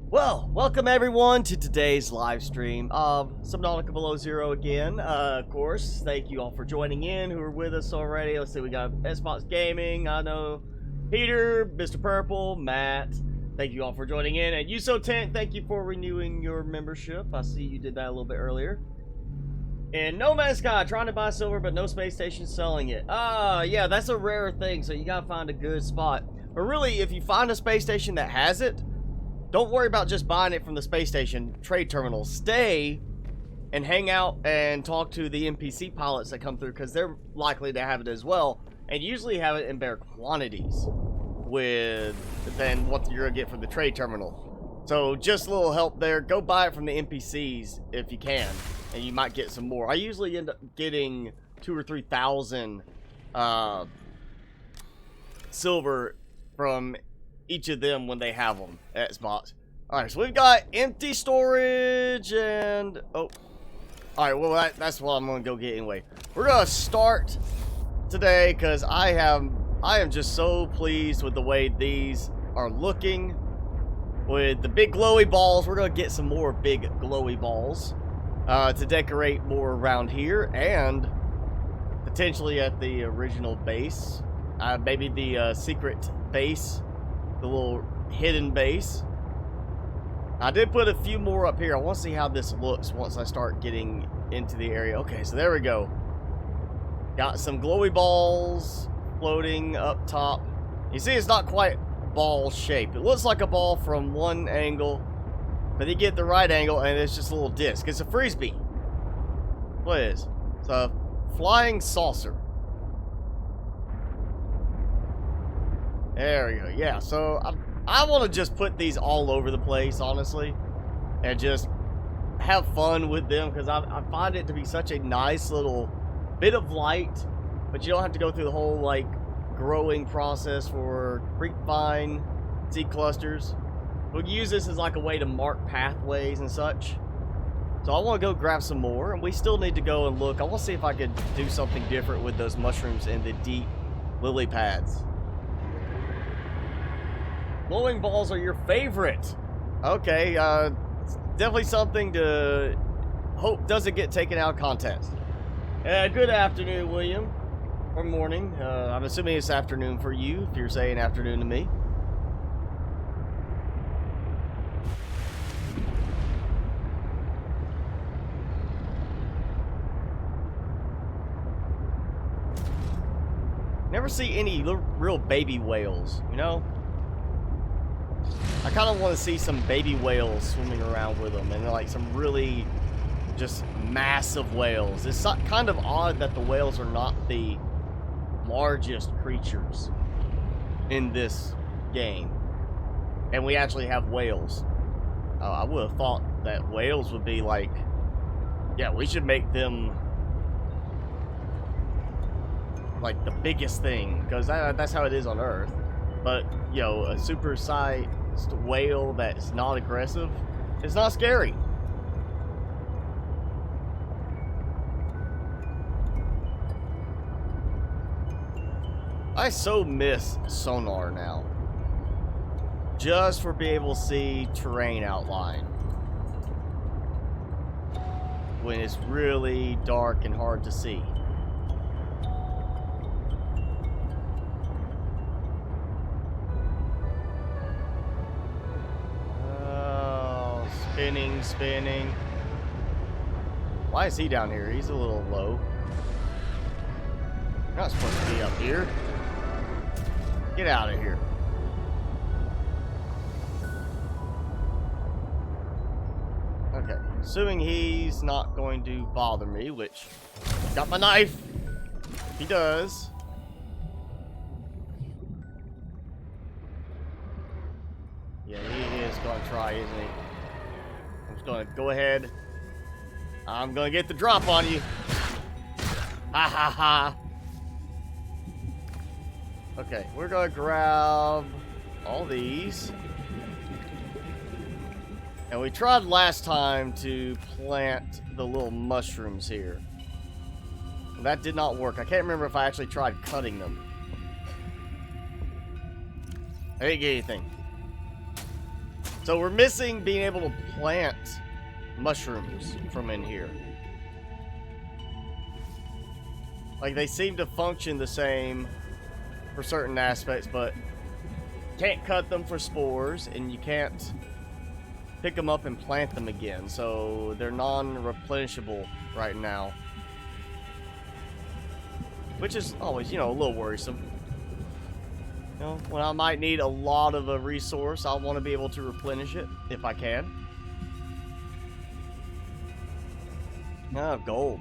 Well, welcome everyone to today's live stream of Subnautica Below Zero again. Of course, thank you all for joining in who are with us already. Let's see, we got MrSpicyGaming, I know, Peter, Mr. Purple, Matt. Thank you all for joining in. And Uso10, thank you for renewing your membership. I see you did that a little bit earlier. And No Man's Sky, trying to buy silver, but no space station selling it. Yeah, that's a rare thing, so you gotta find a good spot. But really, if you find a space station that has it, don't worry about just buying it from the space station trade terminal. Stay and hang out and talk to the NPC pilots that come through, because they're likely to have it as well, and usually have it in better quantities than what you're gonna get from the trade terminal. So just a little help there. Go buy it from the NPCs if you can, and you might get some more. I usually end up getting 2,000 or 3,000 silver from each of them when they have them at spots. Alright, so we've got empty storage and... oh. Alright, well, that's what I'm going to go get anyway. We're going to start today because I am just so pleased with the way these are looking. With the big glowy balls, we're going to get some more big glowy balls to decorate more around here and potentially at the original base. Maybe the secret base. The little hidden base. I did put a few more up here. I want to see how this looks once I start getting into the area. Okay, so there we go. Got some glowy balls floating up top. You see, it's not quite ball shape. It looks like a ball from one angle, but you get the right angle and it's just a little disc. It's a frisbee. What is it? It's a flying saucer. There we go. Yeah, so I want to just put these all over the place, honestly, and just have fun with them, because I find it to be such a nice little bit of light, but you don't have to go through the whole, like, growing process for grapevine seed clusters. We'll use this as, like, a way to mark pathways and such. So I want to go grab some more, and we still need to go and look. I want to see if I could do something different with those mushrooms in the deep lily pads. Glowing balls are your favorite. Okay, definitely something to hope doesn't get taken out of context. Good afternoon, William. Or morning. I'm assuming it's afternoon for you, if you're saying afternoon to me. Never see any real baby whales, you know? I kind of want to see some baby whales swimming around with them, and like some really just massive whales. It's kind of odd that the whales are not the largest creatures in this game, and we actually have whales. I would have thought that whales would be like, yeah, we should make them like the biggest thing, because that's how it is on Earth. But, you know, a super-sized whale that's not aggressive, it's not scary. I so miss sonar now. Just for being able to see terrain outline when it's really dark and hard to see. Spinning. Why is he down here? He's a little low. You're not supposed to be up here. Get out of here. Okay. Assuming he's not going to bother me, which... got my knife! He does. Yeah, he is going to try, isn't he? Gonna go ahead. I'm gonna get the drop on you. Ha ha ha. Okay, we're gonna grab all these. And we tried last time to plant the little mushrooms here. That did not work. I can't remember if I actually tried cutting them. I didn't get anything. So we're missing being able to plant mushrooms from in here. Like, they seem to function the same for certain aspects, but can't cut them for spores, and you can't pick them up and plant them again. So they're non-replenishable right now. Which is always, you know, a little worrisome. You know, when I might need a lot of a resource, I want to be able to replenish it if I can. Ah, gold.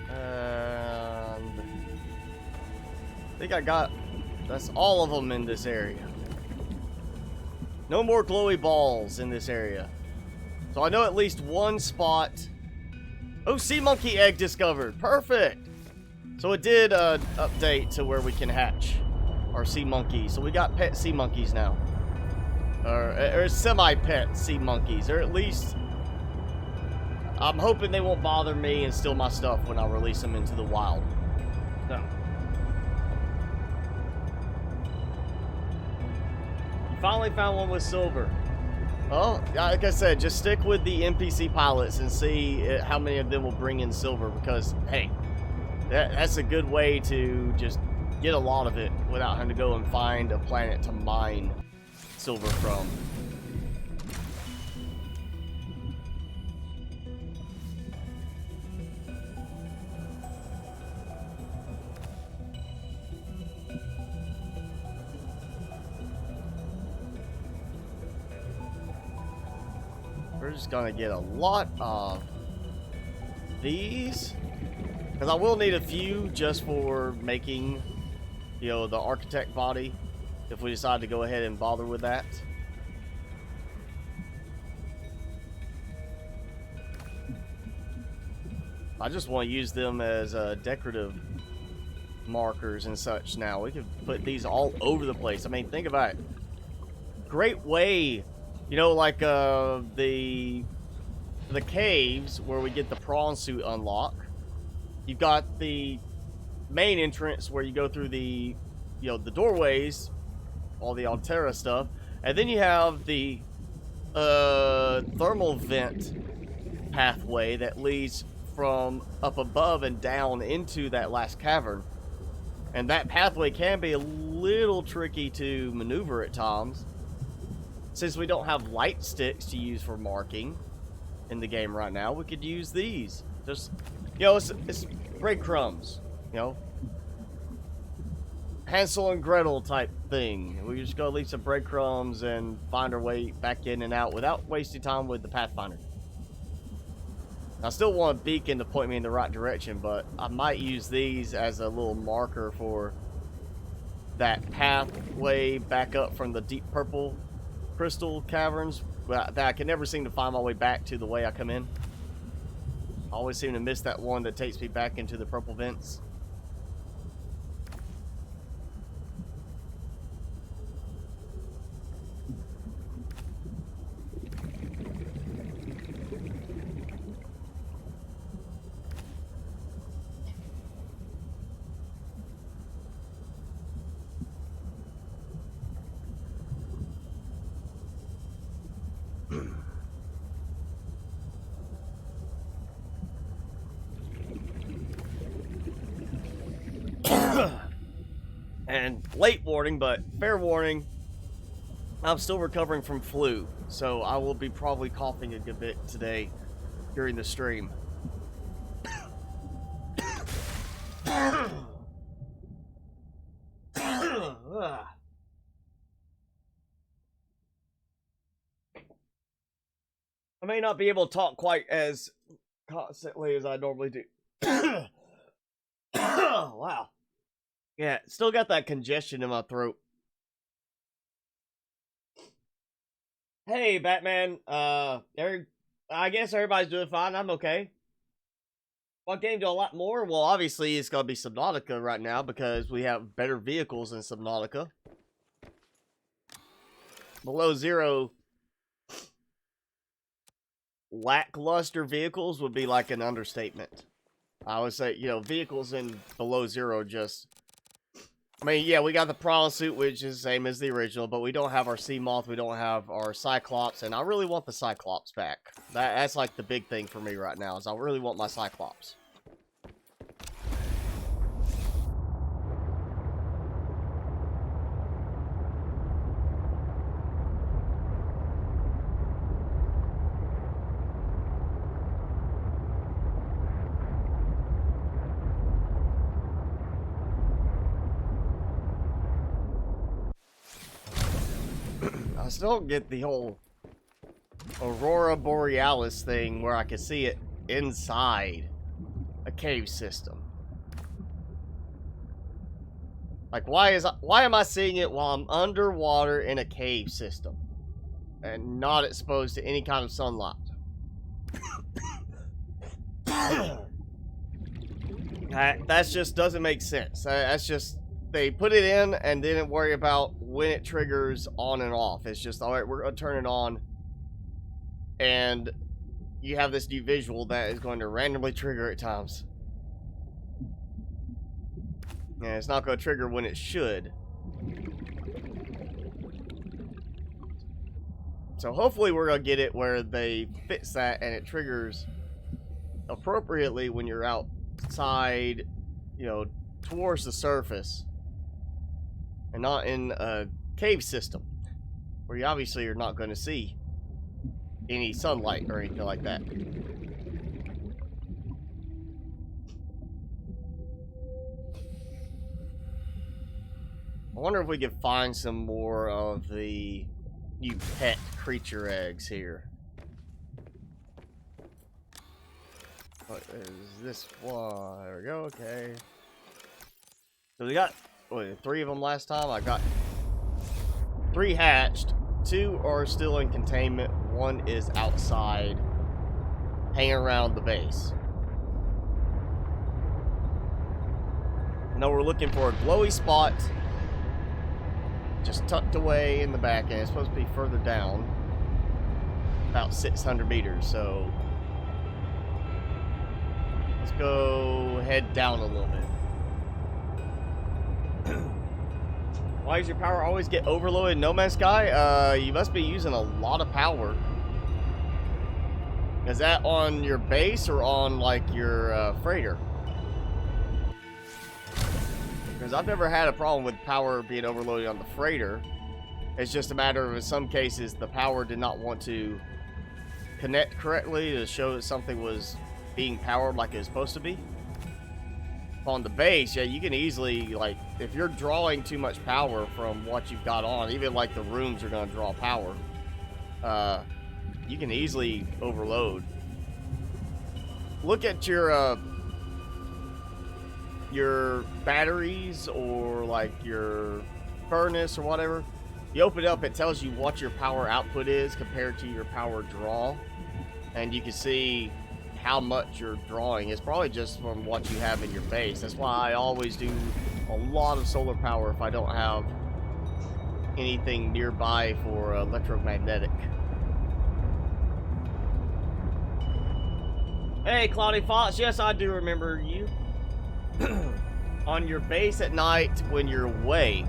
And I think I got, that's all of them in this area. No more glowy balls in this area. So I know at least one spot. Oh, sea monkey egg discovered. Perfect. So it did update to where we can hatch our sea monkeys. So we got pet sea monkeys now. Or semi-pet sea monkeys. Or at least, I'm hoping they won't bother me and steal my stuff when I release them into the wild. No. You finally found one with silver. Well, like I said, just stick with the NPC pilots and see how many of them will bring in silver, because, hey, that's a good way to just get a lot of it without having to go and find a planet to mine silver from. We're just gonna get a lot of these, because I will need a few just for making, you know, the architect body, if we decide to go ahead and bother with that. I just want to use them as decorative markers and such now. We could put these all over the place. I mean, think about it. Great way. You know, like the caves where we get the prawn suit unlock. You've got the main entrance where you go through the, you know, the doorways, all the Altera stuff, and then you have the thermal vent pathway that leads from up above and down into that last cavern. And that pathway can be a little tricky to maneuver at times, since we don't have light sticks to use for marking in the game right now. We could use these. Just, you know, it's breadcrumbs, you know. Hansel and Gretel type thing. We just go leave some breadcrumbs and find our way back in and out without wasting time with the Pathfinder. I still want a beacon to point me in the right direction, but I might use these as a little marker for that pathway back up from the deep purple crystal caverns that I can never seem to find my way back to the way I come in. I always seem to miss that one that takes me back into the purple vents. And late warning, but fair warning, I'm still recovering from flu, so I will be probably coughing a good bit today during the stream. I may not be able to talk quite as constantly as I normally do. Wow. Yeah, still got that congestion in my throat. Hey, Batman. I guess everybody's doing fine. I'm okay. What game do a lot more? Well, obviously, it's going to be Subnautica right now because we have better vehicles in Subnautica. Below Zero, lackluster vehicles would be like an understatement. I would say, you know, vehicles in Below Zero just I mean, yeah, we got the prawn suit, which is the same as the original, but we don't have our sea moth, we don't have our cyclops, and I really want the cyclops back. That's like the big thing for me right now, is I really want my cyclops. I still don't get the whole Aurora Borealis thing where I can see it inside a cave system. Like, why am I seeing it while I'm underwater in a cave system and not exposed to any kind of sunlight? That just doesn't make sense. That's just, they put it in and didn't worry about when it triggers on and off. It's just, all right, we're going to turn it on, and you have this new visual that is going to randomly trigger at times. And it's not going to trigger when it should. So hopefully we're going to get it where they fix that and it triggers appropriately when you're outside, you know, towards the surface. And not in a cave system, where you obviously are not going to see any sunlight or anything like that. I wonder if we could find some more of the new pet creature eggs here. What is this one? There we go, okay. So we got, what, 3 of them last time? I got 3 hatched, 2 are still in containment, 1 is outside, hanging around the base. Now we're looking for a glowy spot, just tucked away in the back, and it's supposed to be further down, about 600 meters, so let's go head down a little bit. Why does your power always get overloaded in No Man's Sky? You must be using a lot of power. Is that on your base or on, like, your freighter? Because I've never had a problem with power being overloaded on the freighter. It's just a matter of, in some cases, the power did not want to connect correctly to show that something was being powered like it was supposed to be. On the base, yeah, you can easily, like, if you're drawing too much power from what you've got on, even like the rooms are going to draw power, you can easily overload. Look at your batteries or like your furnace or whatever. You open it up, it tells you what your power output is compared to your power draw, and you can see how much you're drawing. It's probably just from what you have in your base. That's why I always do a lot of solar power if I don't have anything nearby for electromagnetic. Hey, Cloudy Fox, yes, I do remember you. On your base at night when you're away,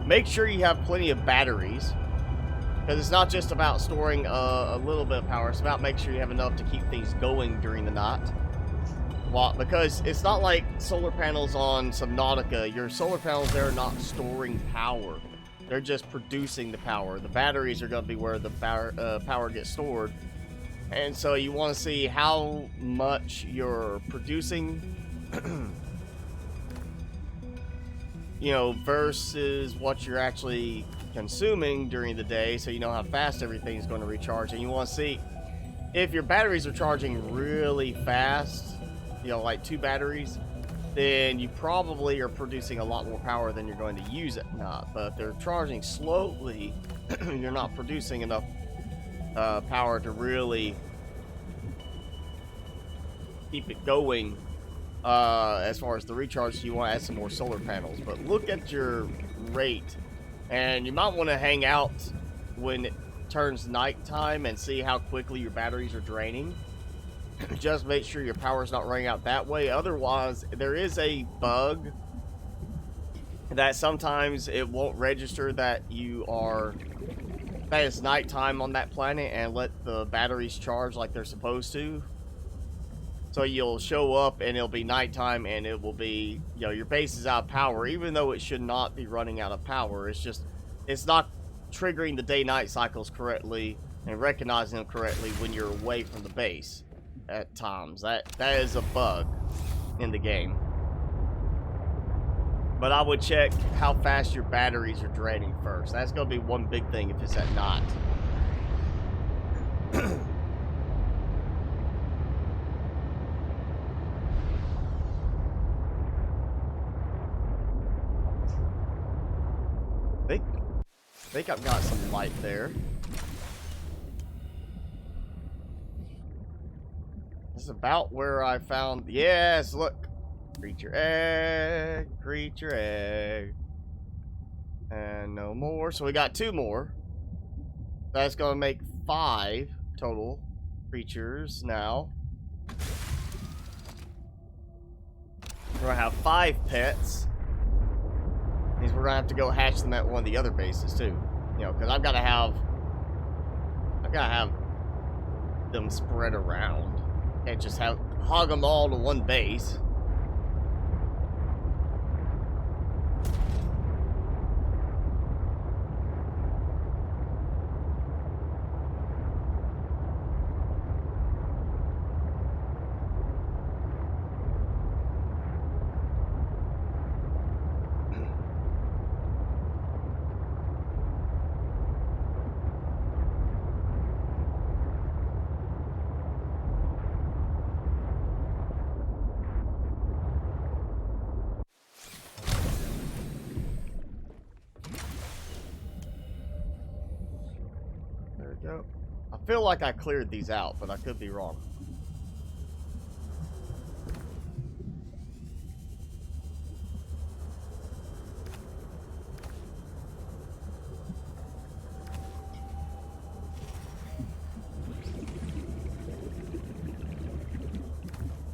make sure you have plenty of batteries. Because it's not just about storing a little bit of power, it's about making sure you have enough to keep things going during the night. Well, because it's not like solar panels on Subnautica. Your solar panels there are not storing power. They're just producing the power. The batteries are going to be where the power gets stored. And so you want to see how much you're producing, you know, versus what you're actually consuming during the day, so you know how fast everything's going to recharge. And you want to see if your batteries are charging really fast, you know, like 2 batteries, then you probably are producing a lot more power than you're going to use at night. But if they're charging slowly, you're not producing enough power to really keep it going. As far as the recharge, so you want to add some more solar panels. But look at your rate, and you might want to hang out when it turns nighttime and see how quickly your batteries are draining. Just make sure your power's not running out that way. Otherwise, there is a bug that sometimes it won't register that that it's nighttime on that planet and let the batteries charge like they're supposed to. So you'll show up and it'll be nighttime and it will be, you know, your base is out of power, even though it should not be running out of power. It's not triggering the day-night cycles correctly and recognizing them correctly when you're away from the base at times. That is a bug in the game. But I would check how fast your batteries are draining first. That's going to be one big thing if it's at night. I think I've got some light there. This is about where I found... Yes, look. Creature egg. Creature egg. And no more. So we got 2 more. That's going to make 5 total creatures now. We're going to have 5 pets. Means we're gonna have to go hatch them at one of the other bases too, you know, because I've got to have them spread around. Can't just hog them all to one base. Go. I feel like I cleared these out, but I could be wrong.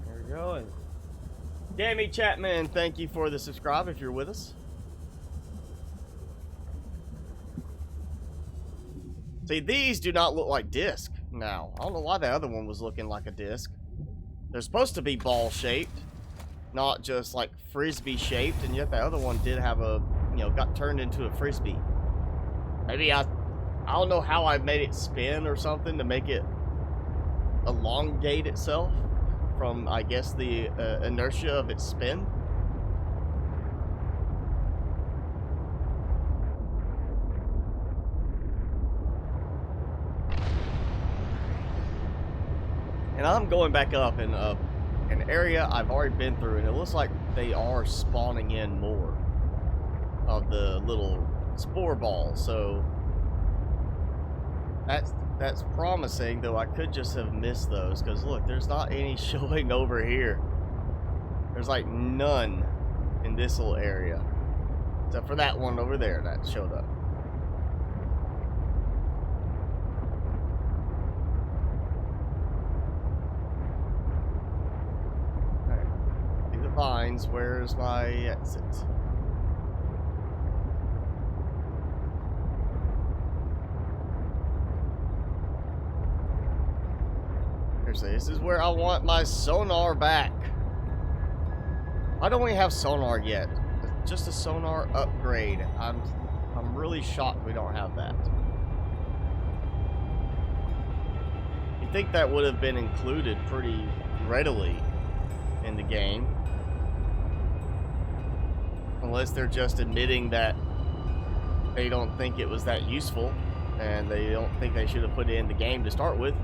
There we go. And Dammy Chapman, thank you for the subscribe if you're with us. See, these do not look like disc now. I don't know why the other one was looking like a disc. They're supposed to be ball-shaped, not just like frisbee-shaped, and yet the other one did have a, you know, got turned into a frisbee. Maybe I don't know how I made it spin or something to make it elongate itself from, I guess, the inertia of its spin. And I'm going back up in an area I've already been through, and it looks like they are spawning in more of the little spore balls. So that's promising, though I could just have missed those, because look, there's not any showing over here. There's like none in this little area, except for that one over there that showed up. Vines, where's my exit? Seriously, this is where I want my sonar back. Why don't we have sonar yet? Just a sonar upgrade. I'm really shocked we don't have that. You'd think that would have been included pretty readily in the game. Unless they're just admitting that they don't think it was that useful and they don't think they should have put it in the game to start with.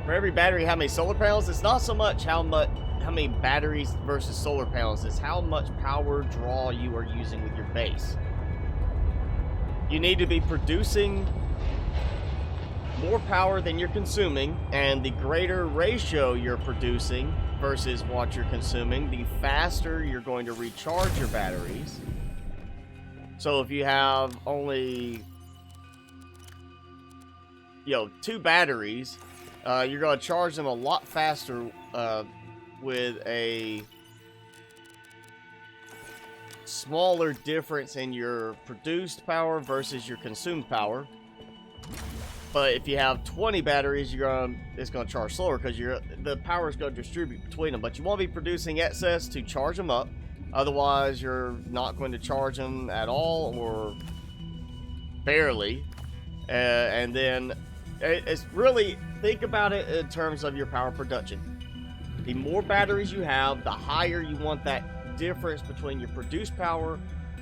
For every battery, how many solar panels? It's not so much how many batteries versus solar panels. It's how much power draw you are using with your base. You need to be producing more power than you're consuming, and the greater ratio you're producing versus what you're consuming, the faster you're going to recharge your batteries. So if you have only, you know, 2 batteries, you're going to charge them a lot faster with a smaller difference in your produced power versus your consumed power. But if you have 20 batteries, it's gonna charge slower because the power is gonna distribute between them. But you want to be producing excess to charge them up. Otherwise, you're not going to charge them at all or barely. And then it's really, think about it in terms of your power production. The more batteries you have, the higher you want that difference between your produced power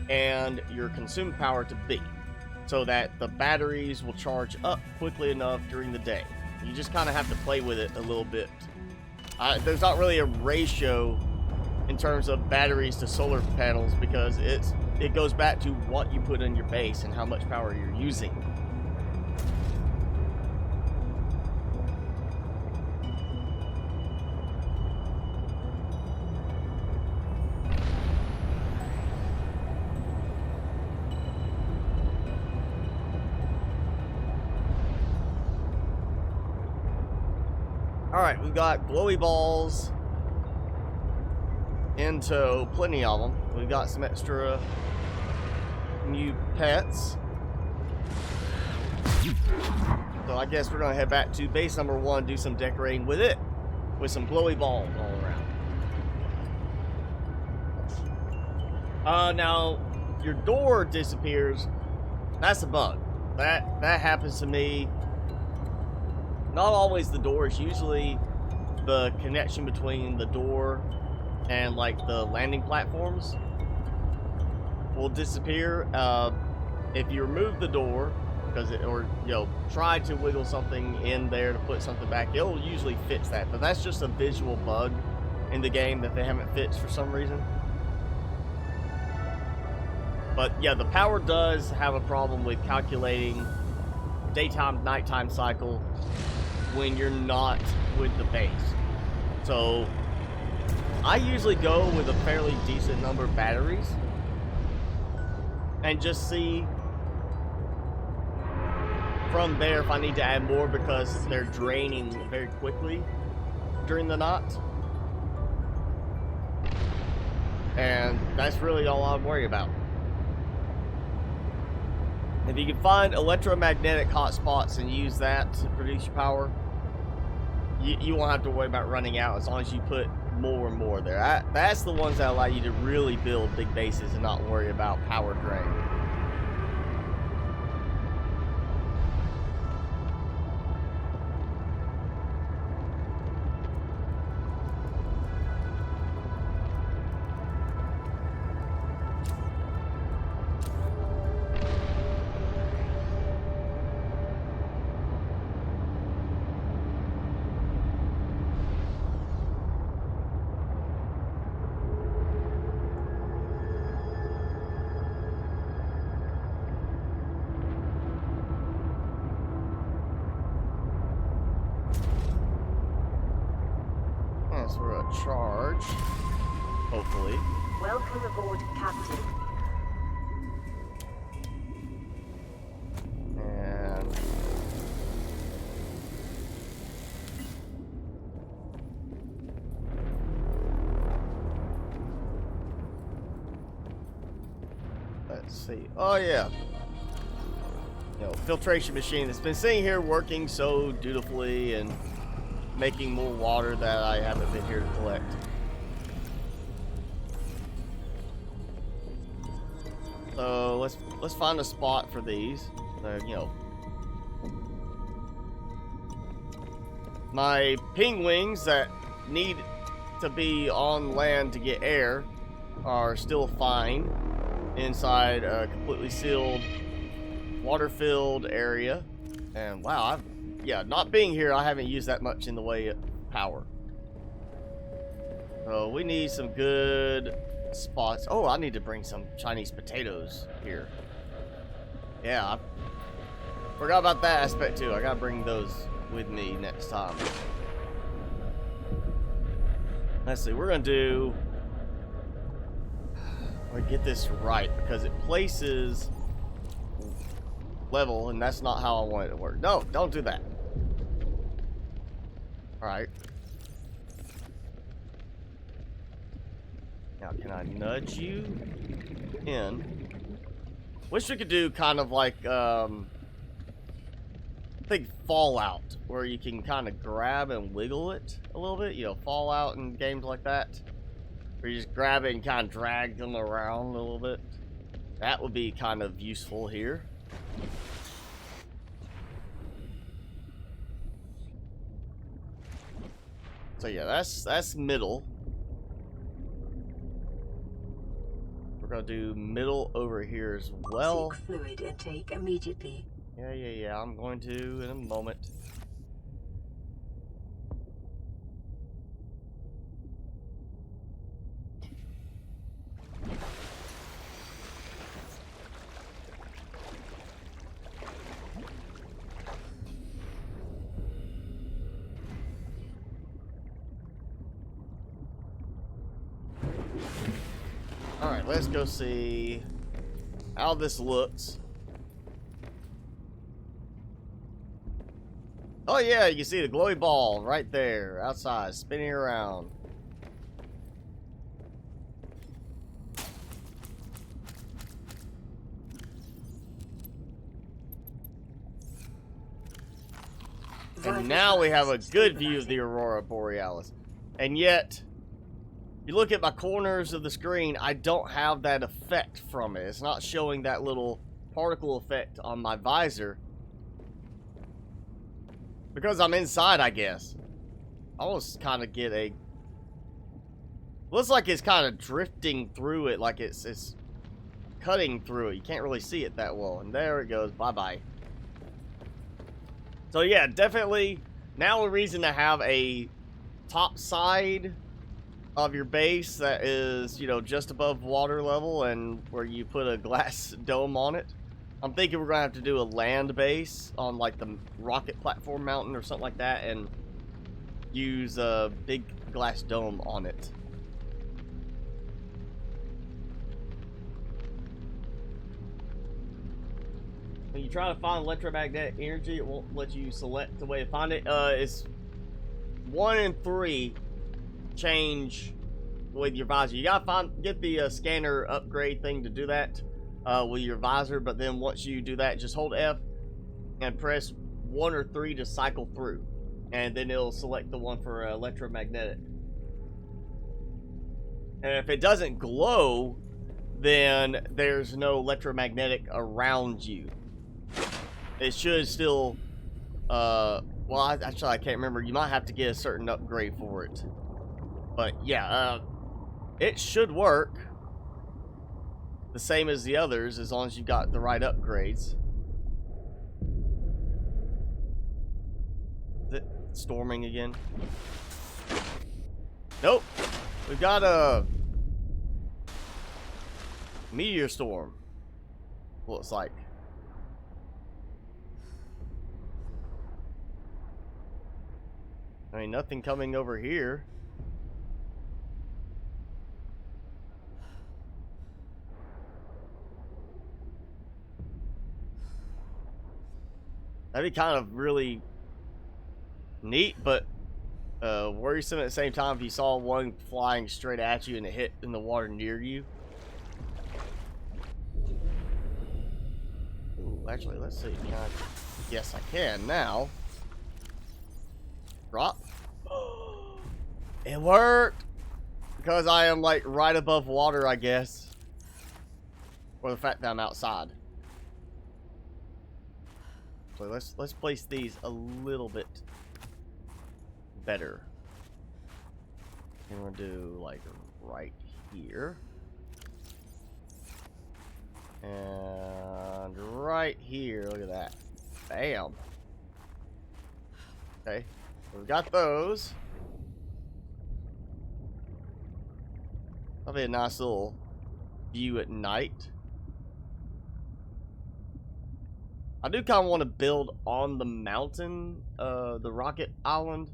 and your consumed power to be, so that the batteries will charge up quickly enough during the day. You just kind of have to play with it a little bit. There's not really a ratio in terms of batteries to solar panels because it goes back to what you put in your base and how much power you're using. Alright, we've got glowy balls in tow, plenty of them. We've got some extra new pets. So I guess we're going to head back to base number 1, do some decorating with it, with some glowy balls all around. Now, your door disappears. That's a bug. That happens to me. Not always the door, it's usually the connection between the door and like the landing platforms will disappear. If you remove the door, or try to wiggle something in there to put something back, it'll usually fix that. But that's just a visual bug in the game that they haven't fixed for some reason. But yeah, the power does have a problem with calculating daytime, nighttime cycle when you're not with the base. So I usually go with a fairly decent number of batteries and just see from there if I need to add more, because they're draining very quickly during the night. And that's really all I worry about. If you can find electromagnetic hotspots and use that to produce your power, you won't have to worry about running out as long as you put more and more there. That's the ones that allow you to really build big bases and not worry about power drain. For a charge, hopefully. Welcome aboard, Captain. And let's see. Oh yeah. Filtration machine that's been sitting here working so dutifully and making more water that I haven't been here to collect. So let's find a spot for these. My pingwings that need to be on land to get air are still fine inside a completely sealed, water-filled area. And wow, not being here, I haven't used that much in the way of power. So we need some good spots. Oh, I need to bring some Chinese potatoes here. Yeah, I forgot about that aspect too. I gotta bring those with me next time. Let's see, we're gonna get this right because it places level, and that's not how I want it to work. No, don't do that. Alright. Now, can I nudge you in? Wish we could do kind of like, I think Fallout, where you can kind of grab and wiggle it a little bit. You know, Fallout and games like that, where you just grab it and kind of drag them around a little bit. That would be kind of useful here. So yeah, that's middle. We're gonna do middle over here as well. Seek fluid intake immediately. Yeah. I'm going to in a moment. Alright, let's go see how this looks. Oh yeah, you can see the glowy ball right there outside spinning around. And now we have a good view of the Aurora Borealis. And yet, you look at my corners of the screen, I don't have that effect from it. It's not showing that little particle effect on my visor. Because I'm inside, I guess. I almost kind of get a... Looks like it's kind of drifting through it, like it's cutting through it. You can't really see it that well. And there it goes. Bye-bye. So yeah, definitely now a reason to have a top side of your base that is, you know, just above water level and where you put a glass dome on it. I'm thinking we're gonna have to do a land base on like the rocket platform mountain or something like that and use a big glass dome on it. When you try to find electromagnetic energy, it won't let you select the way to find it. It's 1 and 3 change with your visor. You gotta get the scanner upgrade thing to do that with your visor, but then once you do that, just hold F and press 1 or 3 to cycle through, and then it'll select the one for electromagnetic. And if it doesn't glow, then there's no electromagnetic around you. It should still, well, actually, I can't remember. You might have to get a certain upgrade for it. But, yeah, it should work the same as the others, as long as you got the right upgrades. Is it storming again? Nope. We've got a meteor storm. Looks like. I mean, nothing coming over here. That'd be kind of really neat, but worrisome at the same time if you saw one flying straight at you and it hit in the water near you. Ooh, actually, let's see. Can I... Yes, I can now. Drop. It worked! Because I am, like, right above water, I guess. Or the fact that I'm outside. So let's place these a little bit better. And we're gonna do, like, right here. And right here. Look at that. Bam. Okay. We've got those. That'll be a nice little view at night. I do kind of want to build on the mountain, the rocket island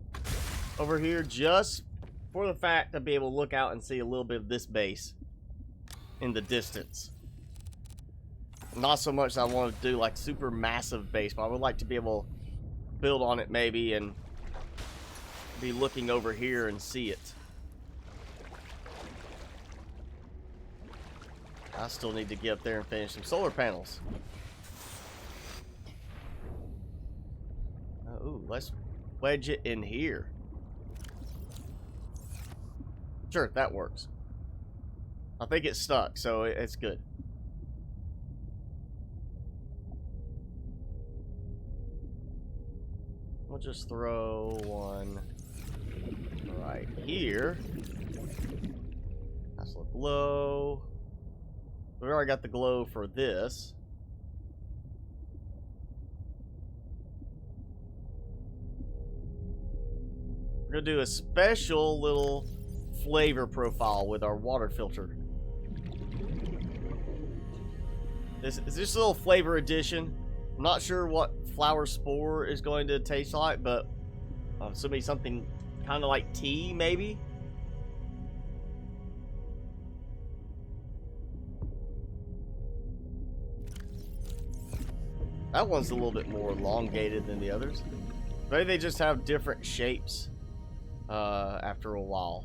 over here, just for the fact to be able to look out and see a little bit of this base in the distance. Not so much that I want to do like super massive base, but I would like to be able to build on it maybe and be looking over here and see it. I still need to get up there and finish some solar panels. Ooh, let's wedge it in here. Sure, that works. I think it's stuck, so it's good. We'll just throw one right here. Nice little glow. We already got the glow for this. We're gonna do a special little flavor profile with our water filter. This is just a little flavor addition. I'm not sure what flower spore is going to taste like, but I'm assuming something kind of like tea, maybe. That one's a little bit more elongated than the others. Maybe they just have different shapes after a while.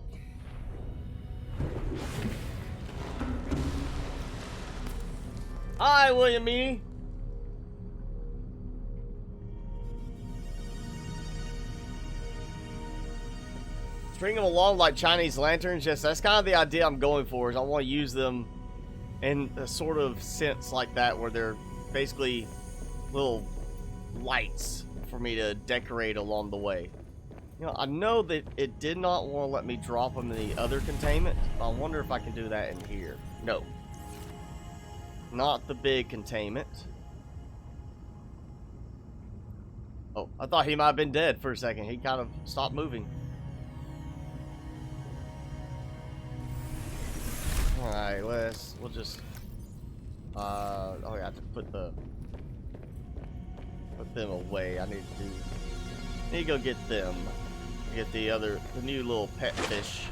Hi, William Meany. String them along like Chinese lanterns. Yes, that's kind of the idea I'm going for. Is I want to use them in a sort of sense like that, where they're basically little lights for me to decorate along the way. You know, I know that it did not want to let me drop them in the other containment. I wonder if I can do that in here. No. Not the big containment. Oh, I thought he might have been dead for a second. He kind of stopped moving. Alright, we'll just oh, I have to put them away. I need to go get them. Get the new little pet fish.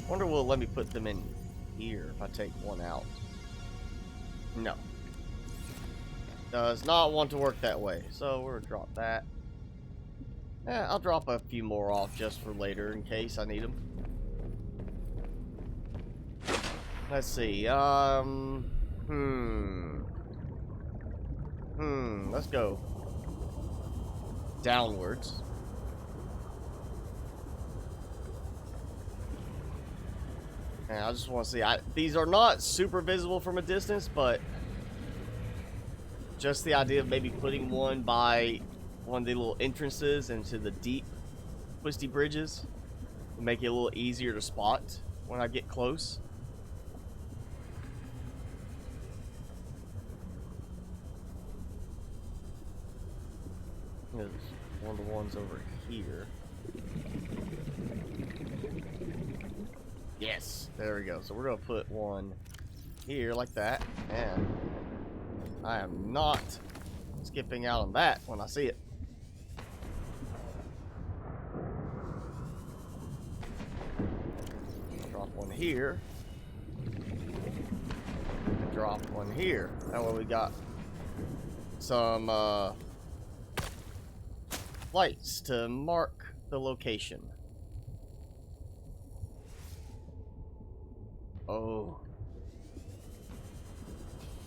Wonder will it let me put them in here if I take one out. No. Does not want to work that way. So we're gonna drop that. Yeah, I'll drop a few more off just for later in case I need them. Let's see. Let's go downwards. And I just want to see. These are not super visible from a distance, but just the idea of maybe putting one by one of the little entrances into the deep, twisty bridges will make it a little easier to spot when I get close. There's one of the ones over here. Yes, there we go. So we're gonna put one here like that, and I am not skipping out on that when I see it. Drop one here. Drop one here. That way we got some lights to mark the location. Oh.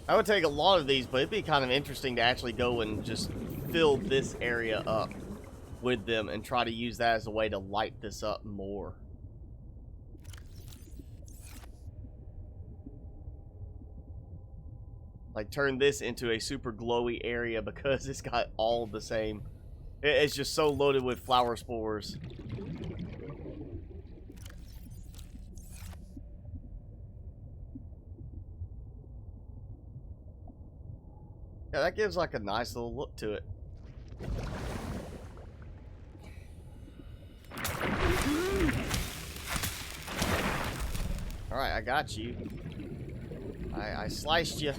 I would take a lot of these, but it'd be kind of interesting to actually go and just fill this area up with them and try to use that as a way to light this up more. Like turn this into a super glowy area because it's got all the same. It's just so loaded with flower spores. Yeah, that gives like a nice little look to it. Alright, I got you. I sliced you.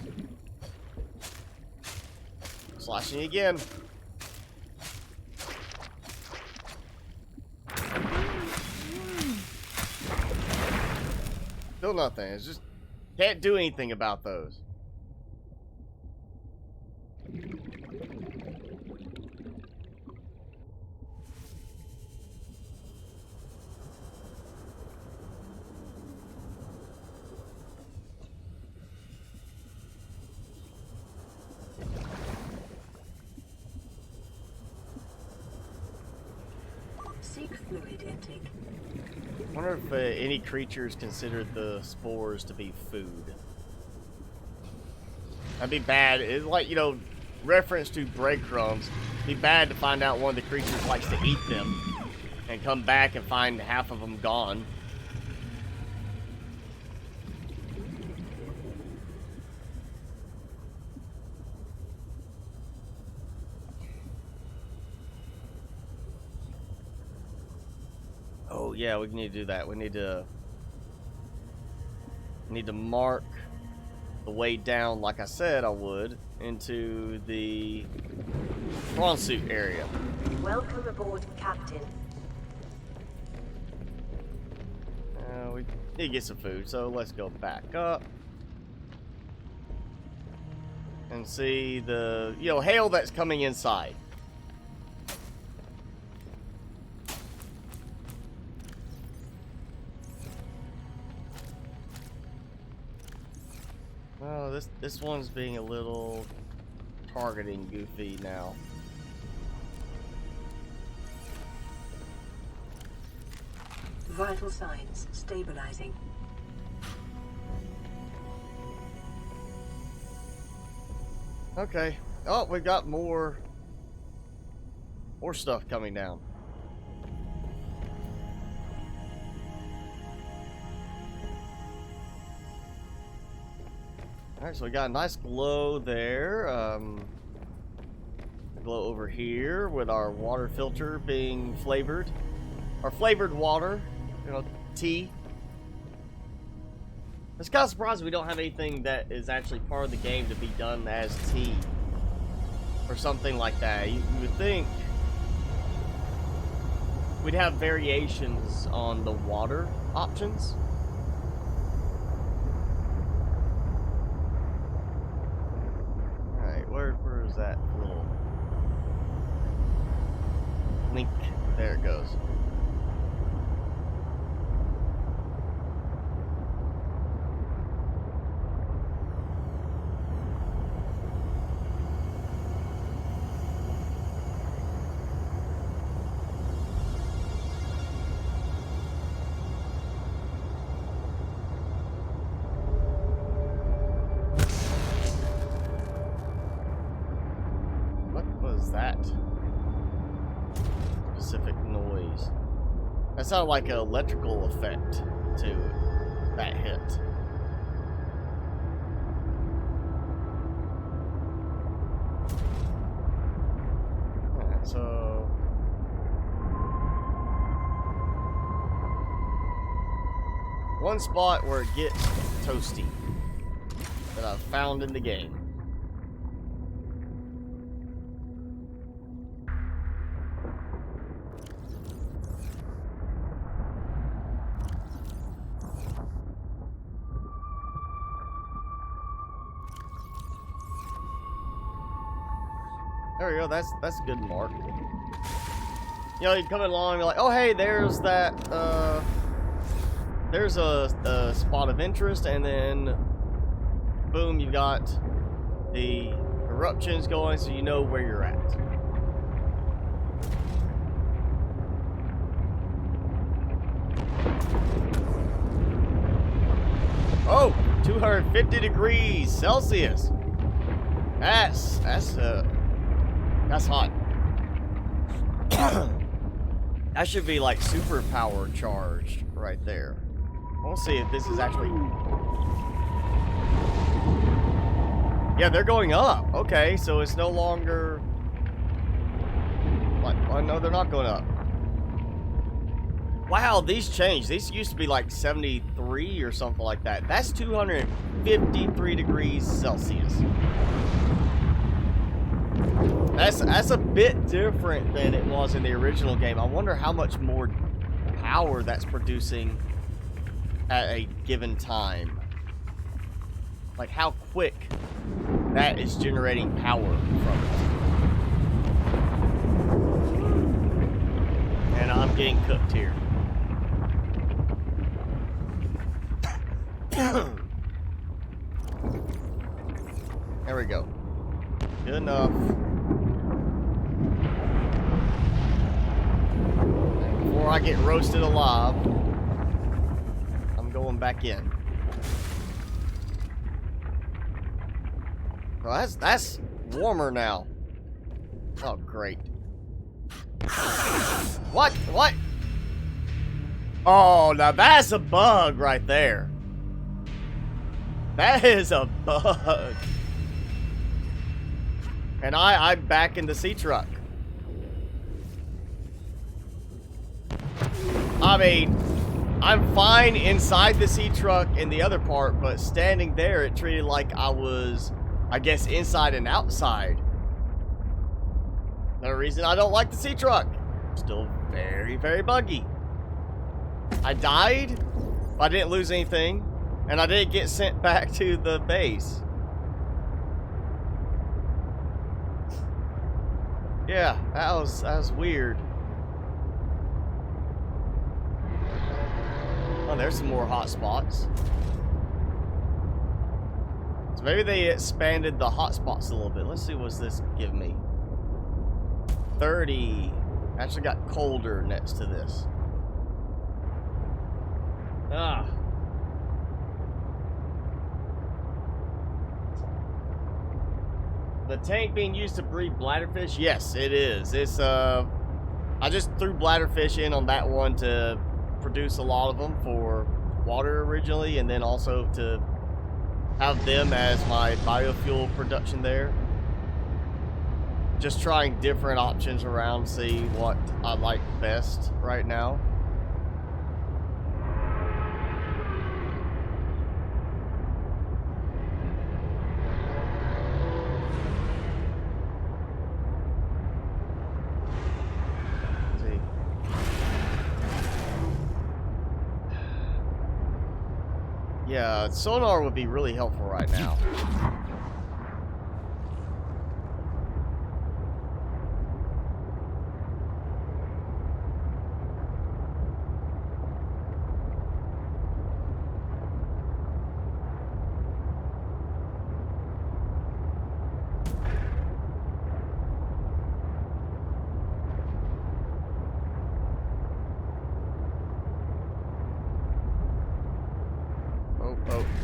Slashing again. Still nothing. It's just can't do anything about those. Seek fluid intake. I wonder if any creatures considered the spores to be food. That'd be bad. It's like, you know, reference to breadcrumbs. It'd be bad to find out one of the creatures likes to eat them and come back and find half of them gone. Oh yeah, we need to do that. We need to mark the way down, like I said I would, into the prawn suit area. Welcome aboard, Captain. We need to get some food, so let's go back up and see the, you know, hail that's coming inside. Oh, this one's being a little targeting goofy now. Vital signs stabilizing. Okay. Oh, we got more stuff coming down. Alright, so we got a nice glow there. Glow over here with our water filter being flavored. Our flavored water, you know, tea. It's kind of surprising we don't have anything that is actually part of the game to be done as tea. Or something like that. You would think we'd have variations on the water options. Where is that little link? There it goes. That specific noise. That sounded like an electrical effect to that hit. Alright, so one spot where it gets toasty that I've found in the game. There we go, that's a good mark. You know, you come along and you're like, oh hey, there's that, there's a spot of interest, and then boom, you got the eruptions going, so you know where you're at. Oh, 250 degrees Celsius. That's hot. That should be like super power charged right there. We'll see if this is actually. Yeah, they're going up. Okay, so it's no longer. Like, oh, no, they're not going up. Wow, these changed. These used to be like 73 or something like that. That's 253 degrees Celsius. That's a bit different than it was in the original game. I wonder how much more power that's producing at a given time. Like how quick that is generating power from it. And I'm getting cooked here. There we go. Good enough. And before I get roasted alive, I'm going back in. Well, that's warmer now. Oh, great. What? What? Oh, now that's a bug right there. That is a bug. And I'm back in the sea truck. I mean, I'm fine inside the sea truck in the other part, but standing there, it treated like I was, I guess, inside and outside. Another reason I don't like the sea truck. Still very, very buggy. I died, but I didn't lose anything, and I didn't get sent back to the base. Yeah, that was weird. Oh, there's some more hot spots. So maybe they expanded the hot spots a little bit. Let's see what's this give me. 30. Actually got colder next to this. Ah. The tank being used to breed bladderfish? Yes, it is. It's I just threw bladderfish in on that one to produce a lot of them for water originally, and then also to have them as my biofuel production there. Just trying different options around, see what I like best right now. Yeah, sonar would be really helpful right now.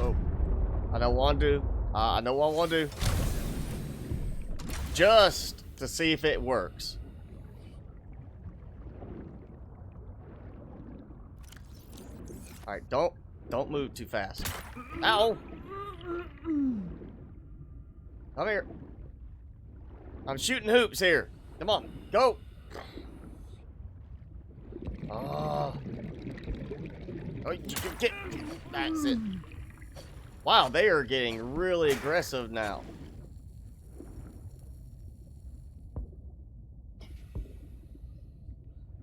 Oh. I don't want to. I know what I want to do. Just to see if it works. Alright, don't move too fast. Ow! Come here. I'm shooting hoops here. Come on, go! Oh, you can get. That's it. Wow, they are getting really aggressive now.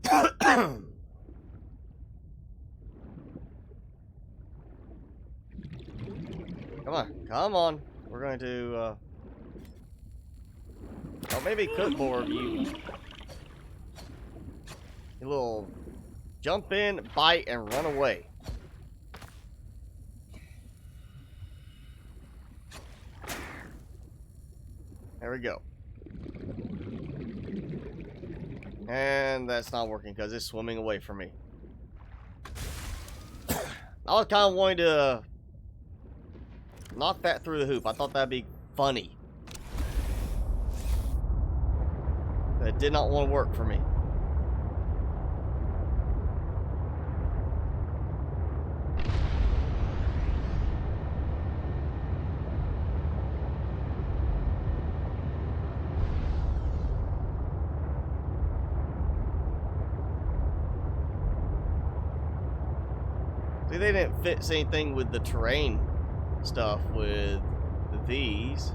Come on, come on. We're going to, oh, maybe cook more of you. You little jump in, bite, and run away. There we go. And that's not working because it's swimming away from me. I was kind of wanting to knock that through the hoop. I thought that'd be funny. But it did not want to work for me. See, they didn't fix anything with the terrain stuff with these.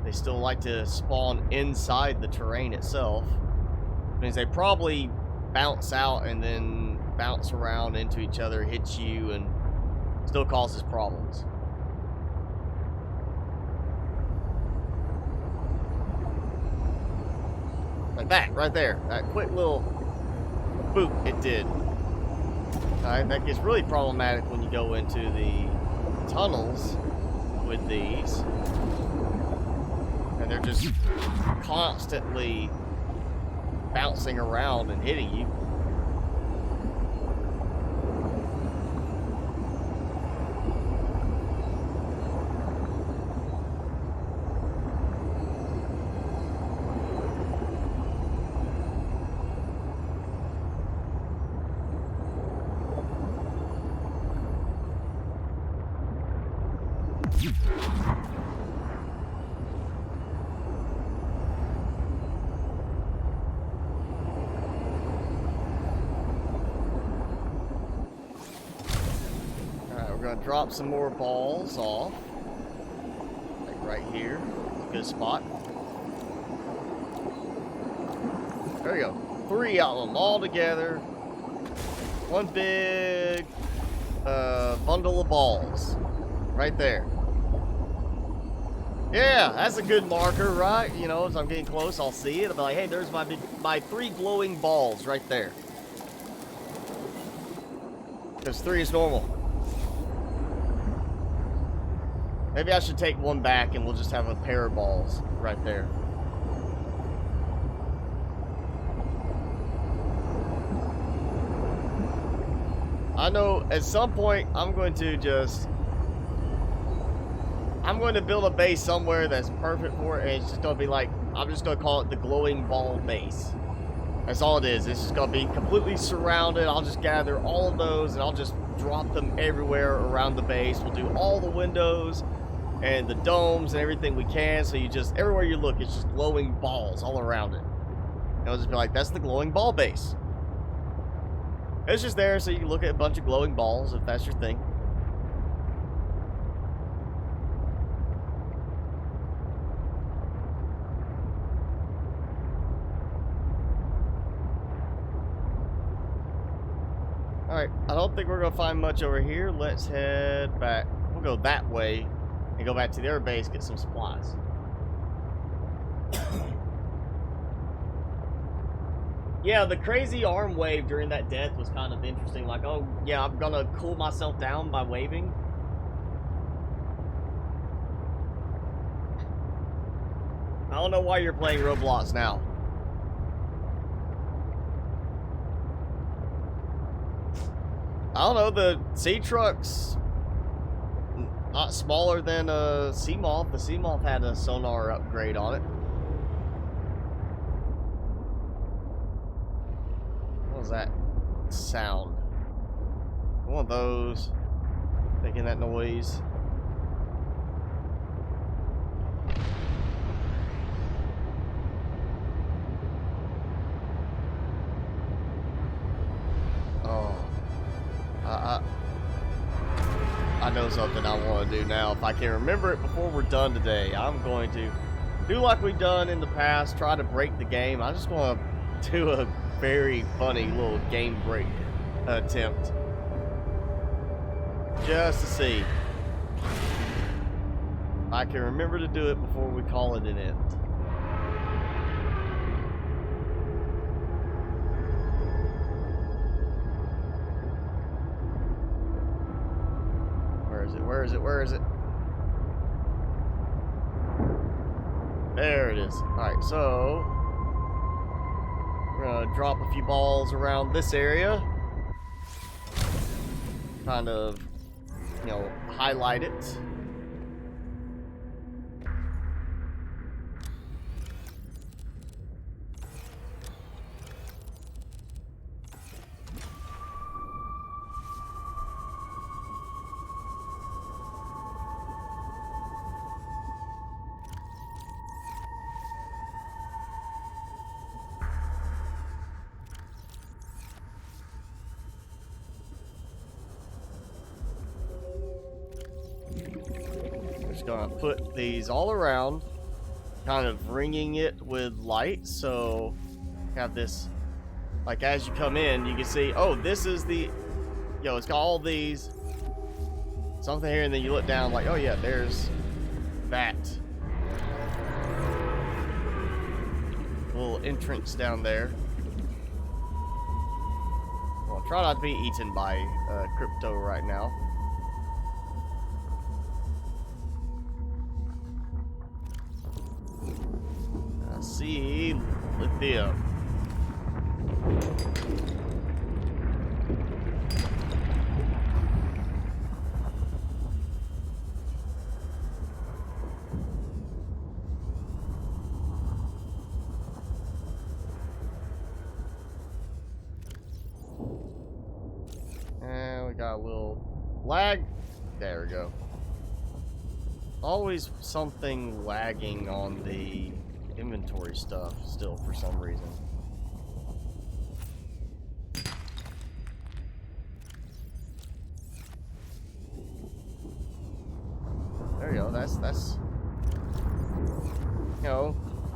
they still like to spawn inside the terrain itself. Which means they probably bounce out and then bounce around into each other, hit you, and still causes problems. Like that, right there. That quick little boop it did. Alright, that gets really problematic when you go into the tunnels with these. And they're just constantly bouncing around and hitting you. Drop some more balls off. Like right here. Good spot. There we go. 3 of them all together. One big bundle of balls. Right there. Yeah, that's a good marker, right? You know, as I'm getting close, I'll see it. I'll be like, hey, there's my 3 glowing balls right there. Because 3 is normal. Maybe I should take one back and we'll just have a pair of balls right there. I know at some point I'm going to build a base somewhere that's perfect for it, and it's just going to be like, I'm just going to call it the glowing ball base. That's all it is. It's just going to be completely surrounded. I'll just gather all of those and I'll just drop them everywhere around the base. We'll do all the windows and the domes and everything we can, so you just, everywhere you look, it's just glowing balls all around it. And I'll just be like, that's the glowing ball base. It's just there so you can look at a bunch of glowing balls if that's your thing. Alright, I don't think we're going to find much over here. Let's head back. We'll go that way and go back to the other base, get some supplies. Yeah, the crazy arm wave during that death was kind of interesting. Like, oh, yeah, I'm gonna cool myself down by waving. I don't know why you're playing Roblox now. I don't know, the sea truck's not smaller than a sea moth. The sea moth had a sonar upgrade on it. What was that sound? One of those making that noise. Oh, I know something I want to do now. If I can remember it before we're done today, I'm going to do like we've done in the past, try to break the game. I just want to do a very funny little game break attempt. Just to see if I can remember to do it before we call it an end. Where is it? Where is it? There it is. Alright, so we're gonna drop a few balls around this area. Kind of, you know, highlight it. Gonna put these all around kind of ringing it with light. So have this, like as you come in, you can see, oh, this is the, it's got all these, something here, and then you look down like, oh yeah, there's that little entrance down there. Well, try not to be eaten by crypto right now. I see lithium. And we got a little lag. There we go. Always something lagging on the inventory stuff still for some reason. There you go. That's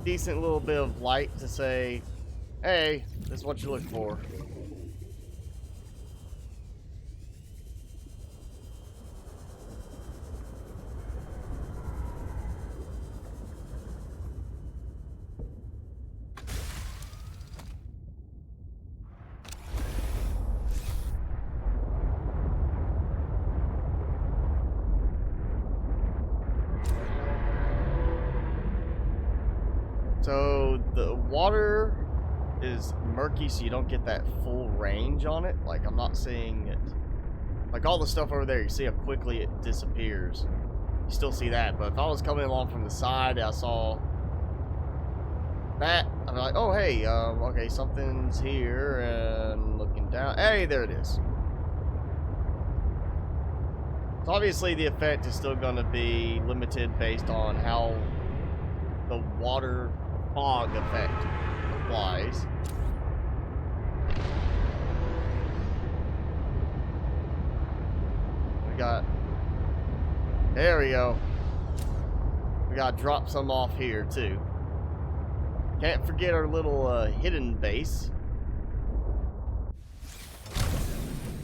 decent little bit of light to say, hey, this is what you look for. So the water is murky, so you don't get that full range on it. Like, I'm not seeing it. Like, all the stuff over there, you see how quickly it disappears. You still see that, but if I was coming along from the side and I saw that, I'd be like, oh, hey, okay, something's here, and looking down. Hey, there it is. So obviously the effect is still going to be limited based on how the water fog effect applies. There we go. We got to drop some off here too. Can't forget our little hidden base.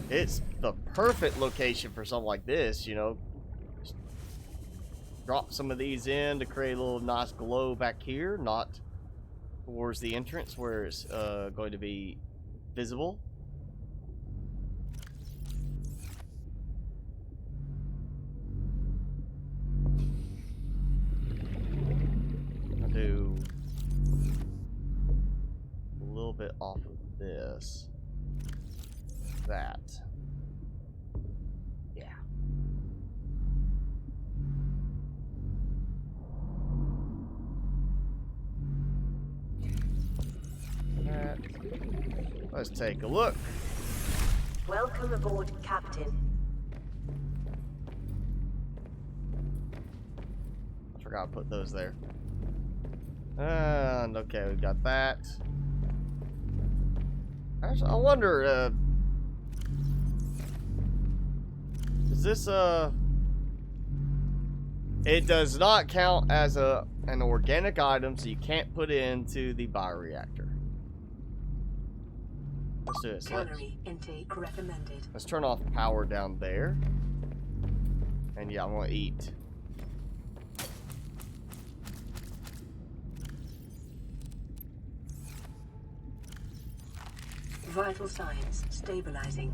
It's the perfect location for something like this, Just drop some of these in to create a little nice glow back here, not towards the entrance where it's going to be visible. I'll do a little bit off of this. That. Yeah. That. Let's take a look. Welcome aboard, Captain. I forgot to put those there. And okay, we got that. Actually, I wonder, is this it does not count as an organic item, so you can't put it into the bioreactor. Let's do this. Calorie intake recommended. Let's turn off power down there. And yeah, I'm gonna eat. Vital signs stabilizing.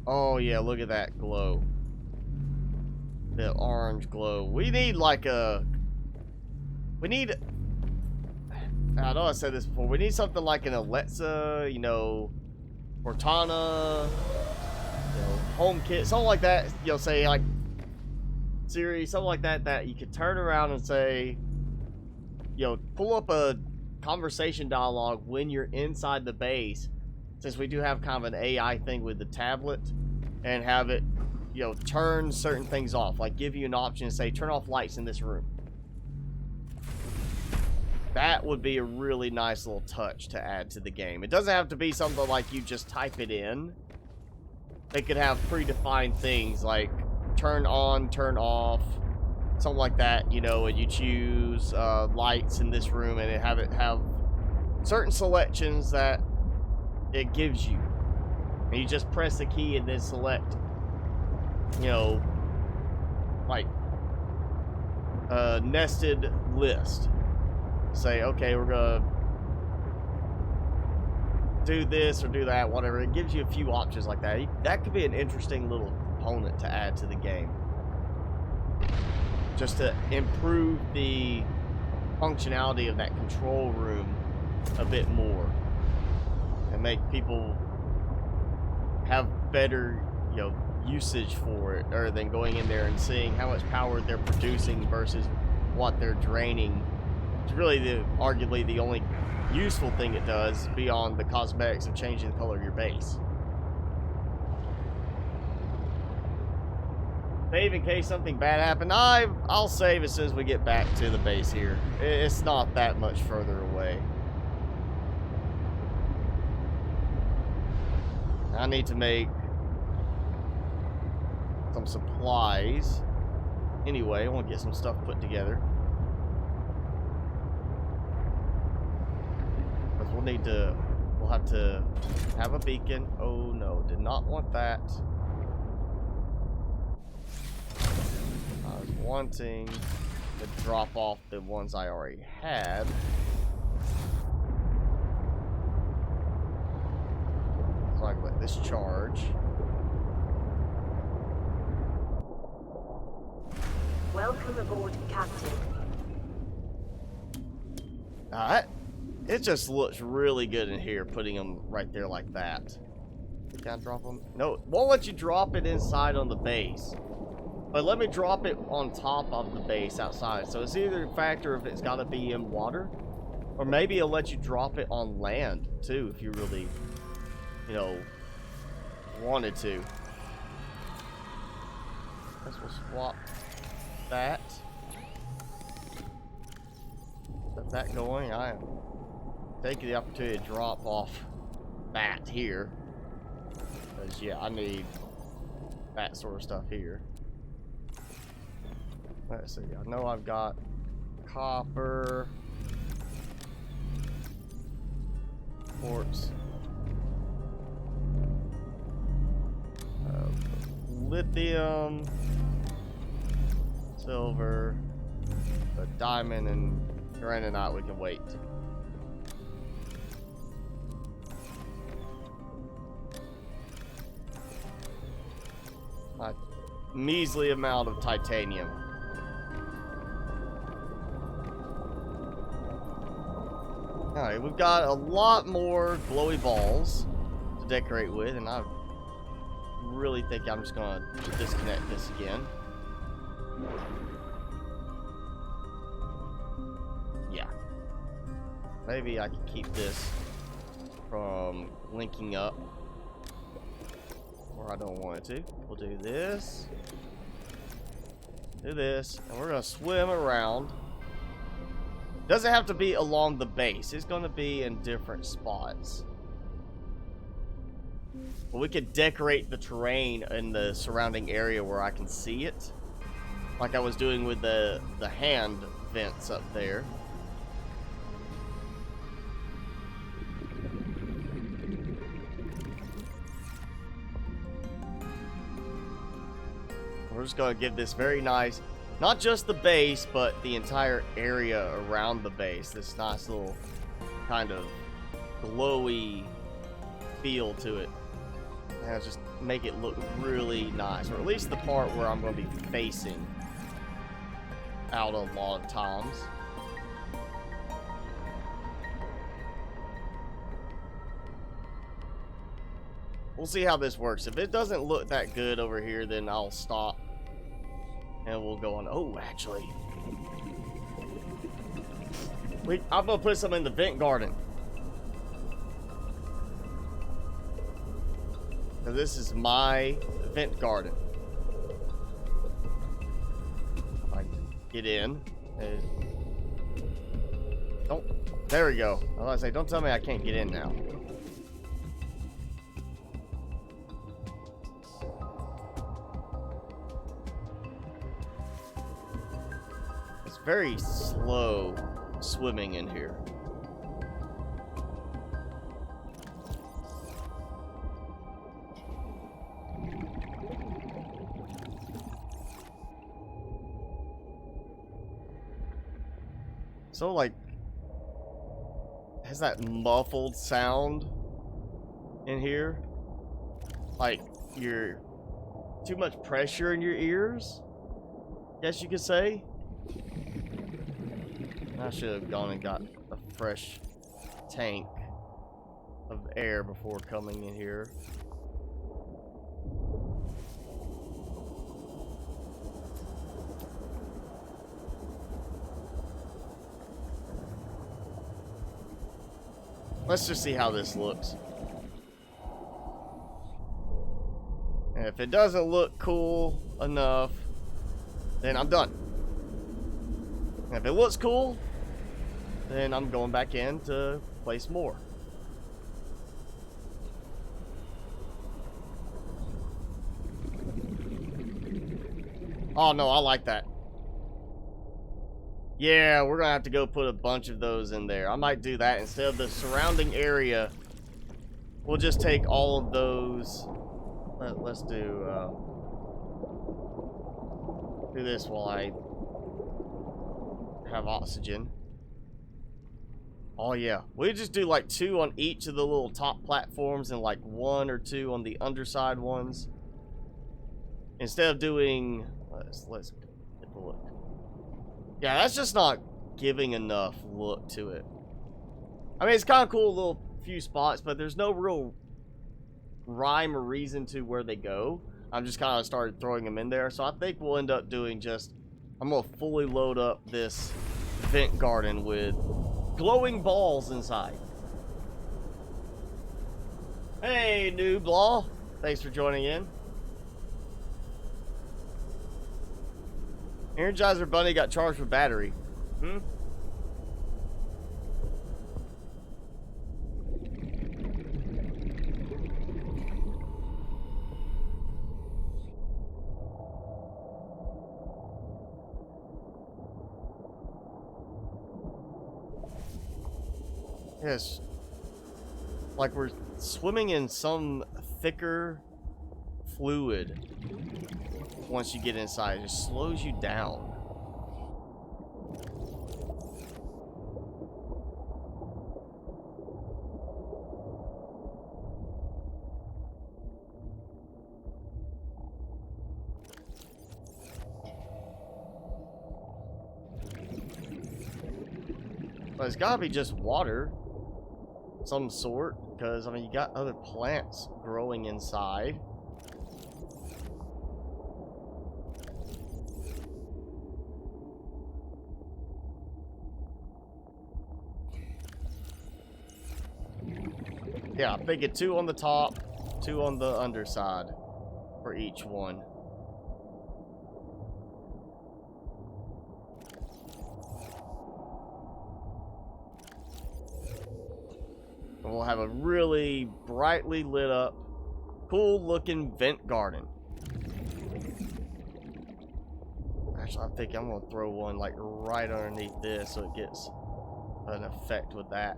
Oh yeah, look at that glow. The orange glow. We need like I know I said this before. We need something like an Alexa, Cortana, HomeKit, something like that. Say like Siri, something like that, that you could turn around and say, pull up a conversation dialogue when you're inside the base, since we do have kind of an AI thing with the tablet, and have it, turn certain things off, like give you an option to say, turn off lights in this room. That would be a really nice little touch to add to the game. It doesn't have to be something like you just type it in. They could have predefined things like turn on, turn off, something like that, you know, and you choose lights in this room, and it have certain selections that it gives you, and you just press the key and then select, you know, like a nested list. Say, okay, we're gonna do this or do that, whatever. It gives you a few options like that. That could be an interesting little component to add to the game, just to improve the functionality of that control room a bit more and make people have better, you know, usage for it, other than going in there and seeing how much power they're producing versus what they're draining. It's really arguably the only useful thing it does beyond the cosmetics of changing the color of your base. Save in case something bad happened. I'll save as soon as we get back to the base here. It's not that much further away. I need to make some supplies. Anyway, I want to get some stuff put together. Because we'll have to have a beacon. Oh no, did not want that. I was wanting to drop off the ones I already had. So I can let this charge. Welcome aboard, Captain. Alright. It just looks really good in here, putting them right there like that. Can I drop them? No, it won't let you drop it inside on the base. But let me drop it on top of the base outside. So it's either a factor if it's got to be in water, or maybe it'll let you drop it on land too, if you really, you know, wanted to. Guess we'll swap that. Set that going. I am taking the opportunity to drop off that here. Because, yeah, I need that sort of stuff here. Let's see. I know I've got copper, quartz, lithium, silver, a diamond, and granite. We can wait. A measly amount of titanium. Alright, we've got a lot more glowy balls to decorate with, and I really think I'm just gonna disconnect this again. Yeah. Maybe I can keep this from linking up where I don't want it to. We'll do this. Do this, and we're gonna swim around. Doesn't have to be along the base. It's going to be in different spots. But we could decorate the terrain in the surrounding area where I can see it, like I was doing with the hand vents up there. We're just going to give this very nice, not just the base, but the entire area around the base. This nice little kind of glowy feel to it. And just make it look really nice. Or at least the part where I'm going to be facing out a lot of times. We'll see how this works. If it doesn't look that good over here, then I'll stop. And we'll go on. Oh, actually, I'm gonna put some in the vent garden. Now, this is my vent garden. I get in. Don't. There we go. I was gonna say, don't tell me I can't get in now. It's very slow swimming in here. So like has that muffled sound in here, like you're too much pressure in your ears, guess you could say. I should have gone and got a fresh tank of air before coming in here. Let's just see how this looks. And if it doesn't look cool enough, then I'm done. And if it looks cool, then I'm going back in to place more. Oh no, I like that. Yeah, we're gonna have to go put a bunch of those in there. I might do that instead of the surrounding area. We'll just take all of those. Let's do this while I have oxygen. Oh yeah, we just do like 2 on each of the little top platforms and like 1 or 2 on the underside ones. Instead of doing, let's get the look. Yeah, that's just not giving enough look to it. I mean, it's kind of cool, little few spots, but there's no real rhyme or reason to where they go. I'm just kind of started throwing them in there. So I think we'll end up doing just, I'm going to fully load up this vent garden with glowing balls inside. Hey, Noob Law. Thanks for joining in. Energizer Bunny got charged with battery. Yes. Like we're swimming in some thicker fluid. Once you get inside, it just slows you down. But it's gotta be just water. Some sort, because I mean you got other plants growing inside. Yeah, I'm thinking 2 on the top, 2 on the underside for each one. And we'll have a really brightly lit up, cool looking vent garden. Actually, I think I'm gonna throw one like right underneath this so it gets an effect with that.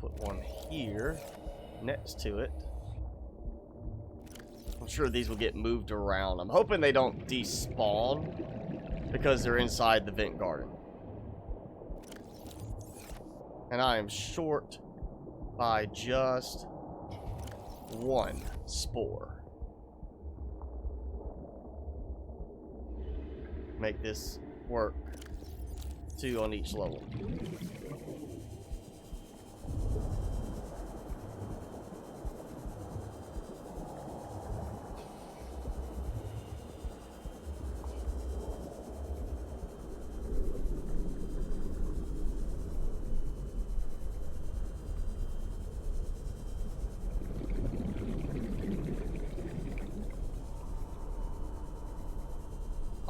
Put one here next to it. I'm sure these will get moved around. I'm hoping they don't despawn because they're inside the vent garden. And I am short by just 1 spore. Make this work. 2 on each level.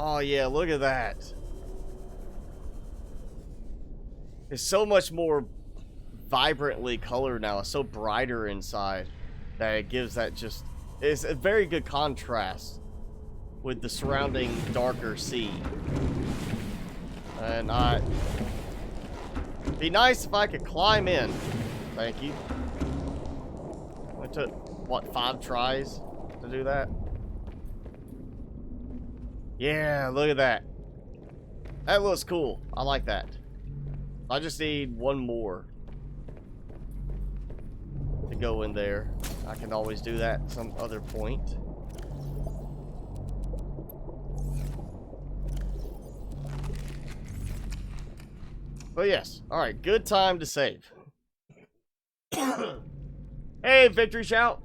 Oh yeah, look at that. It's so much more vibrantly colored now. It's so brighter inside that it gives that just, it's a very good contrast with the surrounding darker sea. And be nice if I could climb in. Thank you. It took, what, 5 tries to do that? Yeah, look at that. That looks cool. I like that. I just need one more to go in there. I can always do that at some other point. But yes, alright, good time to save. Hey, victory shout!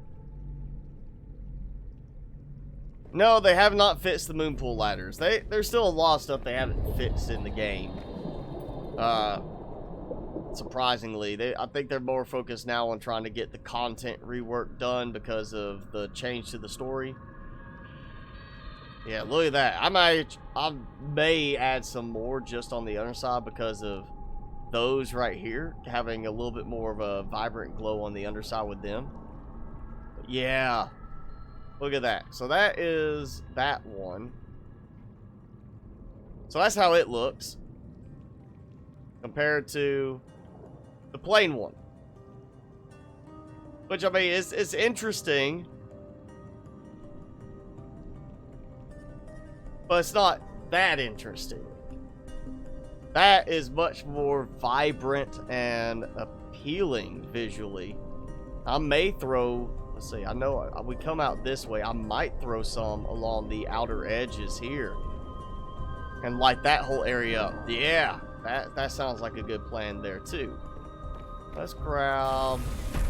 No, they have not fixed the moon pool ladders. There's still a lot of stuff they haven't fixed in the game. Surprisingly, I think they're more focused now on trying to get the content rework done because of the change to the story. Yeah, look at that. I may add some more just on the other side because of those right here having a little bit more of a vibrant glow on the underside with them. But yeah, look at that. So that is that one. So that's how it looks compared to the plain one, which I mean it's interesting, but it's not that interesting. That is much more vibrant and appealing visually. I may throw, let's see, I know we come out this way. I might throw some along the outer edges here and light that whole area up. Yeah, that sounds like a good plan there too. Let's grab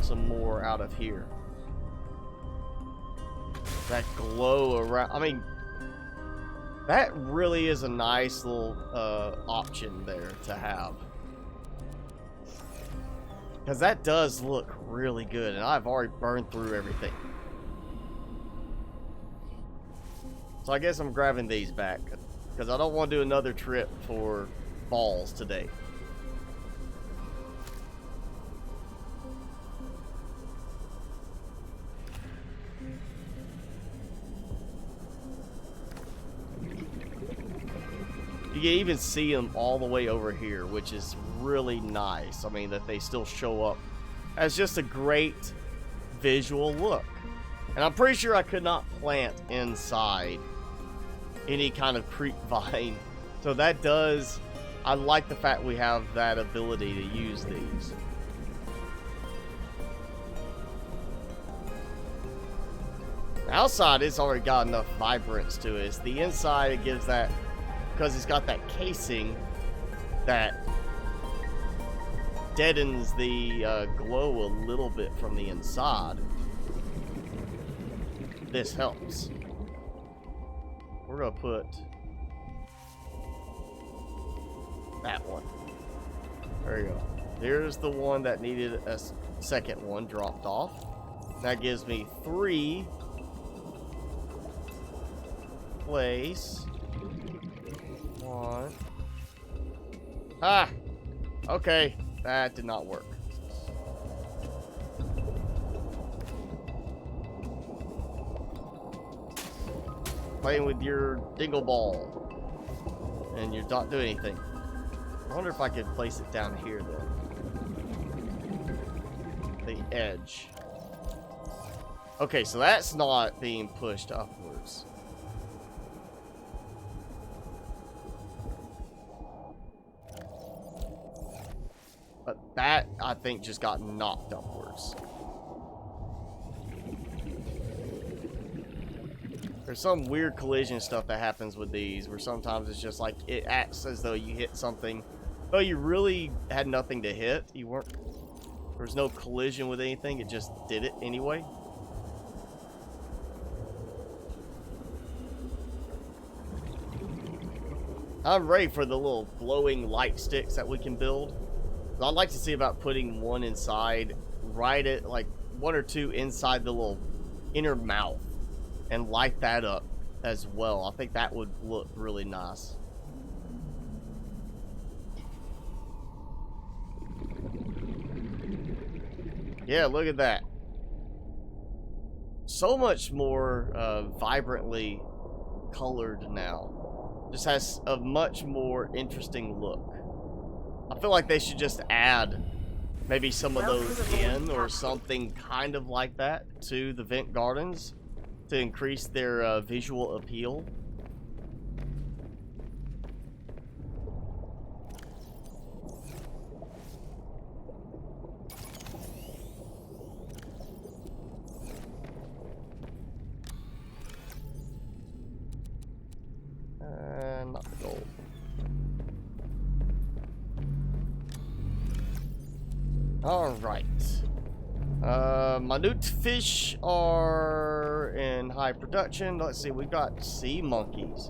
some more out of here. That glow around, I mean, that really is a nice little option there to have. Because that does look really good, and I've already burned through everything. So I guess I'm grabbing these back, because I don't want to do another trip for balls today. You can even see them all the way over here, which is really nice. I mean, that they still show up as just a great visual look. And I'm pretty sure I could not plant inside any kind of creep vine. So that does, I like the fact we have that ability to use these. The outside, it's already got enough vibrance to it. It's the inside, it gives that, because it's got that casing that deadens the glow a little bit from the inside. This helps. We're gonna put that one. There you go. There's the one that needed a second one dropped off. That gives me 3 place. 1. Ah! Okay, that did not work. Playing with your dingle ball, and you're not doing anything. I wonder if I could place it down here, though. The edge. Okay, so that's not being pushed upwards. But that, I think, just got knocked upwards. There's some weird collision stuff that happens with these, where sometimes it's just like, it acts as though you hit something, though you really had nothing to hit. You weren't, there was no collision with anything, it just did it anyway. I'm ready for the little glowing light sticks that we can build. I'd like to see about putting one inside, right at like 1 or 2 inside the little inner mouth, and light that up as well. I think that would look really nice. Yeah, look at that. So much more vibrantly colored now. Just has a much more interesting look. I feel like they should just add maybe some of those in or something kind of like that to the vent gardens to increase their visual appeal. Not the gold. Alright. Minute fish are in high production. Let's see, we've got sea monkeys.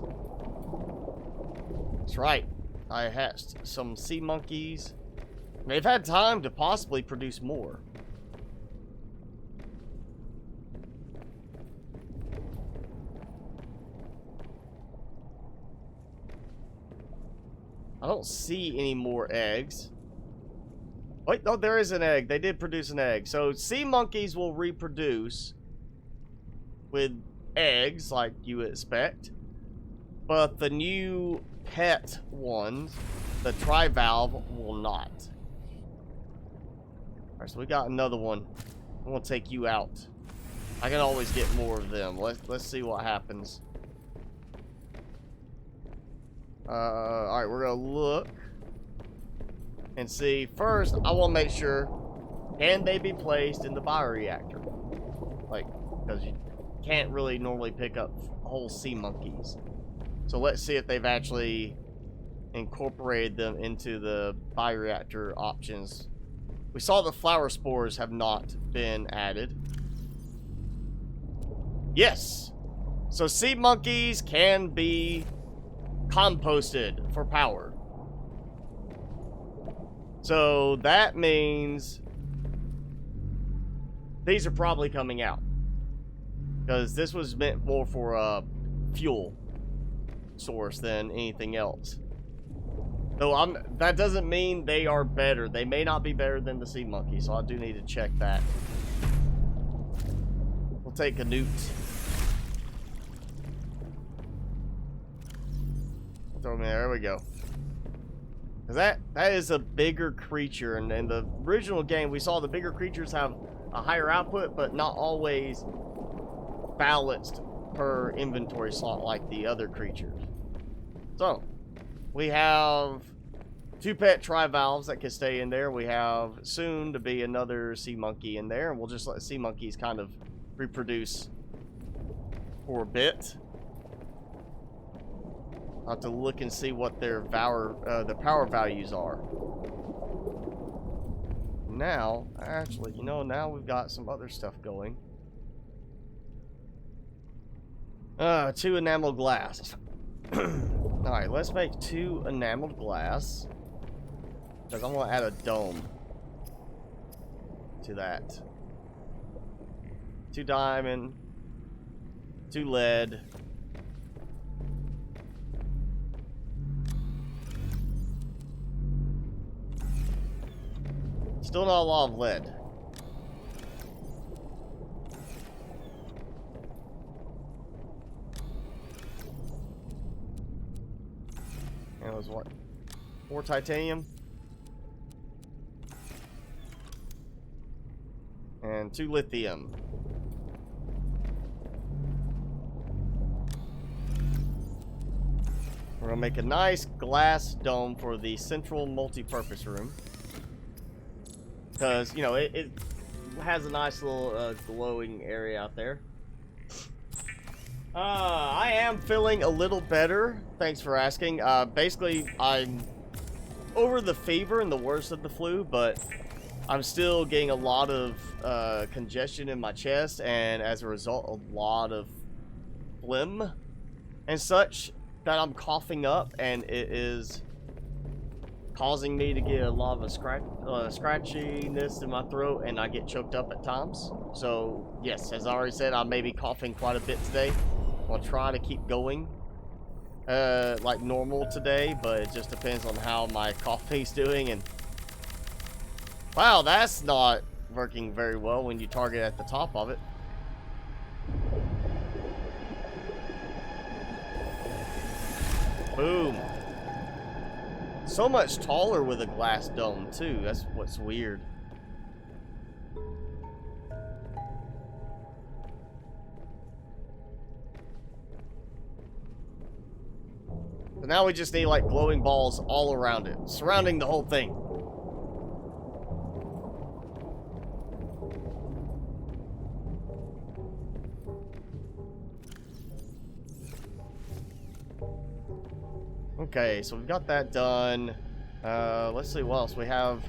That's right. I hatched some sea monkeys. They've had time to possibly produce more. I don't see any more eggs. Wait, no, there is an egg. They did produce an egg. So sea monkeys will reproduce with eggs like you would expect. But the new pet ones, the trivalve, will not. Alright, so we got another one. I'm gonna take you out. I can always get more of them. Let's see what happens. Alright, we're gonna look and see. First, I want to make sure, can they be placed in the bioreactor? Like, because you can't really normally pick up whole sea monkeys. So let's see if they've actually incorporated them into the bioreactor options. We saw the flower spores have not been added. Yes! So sea monkeys can be composted for power. So that means these are probably coming out, because this was meant more for a fuel source than anything else. Though that doesn't mean they are better. They may not be better than the sea monkey, so I do need to check that. We'll take a newt. Throw me there. There we go. Cause that is a bigger creature, and in the original game we saw the bigger creatures have a higher output, but not always balanced per inventory slot like the other creatures. So we have 2 pet trivalves that can stay in there. We have soon to be another sea monkey in there, and we'll just let sea monkeys kind of reproduce for a bit. I'll have to look and see what their power values are. Now, actually, you know, now we've got some other stuff going. 2 enameled glass. Alright, let's make 2 enameled glass, because I'm going to add a dome to that. 2 diamond, 2 lead. Still not a lot of lead. And it was what? 4 titanium. And 2 lithium. We're gonna make a nice glass dome for the central multi-purpose room. Because, you know, it has a nice little glowing area out there. I am feeling a little better. Thanks for asking. Basically, I'm over the fever and the worst of the flu, but I'm still getting a lot of congestion in my chest, and as a result, a lot of phlegm and such that I'm coughing up, and it is causing me to get a lot of scratchiness in my throat, and I get choked up at times. So yes, as I already said, I may be coughing quite a bit today. I'll try to keep going like normal today, but it just depends on how my coughing's doing. And wow, that's not working very well when you target at the top of it. Boom. So much taller with a glass dome, too. That's what's weird. So now we just need, like, glowing balls all around it, surrounding the whole thing. Okay, so we've got that done. Let's see what else we have.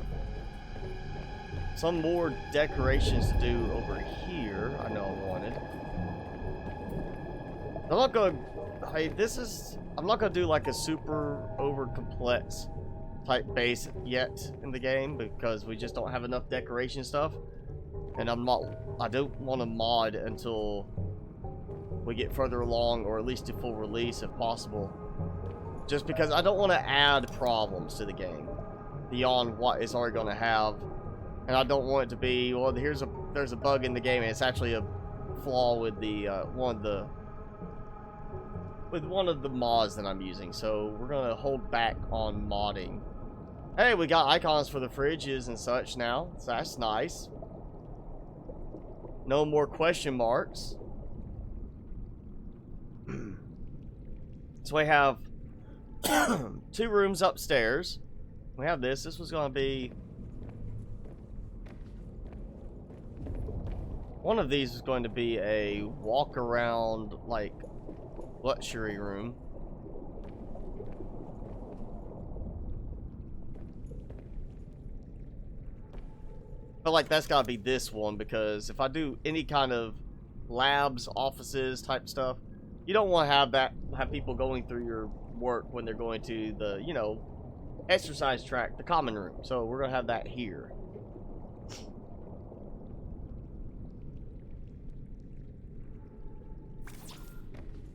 Some more decorations to do over here. I know I wanted. I'm not gonna. Hey, I'm not gonna do like a super over complex type base yet in the game because we just don't have enough decoration stuff, and I don't want to mod until we get further along, or at least to full release if possible. Just because I don't want to add problems to the game beyond what it's already going to have, and I don't want it to be, well, there's a bug in the game and it's actually a flaw with the one of the mods that I'm using. So we're gonna hold back on modding. Hey, we got icons for the fridges and such now, so that's nice. No more question marks. So we have 2 rooms upstairs. We have this. This was going to be... One of these is going to be a walk-around, like, luxury room. But, like, that's got to be this one, because if I do any kind of labs, offices type stuff, you don't want to have people going through your work when they're going to the, you know, exercise track, the common room. So we're gonna have that here.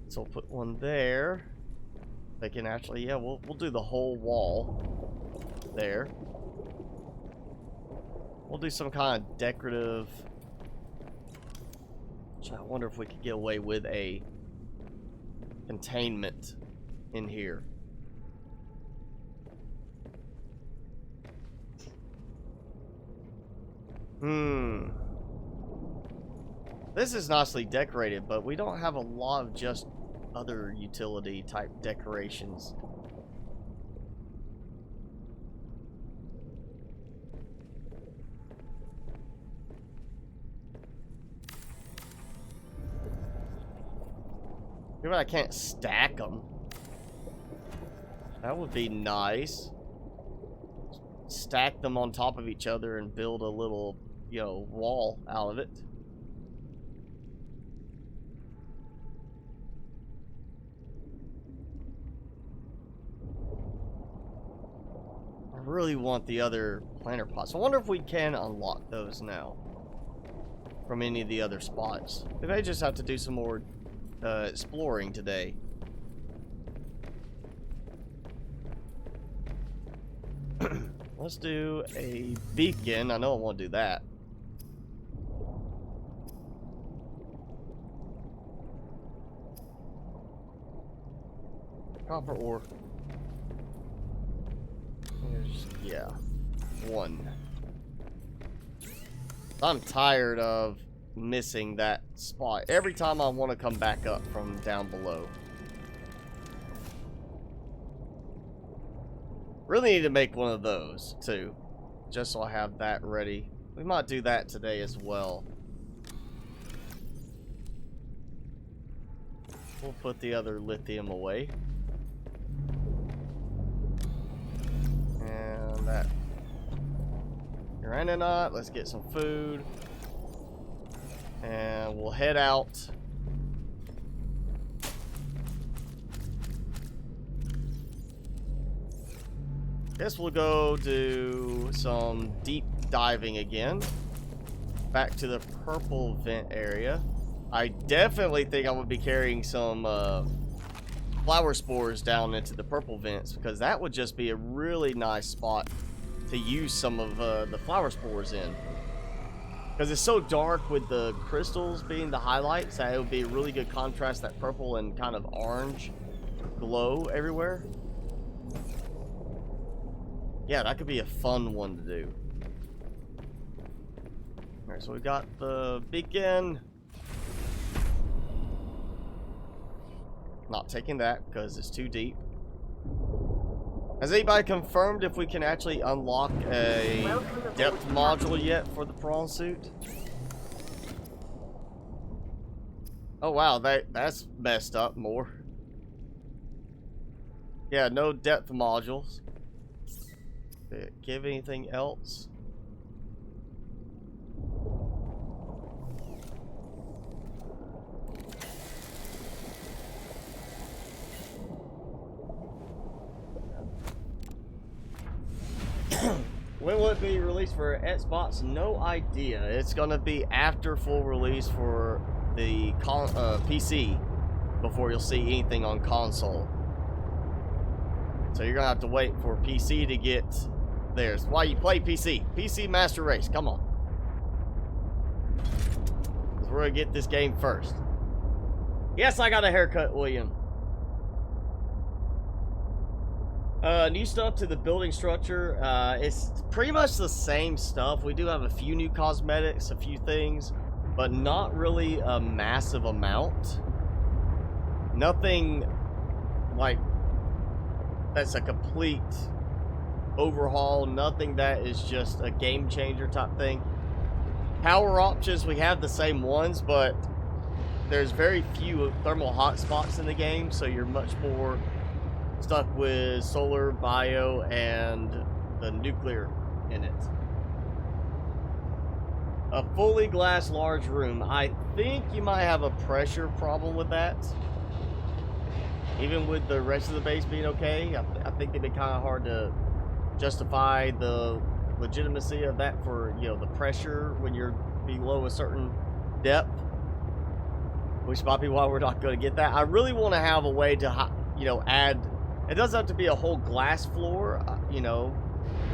So we'll put one there. They can actually, yeah, we'll do the whole wall there. We'll do some kind of decorative. I wonder if we could get away with a containment in here. This is nicely decorated, but we don't have a lot of just other utility type decorations. Maybe I can't stack them. That would be nice. Stack them on top of each other and build a little, you know, wall out of it. I really want the other planter pots. I wonder if we can unlock those now from any of the other spots. We may just have to do some more exploring today. Let's do a beacon. I know I want to do that. Copper ore. Yeah, 1. I'm tired of missing that spot every time I want to come back up from down below. Really need to make one of those too, just so I have that ready. We might do that today as well. We'll put the other lithium away. And that granite, let's get some food. And we'll head out. Guess we'll go do some deep diving again. Back to the purple vent area. I definitely think I would be carrying some flower spores down into the purple vents, because that would just be a really nice spot to use some of the flower spores in. Because it's so dark with the crystals being the highlights that it would be a really good contrast, that purple and kind of orange glow everywhere. Yeah, that could be a fun one to do. Alright, so we got the beacon. Not taking that because it's too deep. Has anybody confirmed if we can actually unlock a depth module yet for the prawn suit? Oh wow, that's messed up more. Yeah, no depth modules. Did it give anything else? When will it be released for Xbox? No idea. It's gonna be after full release for the PC before you'll see anything on console. So you're gonna have to wait for PC to get theirs. Why you play PC? PC Master Race, come on. 'Cause we're gonna get this game first. Yes, I got a haircut, William. New stuff to the building structure. It's pretty much the same stuff. We do have a few new cosmetics, a few things, but not really a massive amount. Nothing like that's a complete overhaul. Nothing that is just a game changer type thing. Power options, we have the same ones, but there's very few thermal hotspots in the game, so you're much more stuck with solar, bio, and the nuclear in it. A fully glass large room. I think you might have a pressure problem with that. Even with the rest of the base being okay, I think it'd be kind of hard to justify the legitimacy of that for, you know, the pressure when you're below a certain depth. Which might be why we're not going to get that. I really want to have a way to, you know, add. It doesn't have to be a whole glass floor, you know,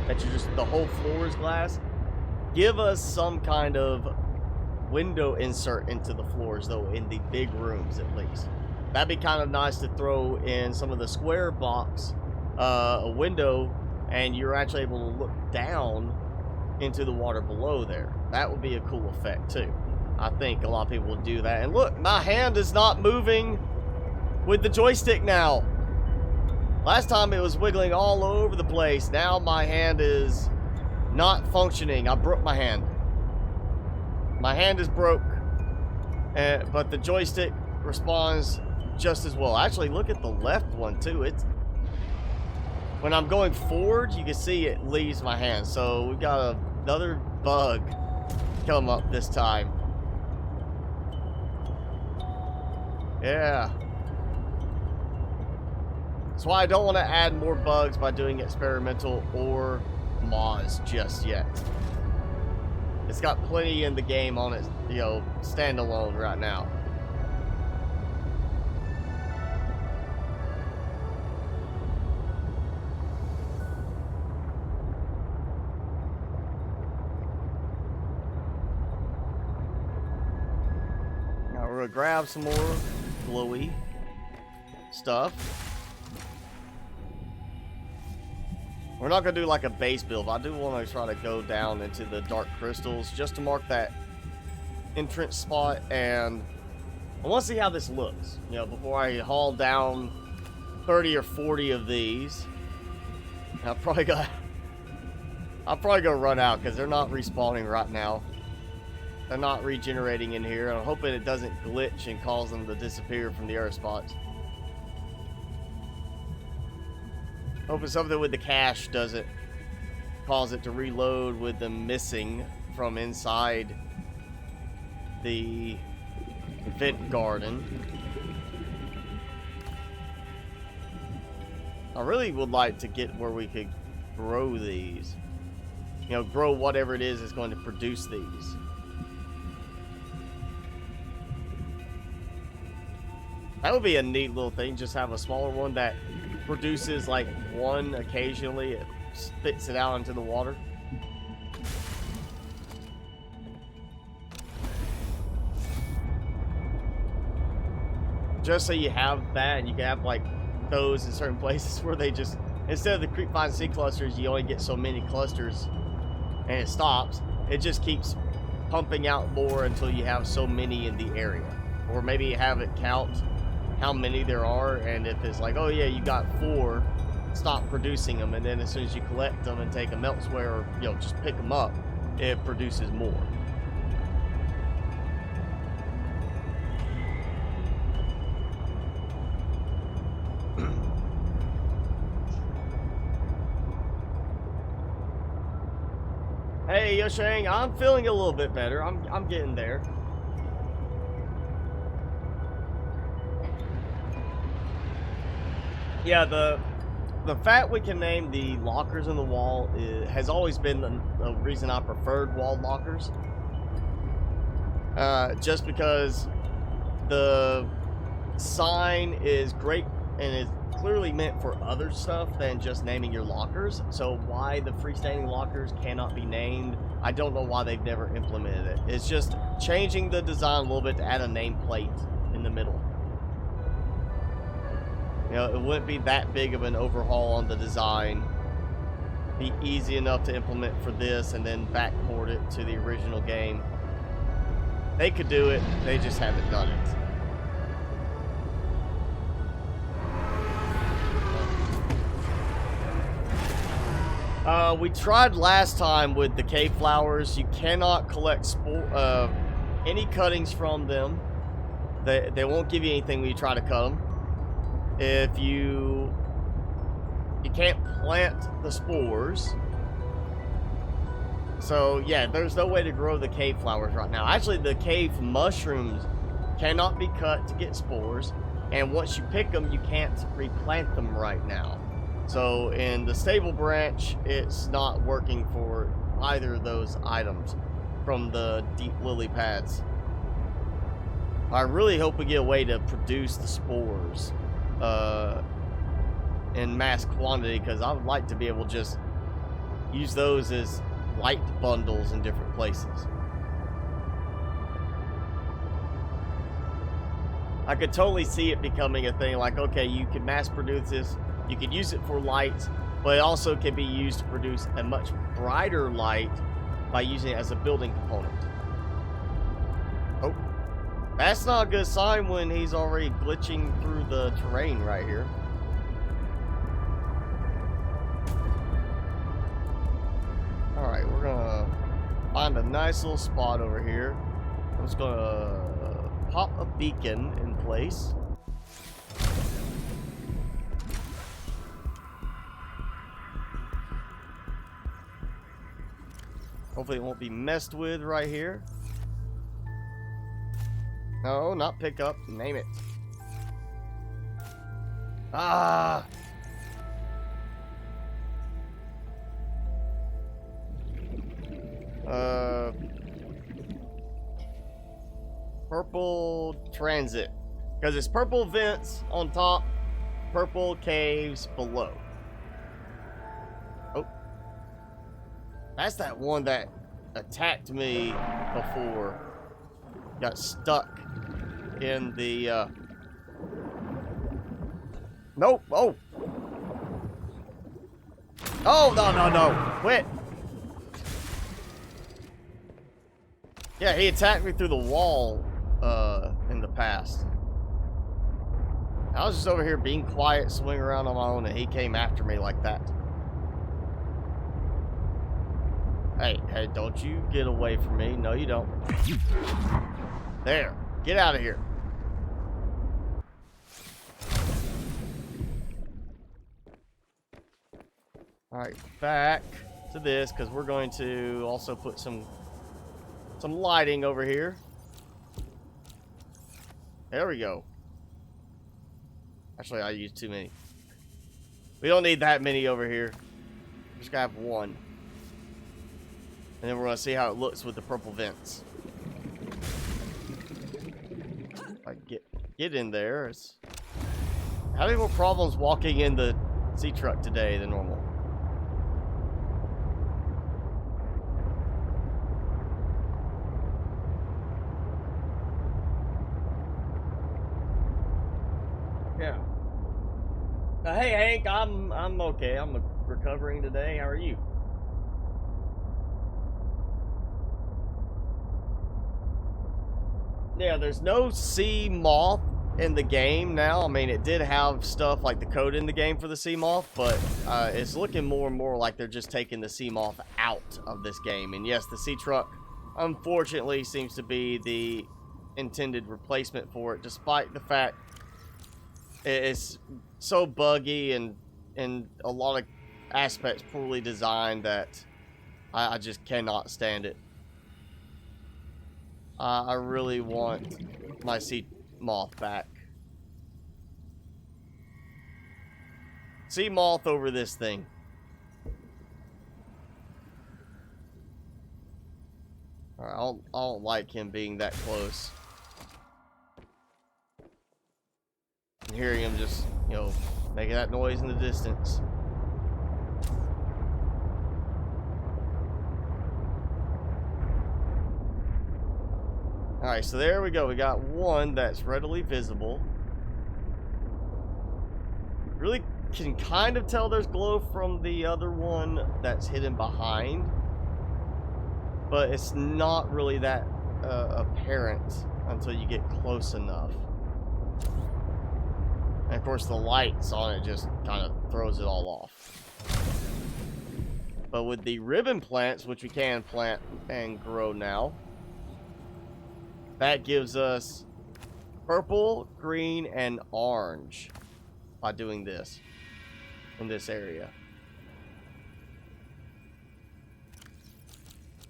that you just, the whole floor is glass. Give us some kind of window insert into the floors, though, in the big rooms at least. That'd be kind of nice to throw in some of the square box, a window, and you're actually able to look down into the water below there. That would be a cool effect, too. I think a lot of people will do that. And look, my hand is not moving with the joystick now. Last time it was wiggling all over the place. Now my hand is not functioning. I broke my hand. My hand is broke. But the joystick responds just as well. Actually, look at the left one too. It's when I'm going forward, you can see it leaves my hand. So we've got another bug come up this time. Yeah. That's why I don't want to add more bugs by doing experimental or mods just yet. It's got plenty in the game on it, you know, standalone right now. Now we're gonna grab some more glowy stuff. We're not going to do like a base build, but I do want to try to go down into the dark crystals just to mark that entrance spot, and I want to see how this looks, you know, before I haul down 30 or 40 of these. I'll probably go run out because they're not respawning right now. They're not regenerating in here. I'm hoping it doesn't glitch and cause them to disappear from the earth spots. Hoping something with the cache doesn't cause it to reload with them missing from inside the vent garden. I really would like to get where we could grow these. You know, grow whatever it is that's going to produce these. That would be a neat little thing, just have a smaller one that produces like one occasionally, it spits it out into the water. Just so you have that and you can have like those in certain places where they just, instead of the creep vine seed clusters, you only get so many clusters and it stops. It just keeps pumping out more until you have so many in the area. Or maybe have it count how many there are, and if it's like, oh yeah, you got 4, stop producing them, and then as soon as you collect them and take them elsewhere, or you know, just pick them up, it produces more. Hey Yoshang, I'm feeling a little bit better. I'm getting there. Yeah, the fact we can name the lockers in the wall has always been the reason I preferred wall lockers. Just because the sign is great and is clearly meant for other stuff than just naming your lockers. So why the freestanding lockers cannot be named, I don't know why they've never implemented it. It's just changing the design a little bit to add a nameplate in the middle. You know, it wouldn't be that big of an overhaul on the design. Be easy enough to implement for this and then backport it to the original game. They could do it, they just haven't done it. We tried last time with the cave flowers. You cannot collect any cuttings from them. They won't give you anything when you try to cut them. If you can't plant the spores. So yeah, there's no way to grow the cave flowers right now. Actually, the cave mushrooms cannot be cut to get spores, and once you pick them, you can't replant them right now. So in the stable branch, it's not working for either of those items from the deep lily pads. I really hope we get a way to produce the spores in mass quantity, because I would like to be able to just use those as light bundles in different places. I could totally see it becoming a thing like, okay, you can mass produce this, you can use it for light, but it also can be used to produce a much brighter light by using it as a building component. Oh, that's not a good sign when he's already glitching through the terrain right here. Alright, we're gonna find a nice little spot over here. I'm just gonna pop a beacon in place. Hopefully it won't be messed with right here. No, not pick up. Name it. Ah! Purple transit. Because it's purple vents on top, purple caves below. Oh. That's that one that attacked me before. Got stuck in the, Nope. Oh. Oh, no. Quit. Yeah, he attacked me through the wall, in the past. I was just over here being quiet, swinging around on my own, and he came after me like that. Hey, don't you get away from me. No, you don't. There. Get out of here. Alright, back to this, because we're going to also put some lighting over here. There we go. Actually, I used too many. We don't need that many over here. We're just gonna have one. And then we're gonna see how it looks with the purple vents. Like, get in there. It's having more problems walking in the sea truck today than normal. Yeah. Hey Hank, I'm okay. I'm recovering today. How are you? Yeah, there's no sea moth in the game now. I mean, it did have stuff like the code in the game for the sea moth, but it's looking more and more like they're just taking the sea moth out of this game. And yes, the sea truck, unfortunately, seems to be the intended replacement for it, despite the fact it's so buggy and in a lot of aspects poorly designed that I just cannot stand it. I really want my sea moth back. Sea moth over this thing. Alright, I don't like him being that close. And hearing him just, you know, making that noise in the distance. Alright, so there we go. We got one that's readily visible. Really can kind of tell there's glow from the other one that's hidden behind. But it's not really that apparent until you get close enough. And of course the lights on it just kind of throws it all off. But with the ribbon plants, which we can plant and grow now, that gives us purple, green, and orange by doing this in this area.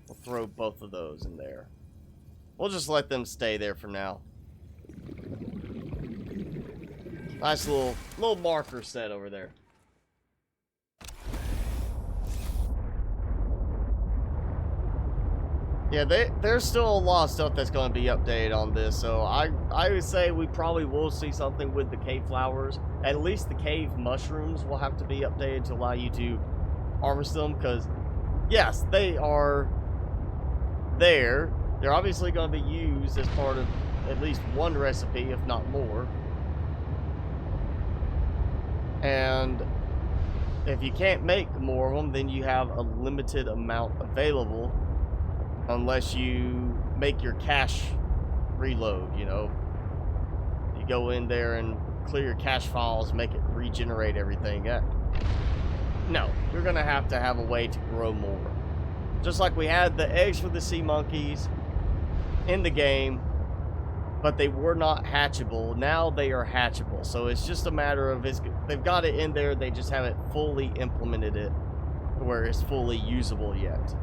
We'll throw both of those in there. We'll just let them stay there for now. Nice little marker set over there. Yeah, there's still a lot of stuff that's going to be updated on this, so I would say we probably will see something with the cave flowers. At least the cave mushrooms will have to be updated to allow you to harvest them, because yes, they are there. They're obviously going to be used as part of at least one recipe, if not more. And if you can't make more of them, then you have a limited amount available. Unless you make your cache reload, you know. You go in there and clear your cache files, make it regenerate everything. No, you're going to have a way to grow more. Just like we had the eggs for the sea monkeys in the game, but they were not hatchable. Now they are hatchable. So it's just a matter of, they've got it in there, they just haven't fully implemented it where it's fully usable yet.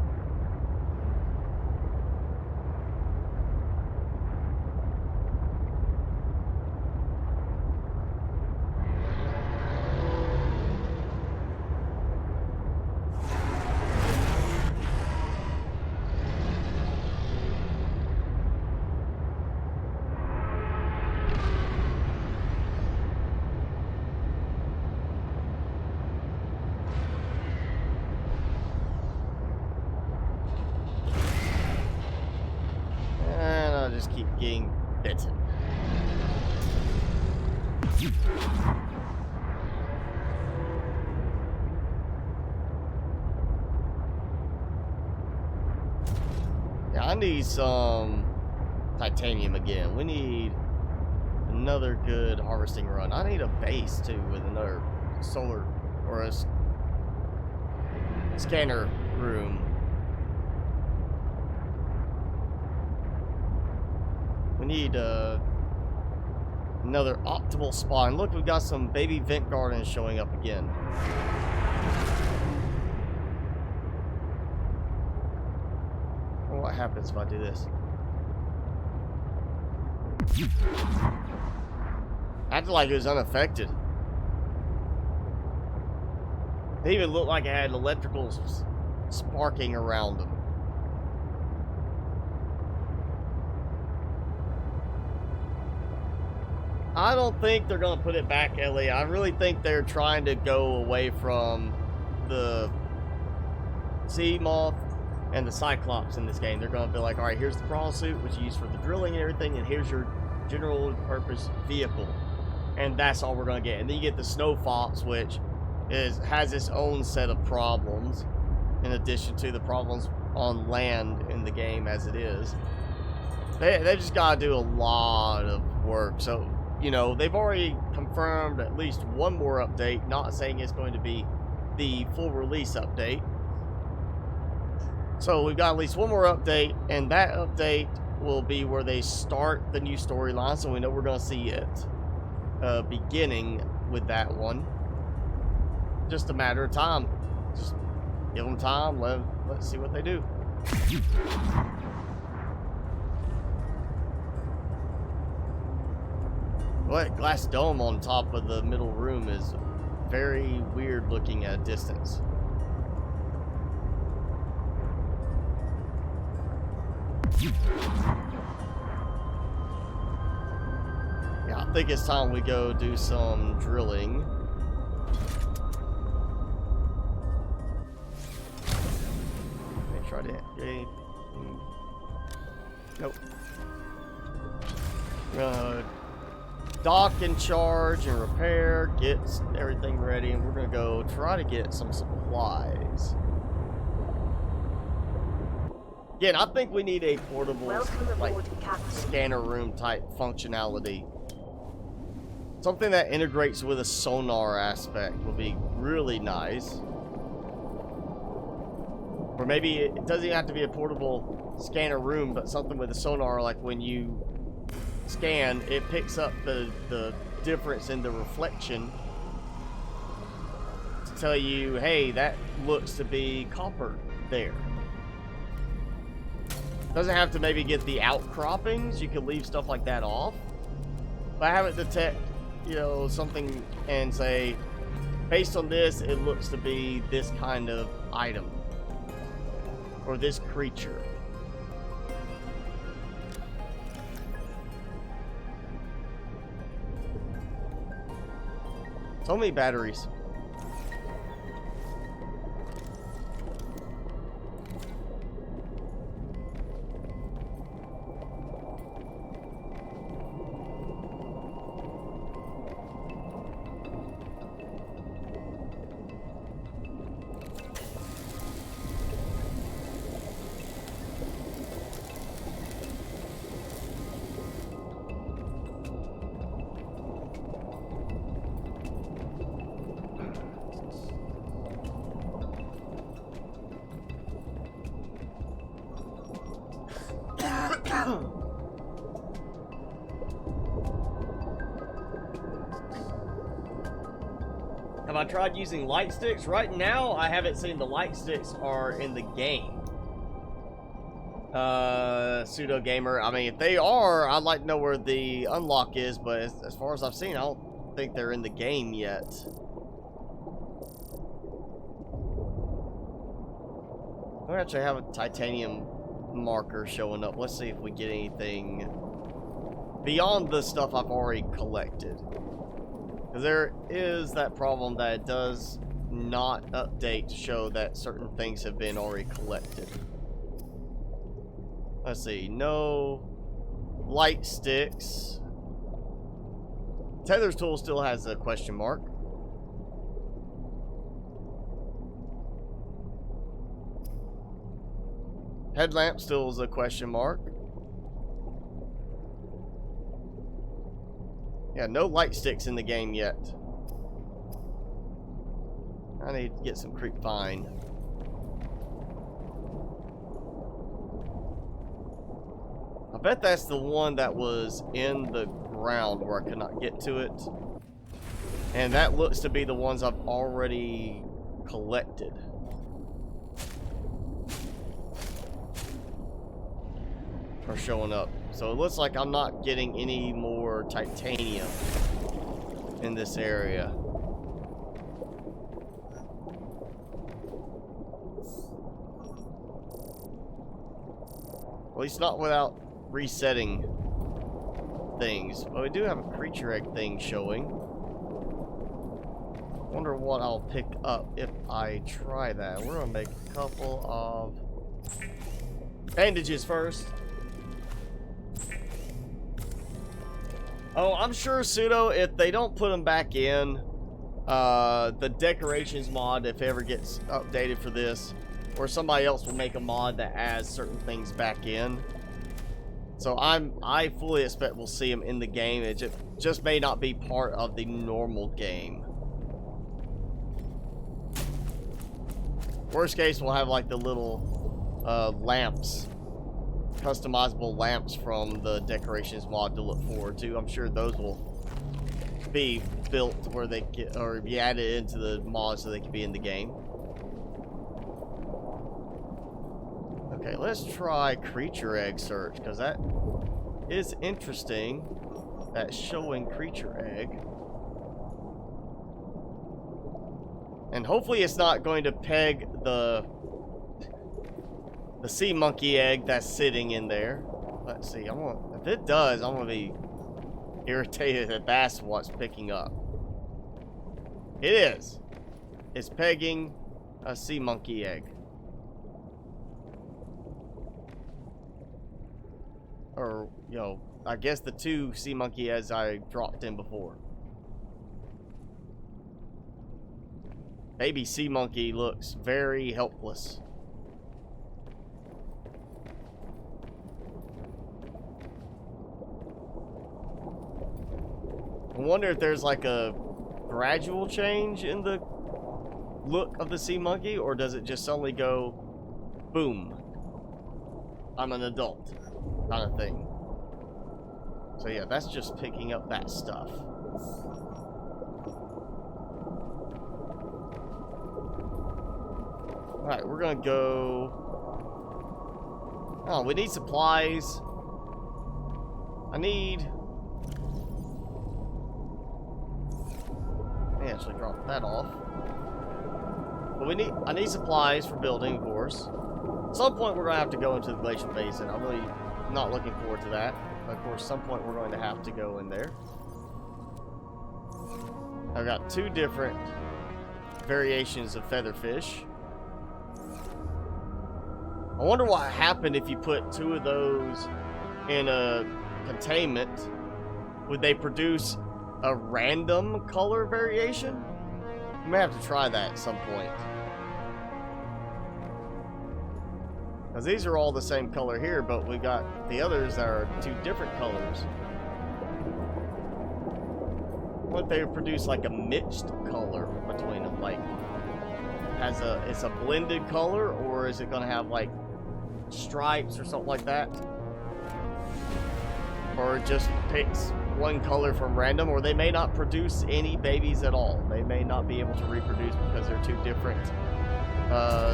Just keep getting bitten. Yeah, I need some titanium again. We need another good harvesting run. I need a base too with another solar or a scanner room. We need another optimal spawn. Look, we've got some baby vent gardens showing up again. What happens if I do this? Acted like it was unaffected. It even looked like it had electricals sparking around them. I don't think they're going to put it back, Ellie. I really think they're trying to go away from the sea moth and the cyclops in this game. They're going to be like, all right, here's the crawl suit, which you use for the drilling and everything, and here's your general purpose vehicle. and that's all we're gonna get. And then you get the snow fox, which has its own set of problems in addition to the problems on land in the game as it is. They just gotta do a lot of work. So, you know, they've already confirmed at least one more update, not saying it's going to be the full release update. So we've got at least one more update, and that update will be where they start the new storyline, so we know we're going to see it beginning with that one. Just a matter of time. Just give them time, let's see what they do. What glass dome on top of the middle room is very weird looking at a distance. Yeah, I think it's time we go do some drilling. Make sure I didn't get any. Nope. Dock and charge and repair, get everything ready, and we're gonna go try to get some supplies. Again, I think we need a portable, like, scanner room type functionality. Something that integrates with a sonar aspect would be really nice. Or maybe it doesn't have to be a portable scanner room, but something with a sonar, like when you scan, it picks up the difference in the reflection to tell you, hey, that looks to be copper there. Doesn't have to maybe get the outcroppings. You can leave stuff like that off. But have it detect, you know, something and say, based on this, it looks to be this kind of item or this creature. So many batteries. Have I tried using light sticks? Right now, I haven't seen the light sticks are in the game. Pseudo gamer. I mean, if they are, I'd like to know where the unlock is, but as far as I've seen, I don't think they're in the game yet. I actually have a titanium marker showing up. Let's see if we get anything beyond the stuff I've already collected. Because there is that problem that it does not update to show that certain things have been already collected. Let's see, no light sticks. Tether's tool still has a question mark. Headlamp still is a question mark. Yeah, no light sticks in the game yet. I need to get some creep vine. I bet that's the one that was in the ground where I could not get to it. And that looks to be the ones I've already collected. Are showing up. So it looks like I'm not getting any more titanium in this area. At least not without resetting things. But we do have a creature egg thing showing. Wonder what I'll pick up if I try that. We're gonna make a couple of bandages first. Oh, I'm sure, Pseudo, if they don't put them back in, the decorations mod, if it ever gets updated for this, or somebody else will make a mod that adds certain things back in. So I fully expect we'll see them in the game. It just may not be part of the normal game. Worst case, we'll have like the little lamps, customizable lamps from the decorations mod to look forward to. I'm sure those will be built where they get, or be added into the mod so they can be in the game. Okay, let's try creature egg search, because that is interesting. That's showing creature egg. And hopefully it's not going to peg the sea monkey egg that's sitting in there. Let's see. If it does, I'm gonna be irritated that that's what's picking up. It is. It's pegging a sea monkey egg. Or, you know, I guess the 2 sea monkey eggs I dropped in before. Baby sea monkey looks very helpless. I wonder if there's like a gradual change in the look of the sea monkey, or does it just suddenly go, boom, I'm an adult kind of thing. So yeah, that's just picking up that stuff. Alright, we're gonna go... Oh, we need supplies. I need... Let me actually drop that off. But I need supplies for building, of course. At some point we're gonna have to go into the glacial basin. I'm really not looking forward to that. But of course, some point we're going to have to go in there. I've got 2 different variations of featherfish. I wonder what happened if you put 2 of those in a containment. Would they produce a random color variation? I may have to try that at some point. Because these are all the same color here, but we got the others that are 2 different colors. What if they produce like a mixed color between them? Like, it's a blended color, or is it going to have like stripes or something like that? Or it just picks one color from random, or they may not produce any babies at all. They may not be able to reproduce because they're 2 different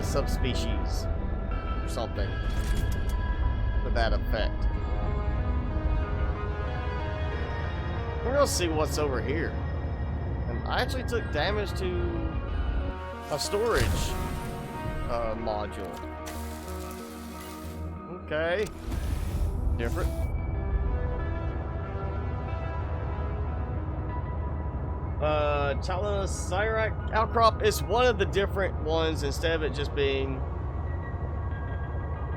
subspecies. Something to that effect. We're gonna see what's over here. And I actually took damage to a storage module. Okay. Different. Chalanocyrac outcrop is one of the different ones. Instead of it just being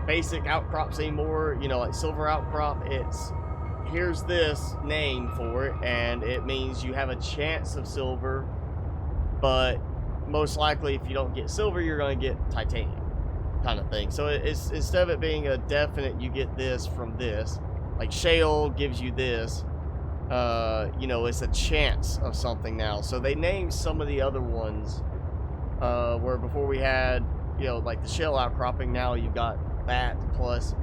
basic outcrops anymore, you know, like silver outcrop, here's this name for it, and it means you have a chance of silver, but most likely if you don't get silver, you're going to get titanium kind of thing. So it's, instead of it being a definite you get this from this, like shale gives you this, you know, it's a chance of something now. So they named some of the other ones where before we had, you know, like the shale outcropping, now you've got that plus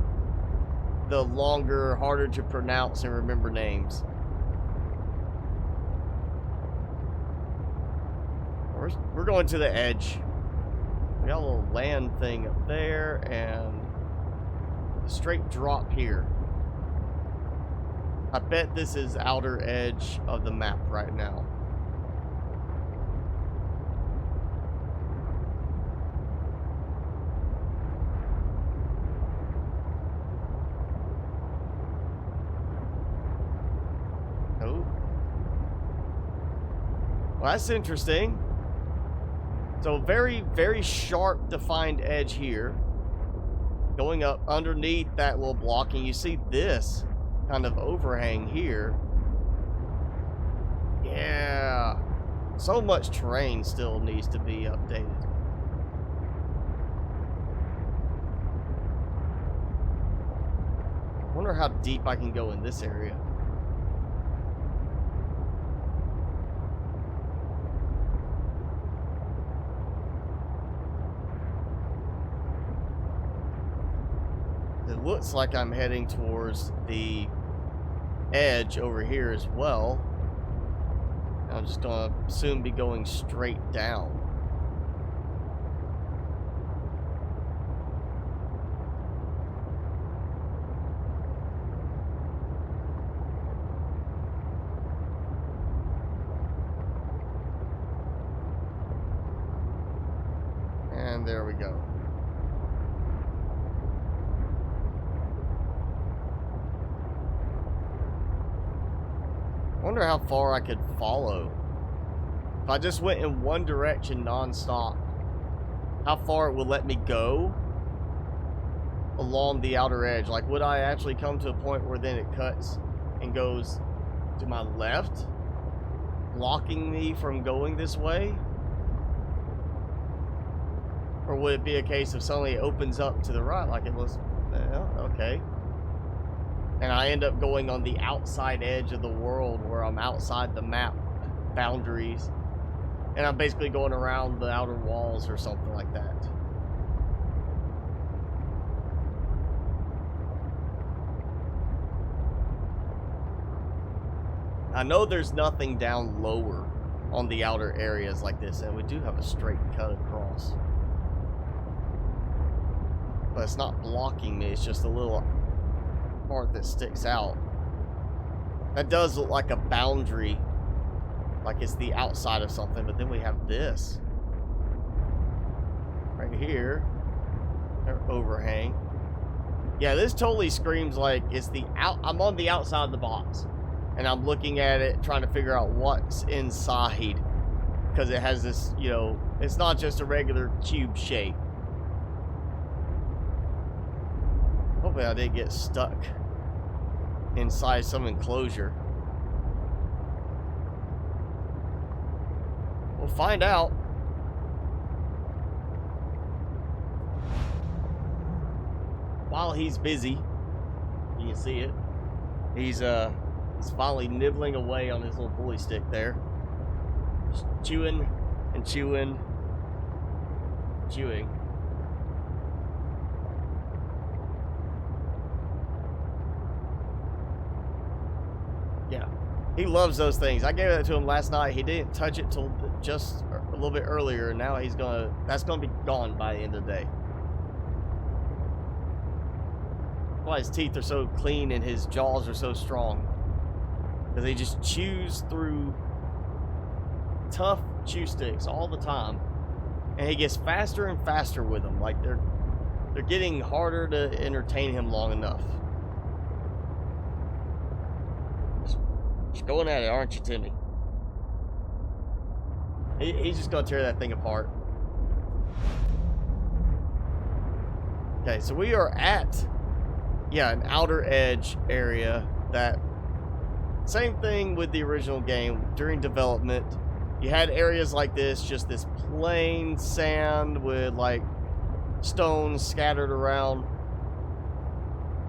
the longer, harder to pronounce and remember names. We're going to the edge. We got a little land thing up there and a straight drop here. I bet this is outer edge of the map right now. Well, that's interesting. So very, very sharp defined edge here. Going up underneath that little block, and you see this kind of overhang here. So much terrain still needs to be updated. I wonder how deep I can go in this area. It looks like I'm heading towards the edge over here as well. I'm just gonna soon be going straight down. And there we go. I wonder how far I could follow. If I just went in one direction non-stop, how far it would let me go along the outer edge. Like, would I actually come to a point where then it cuts and goes to my left, blocking me from going this way? Or would it be a case of suddenly it opens up to the right like it was? Okay. And I end up going on the outside edge of the world where I'm outside the map boundaries. And I'm basically going around the outer walls or something like that. I know there's nothing down lower on the outer areas like this, and we do have a straight cut across. But it's not blocking me, it's just a little part that sticks out. That does look like a boundary, like it's the outside of something, but then we have this right here, our overhang. Yeah, this totally screams like it's the I'm on the outside of the box and I'm looking at it trying to figure out what's inside, because it has this, you know, it's not just a regular cube shape. Hopefully I didn't get stuck inside some enclosure. We'll find out. While he's busy, you can see it. He's finally nibbling away on his little bully stick there. Just chewing and chewing, chewing. Yeah, he loves those things. I gave that to him last night. He didn't touch it till just a little bit earlier, and now that's gonna be gone by the end of the day. That's why his teeth are so clean and his jaws are so strong, because he just chews through tough chew sticks all the time, and he gets faster and faster with them. Like they're getting harder to entertain him long enough. Just going at it, aren't you, Timmy? He's just gonna tear that thing apart. Okay, so we are at, yeah, an outer edge area. That same thing with the original game. During development, you had areas like this, just this plain sand with like stones scattered around,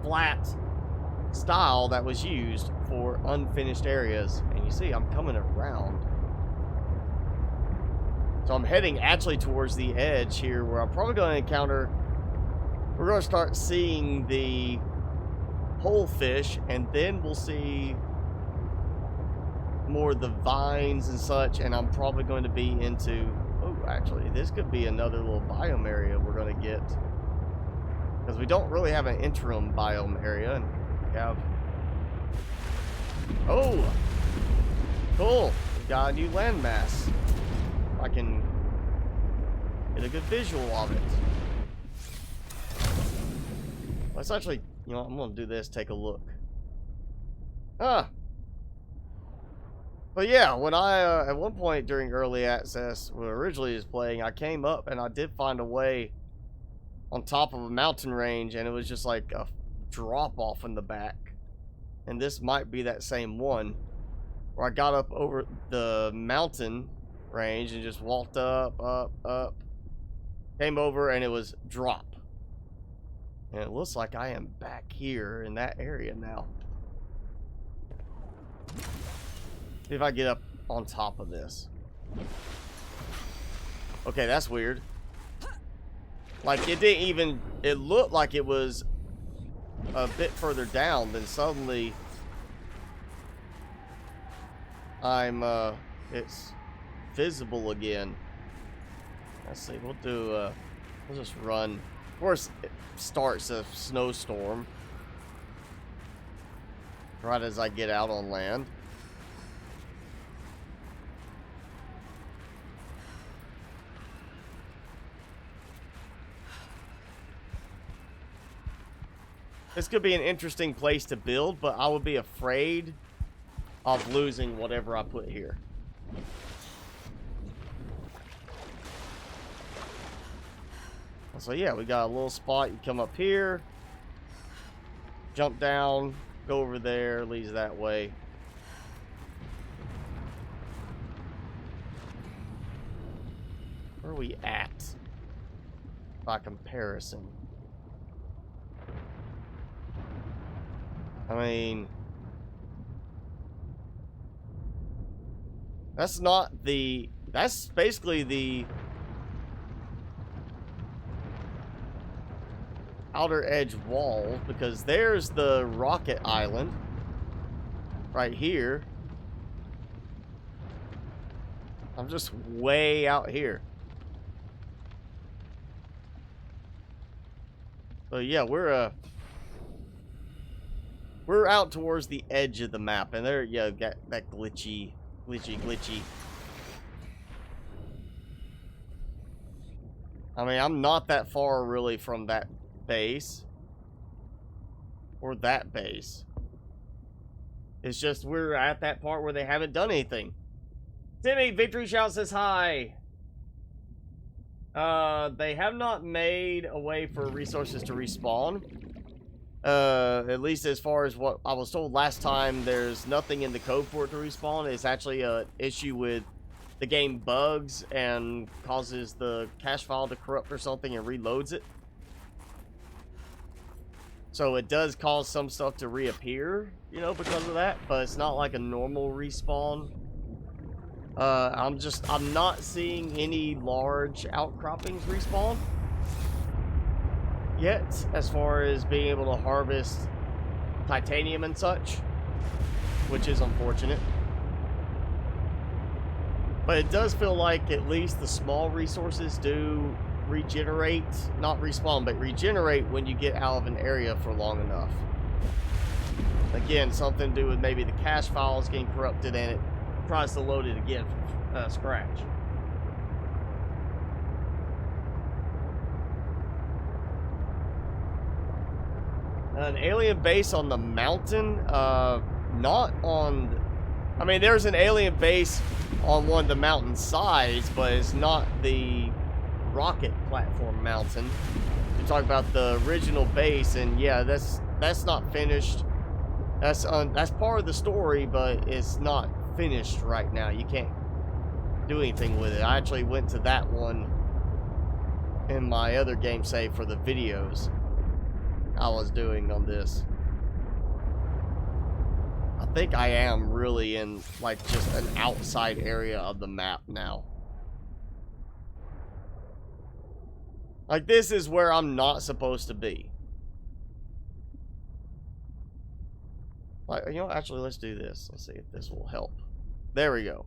flat style that was used for unfinished areas. And you see I'm coming around, so I'm heading actually towards the edge here, where I'm probably going to encounter, we're going to start seeing the pole fish, and then we'll see more of the vines and such, and I'm probably going to be into, oh, actually this could be another little biome area we're going to get, because we don't really have an interim biome area, and we have, oh, cool, we got a new landmass. I can get a good visual of it. Let's actually, you know, I'm gonna do this, take a look. But yeah, when I at one point during early access, when I originally was playing, I came up and I did find a way on top of a mountain range, and it was just like a drop off in the back. And this might be that same one, where I got up over the mountain range and just walked up, up. Came over and it was drop. And it looks like I am back here in that area now. See if I get up on top of this. Okay, that's weird. Like, it didn't even... It looked like it was a bit further down, then suddenly... it's visible again. Let's see, we'll do, we'll just run. Of course, it starts a snowstorm right as I get out on land. This could be an interesting place to build, but I would be afraid of losing whatever I put here. So yeah, we got a little spot. You come up here, jump down, go over there, leads that way. Where are we at by comparison? I mean, that's not the... That's basically the outer edge wall, because there's the rocket island right here. I'm just way out here. So yeah, we're out towards the edge of the map, and there, yeah, got that glitchy. I mean, I'm not that far really from that base or that base. It's just we're at that part where they haven't done anything. Timmy Victory Shout says hi. They have not made a way for resources to respawn. At least as far as what I was told last time, there's nothing in the code for it to respawn. It's actually an issue with the game bugs and causes the cache file to corrupt or something and reloads it. So it does cause some stuff to reappear, you know, because of that, but it's not like a normal respawn. I'm not seeing any large outcroppings respawn yet, as far as being able to harvest titanium and such, which is unfortunate. But it does feel like at least the small resources do regenerate, not respawn, but regenerate when you get out of an area for long enough. Again, something to do with maybe the cache files getting corrupted and it tries to load it again from scratch. An alien base on the mountain, not on... I mean, there's an alien base on one of the mountain sides, but it's not the rocket platform mountain. You talk about the original base, and yeah, that's not finished. That's part of the story, but it's not finished right now. You can't do anything with it. I actually went to that one in my other game save for the videos I was doing on this. I think I am really in like just an outside area of the map now. Like, this is where I'm not supposed to be. Like, you know, actually, let's do this. Let's see if this will help. There we go.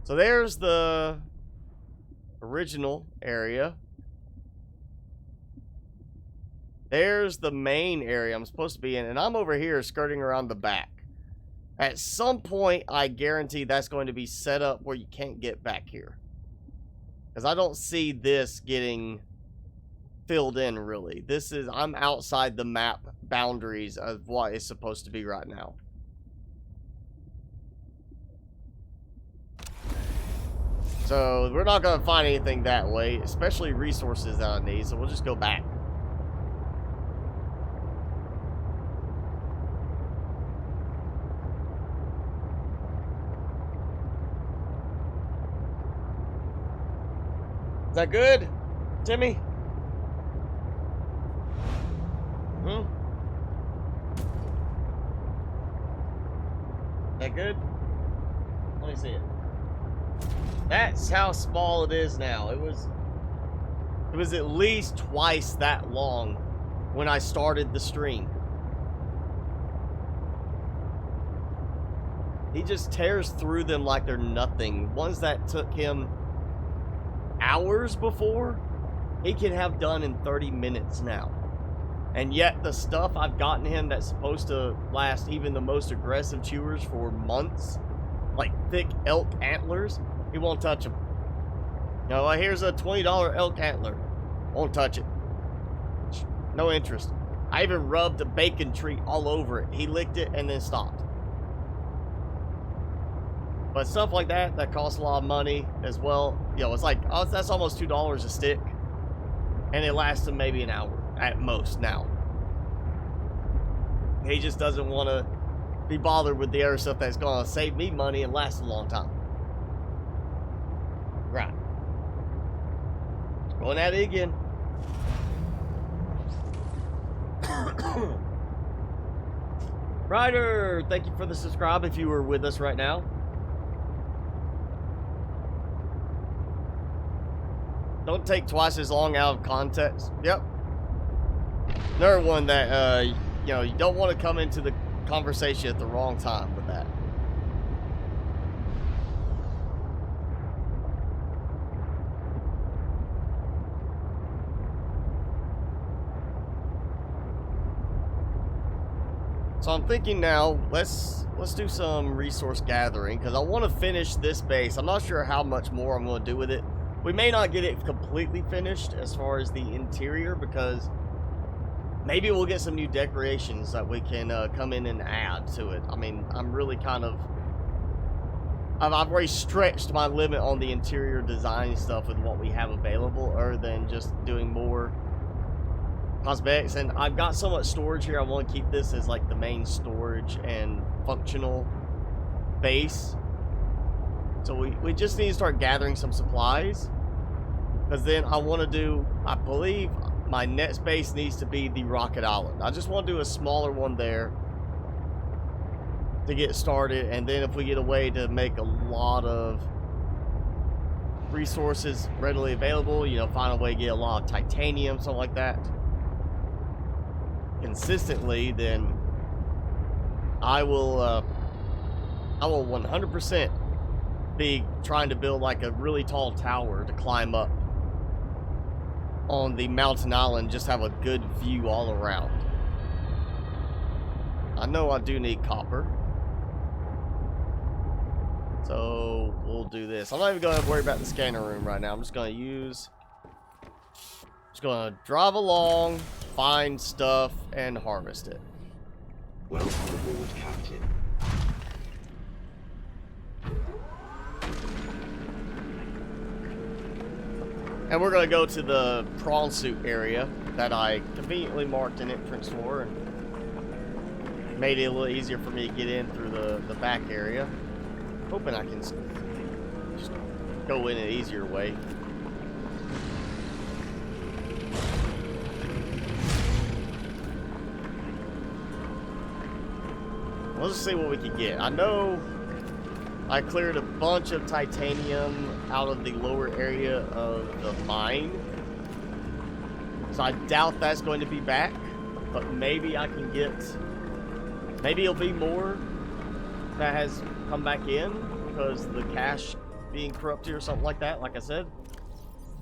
So there's the original area. There's the main area I'm supposed to be in, and I'm over here skirting around the back. At some point, I guarantee that's going to be set up where you can't get back here. Because I don't see this getting filled in, really. I'm outside the map boundaries of what is supposed to be right now. So, we're not going to find anything that way, especially resources that I need, so we'll just go back. Is that good, Timmy? That good? Let me see it. That's how small it is now. It was at least twice that long when I started the stream. He just tears through them like they're nothing. Ones that took him hours before, he can have done in 30 minutes now. And yet the stuff I've gotten him that's supposed to last even the most aggressive chewers for months, like thick elk antlers, he won't touch them. You know, like here's a $20 elk antler. Won't touch it. No interest. I even rubbed a bacon treat all over it. He licked it and then stopped. But stuff like that, that costs a lot of money as well. You know, it's like, oh, that's almost $2 a stick. And it lasts him maybe an hour at most now. He just doesn't want to be bothered with the other stuff that's going to save me money and last a long time. Right. Going at it again. Ryder, thank you for the subscribe if you were with us right now. Don't take twice as long out of context. Yep. Another one that, you know, you don't want to come into the conversation at the wrong time with that. So I'm thinking now, let's do some resource gathering, because I want to finish this base. I'm not sure how much more I'm going to do with it. We may not get it completely finished as far as the interior, because maybe we'll get some new decorations that we can come in and add to it. I mean, I'm really kind of... I've already stretched my limit on the interior design stuff with what we have available, other than just doing more cosmetics. And I've got so much storage here, I want to keep this as like the main storage and functional base. So we just need to start gathering some supplies, because then I want to do, I believe my next base needs to be the Rocket Island. I just want to do a smaller one there to get started, and then if we get a way to make a lot of resources readily available, you know, find a way to get a lot of titanium, something like that, consistently, then I will 100% be trying to build like a really tall tower to climb up on the mountain island, just have a good view all around. I know I do need copper, so we'll do this. I'm not even going to worry about the scanner room right now. I'm just going to drive along, find stuff, and harvest it. Welcome aboard, Captain. And we're going to go to the prawn suit area that I conveniently marked an entrance for, and made it a little easier for me to get in through the back area. Hoping I can just go in an easier way. Let's just see what we can get. I know I cleared a bunch of titanium out of the lower area of the mine, so I doubt that's going to be back, but maybe I can get, maybe it'll be more that has come back in because the cache being corrupted or something like that, like I said.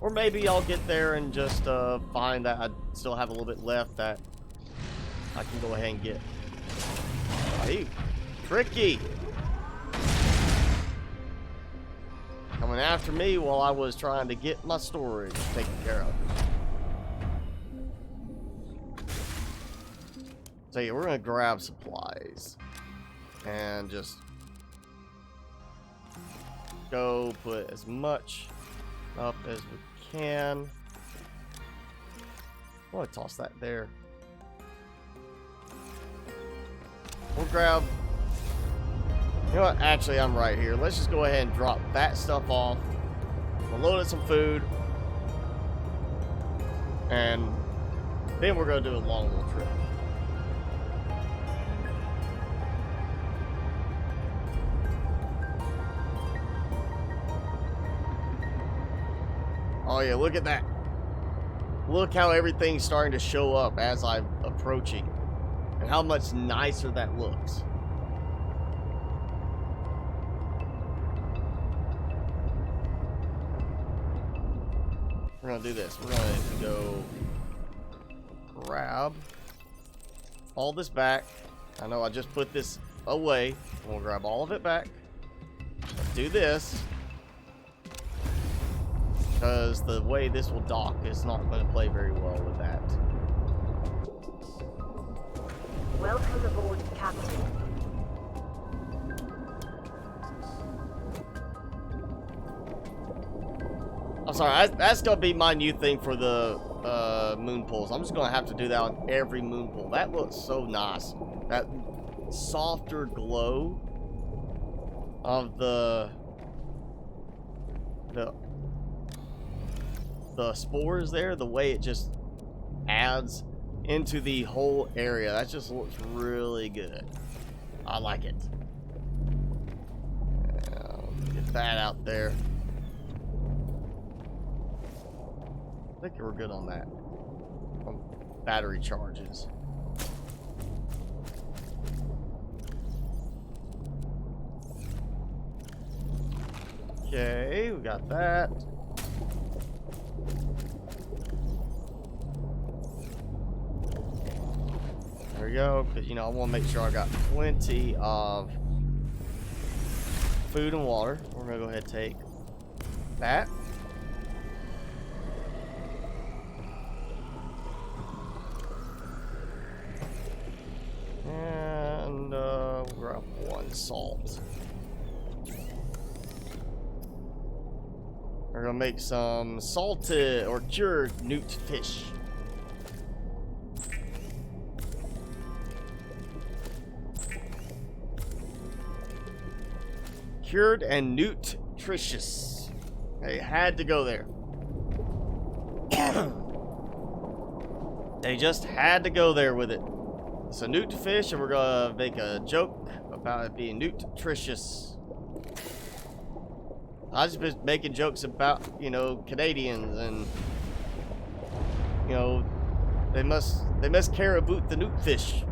Or maybe I'll get there and just find that I still have a little bit left that I can go ahead and get. Hey, tricky. Coming after me while I was trying to get my storage taken care of. So yeah, we're gonna grab supplies and just go put as much up as we can. I'm gonna toss that there. We'll grab, you know what, actually I'm right here. Let's just go ahead and drop that stuff off. We'll load up some food. And then we're going to do a long little trip. Oh yeah, look at that. Look how everything's starting to show up as I'm approaching. And how much nicer that looks. We're gonna do this. We're going to go grab all this back. I know I just put this away. We'll grab all of it back. Let's do this. Because the way this will dock is not going to play very well with that. Welcome aboard, Captain. I'm sorry, that's going to be my new thing for the moon pools. I'm just going to have to do that on every moon pool. That looks so nice. That softer glow of the spores there, the way it just adds into the whole area. That just looks really good. I like it. Get that out there. I think we're good on that. Battery charges. Okay, we got that. There we go, because you know I want to make sure I got plenty of food and water. We're gonna go ahead and take that. And we'll grab one salt. We're gonna make some salted or cured newt fish. Cured and nutritious. They had to go there. They just had to go there with it. It's a newt fish, and we're gonna make a joke about it being nutritious. I've just been making jokes about, you know, Canadians and, you know, they must care about the newt fish.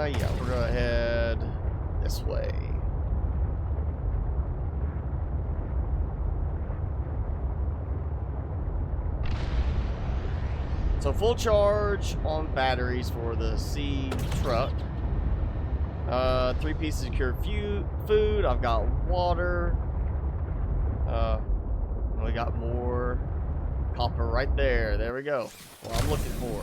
Yeah, we're gonna head this way. So full charge on batteries for the C truck. 3 pieces of cured food. I've got water. We got more copper right there. There we go. What I'm looking for.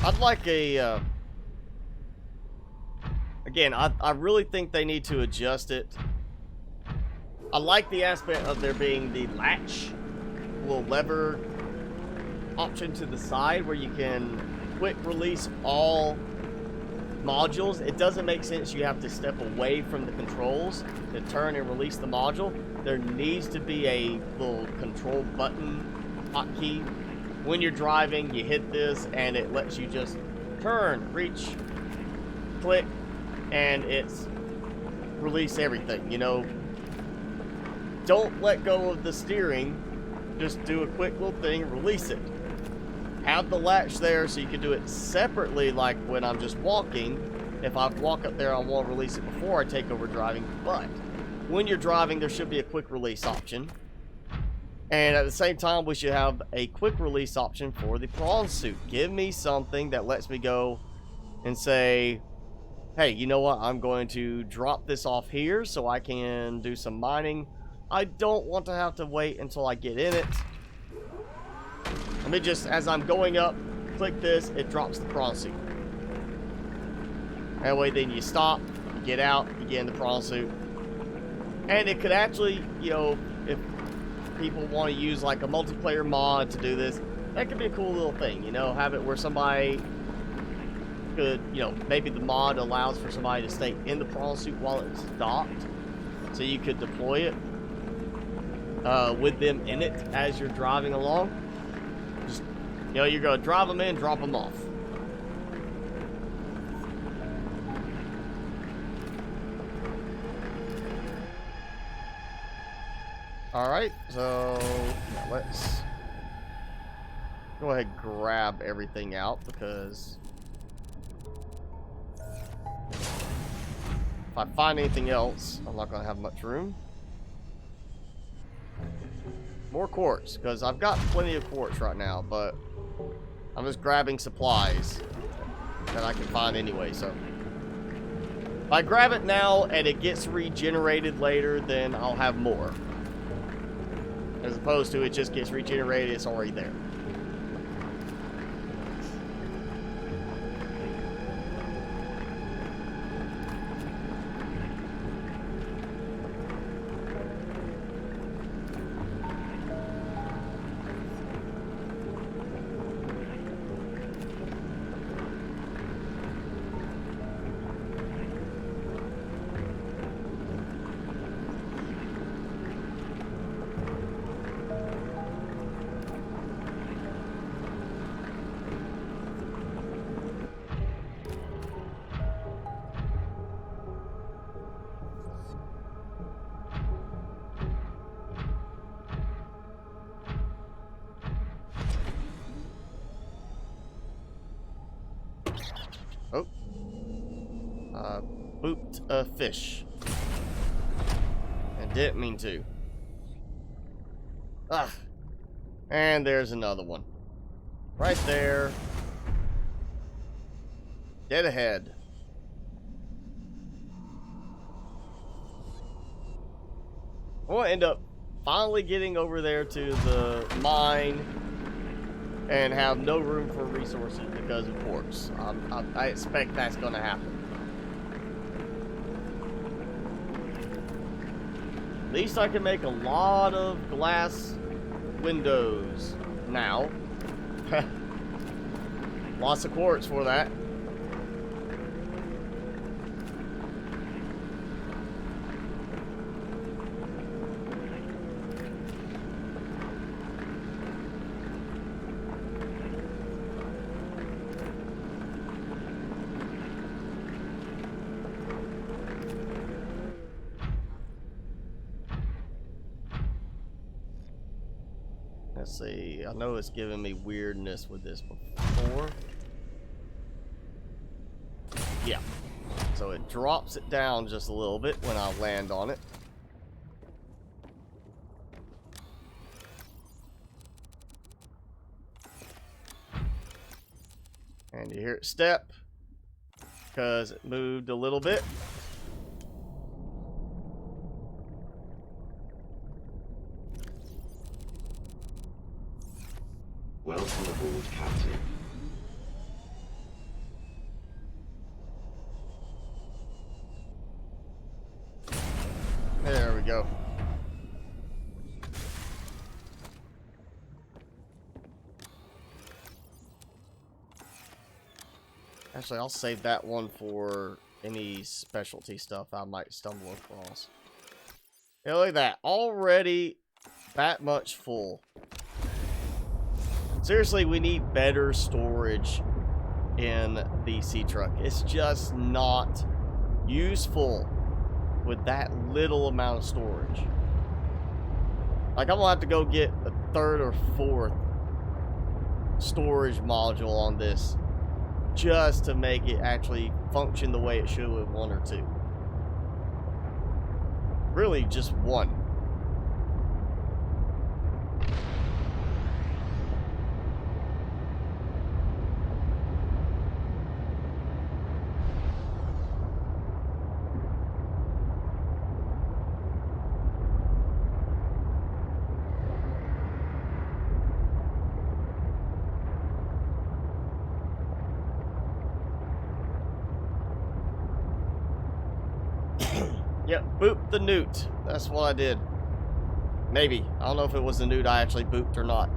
I'd like a, again, I really think they need to adjust it. I like the aspect of there being the latch, little lever option to the side where you can quick release all modules. It doesn't make sense you have to step away from the controls to turn and release the module. There needs to be a little control button hotkey. When you're driving, you hit this and it lets you just turn, reach, click, and it's release everything, you know. Don't let go of the steering. Just do a quick little thing, release it. Have the latch there so you can do it separately, like when I'm just walking. If I walk up there, I won't release it before I take over driving. But when you're driving, there should be a quick release option. And at the same time, we should have a quick release option for the prawn suit. Give me something that lets me go and say, hey, you know what? I'm going to drop this off here so I can do some mining. I don't want to have to wait until I get in it. Let me just, as I'm going up, click this, it drops the prawn suit. That way then you stop, you get out, you get in the prawn suit. And it could actually, you know, if people want to use like a multiplayer mod to do this, that could be a cool little thing, you know, have it where somebody could, you know, maybe the mod allows for somebody to stay in the prawn suit while it's docked, so you could deploy it with them in it as you're driving along. Just, you know, you're going to drive them in, drop them off. Alright, so now let's go ahead and grab everything out, because if I find anything else, I'm not going to have much room. More quartz, because I've got plenty of quartz right now, but I'm just grabbing supplies that I can find anyway, so if I grab it now and it gets regenerated later, then I'll have more. As opposed to it just gets regenerated, it's already there. Oh. Booped a fish. And didn't mean to. Ah. And there's another one. Right there. Dead ahead. I want to end up finally getting over there to the mine and have no room for resources because of quartz. I expect that's going to happen. At least I can make a lot of glass windows now. Lots of quartz for that. Let's see, I know it's giving me weirdness with this before. Yeah, so it drops it down just a little bit when I land on it. And you hear it step because it moved a little bit. Welcome aboard, Captain. There we go. Actually, I'll save that one for any specialty stuff I might stumble across. Yeah, look at that. Already that much full. Seriously, we need better storage in the sea truck. It's just not useful with that little amount of storage. Like, I'm gonna have to go get a third or fourth storage module on this just to make it actually function the way it should with one or two. Really, just one. Yep, boop the newt. That's what I did. Maybe. I don't know if it was the nude I actually booped or not.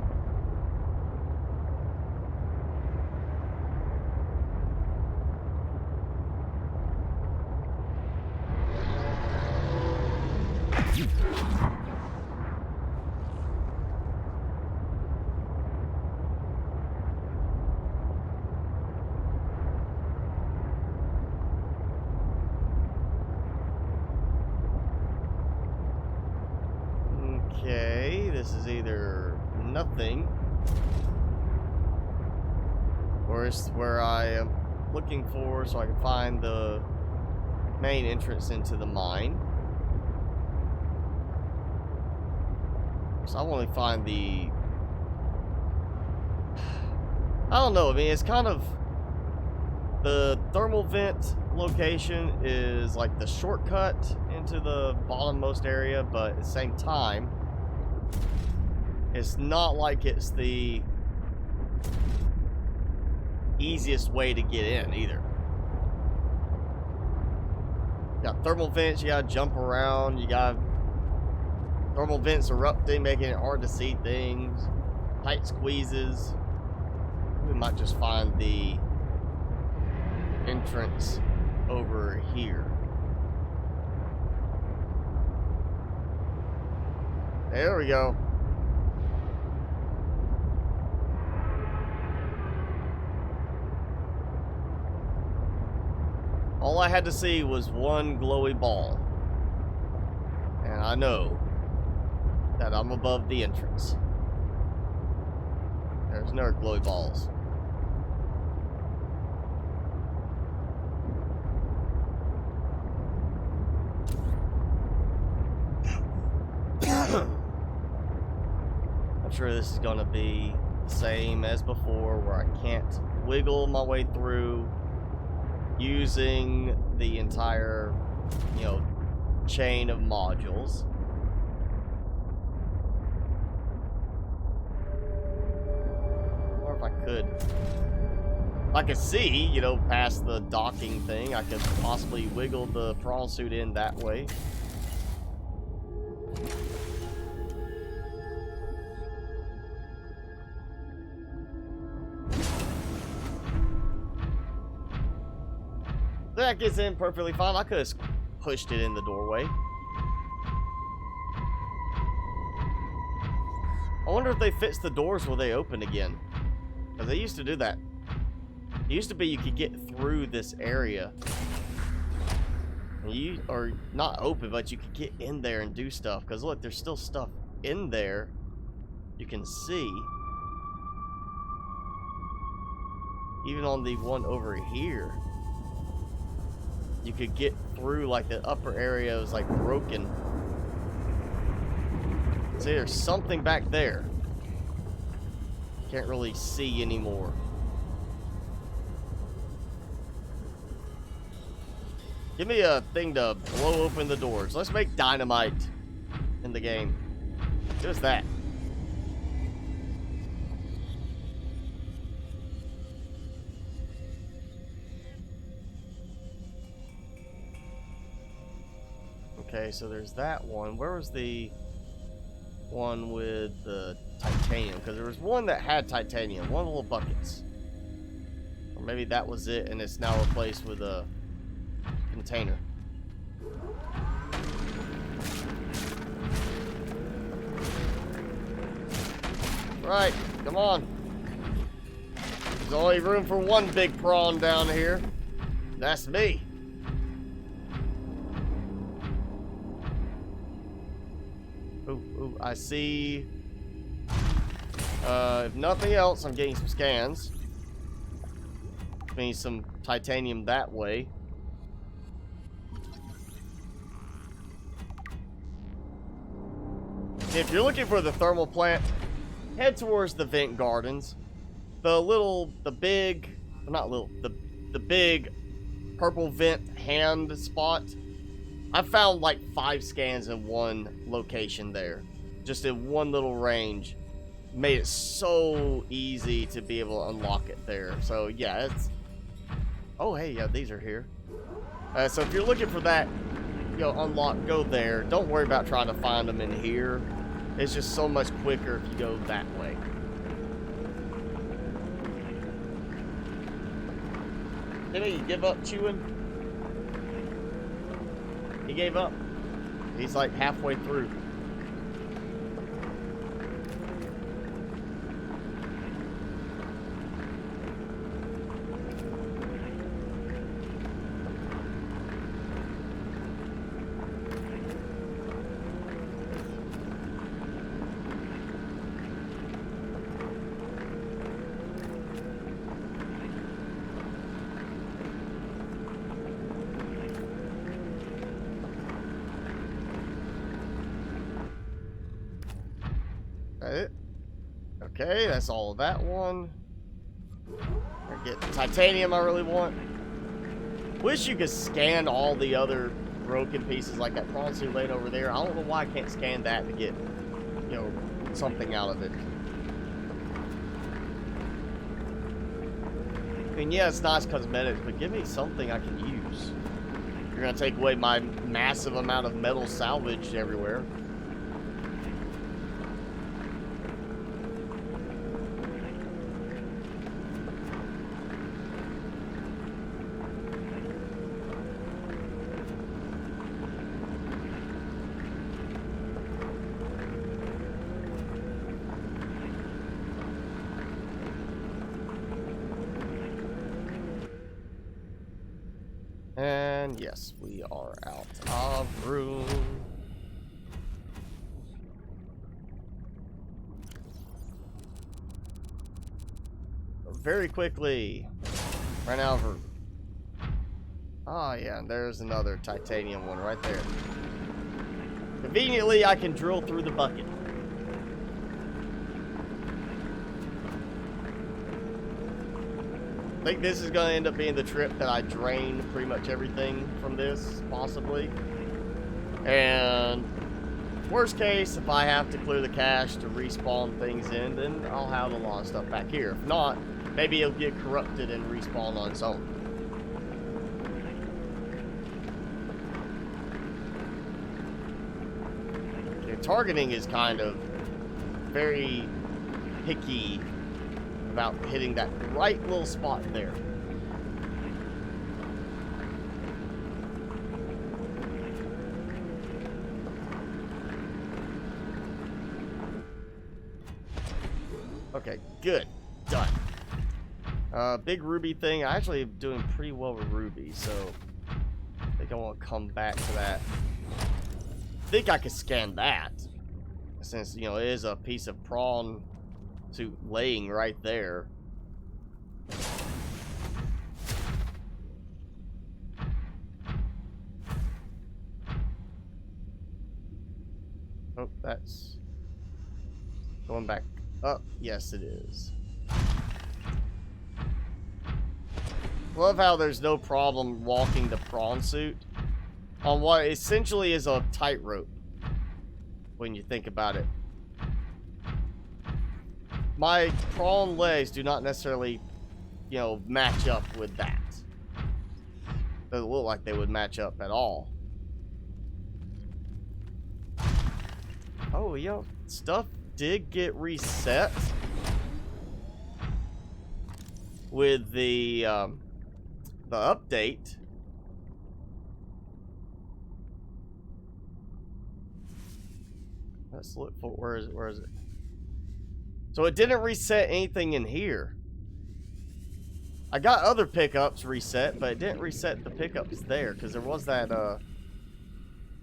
Okay, this is either nothing, or it's where I am looking for so I can find the main entrance into the mine. So I want to find the... I don't know, I mean, it's kind of... The thermal vent location is like the shortcut into the bottommost area, but at the same time, it's not like it's the easiest way to get in either. You got thermal vents, you gotta jump around, you got thermal vents erupting, making it hard to see things, tight squeezes. We might just find the entrance over here. There we go. All I had to see was one glowy ball. And I know that I'm above the entrance. There's no glowy balls. I'm sure this is gonna be the same as before, where I can't wiggle my way through using the entire, you know, chain of modules. Or if I could, see, you know, past the docking thing, I could possibly wiggle the prawn suit in that way. That gets in perfectly fine. I could have pushed it in the doorway. I wonder if they fixed the doors where they open again. Because they used to do that. It used to be you could get through this area. And or not open, but you could get in there and do stuff. Because look, there's still stuff in there you can see. Even on the one over here, you could get through, like the upper area was like broken. See, there's something back there. Can't really see anymore. Give me a thing to blow open the doors. Let's make dynamite in the game. Just that. Okay, so there's that one. Where was the one with the titanium? Because there was one that had titanium, one of the little buckets. Or maybe that was it, and it's now replaced with a container. Right, come on. There's only room for one big prawn down here. That's me. Ooh, I see. If nothing else, I'm getting some scans. Which means some titanium that way. If you're looking for the thermal plant, head towards the vent gardens. The big purple vent hand spot. I found like 5 scans in one location there. Just in one little range. Made it so easy to be able to unlock it there. So yeah, it's... Oh hey, yeah, these are here. So if you're looking for that, you know, unlock, go there. Don't worry about trying to find them in here. It's just so much quicker if you go that way. Did he give up chewing? He gave up. He's like halfway through. Okay, that's all of that one. I get the titanium I really want. Wish you could scan all the other broken pieces like that prawn suit laid over there. I don't know why I can't scan that to get, you know, something out of it. I mean, yeah, it's nice cosmetics, but give me something I can use. You're gonna take away my massive amount of metal salvaged everywhere. And yes, we are out of room. Very quickly. Ran out of room. Oh yeah, and there's another titanium one right there. Conveniently, I can drill through the bucket. I think this is going to end up being the trip that I drain pretty much everything from this, possibly. And worst case, if I have to clear the cache to respawn things in, then I'll have a lot of stuff back here. If not, maybe it'll get corrupted and respawn on its own. Okay, targeting is kind of very picky about hitting that right little spot there. Okay, good. Done. Big ruby thing. I actually am doing pretty well with ruby, so I think I want to come back to that. I think I could scan that, since, you know, it is a piece of prawn suit laying right there. Oh, that's going back up. Yes, it is. Love how there's no problem walking the prawn suit on what essentially is a tightrope when you think about it. My prawn legs do not necessarily, you know, match up with that. Doesn't look like they would match up at all. Oh, you know, stuff did get reset with the update. Let's look for, where is it? So it didn't reset anything in here. I got other pickups reset, but it didn't reset the pickups there, because there was that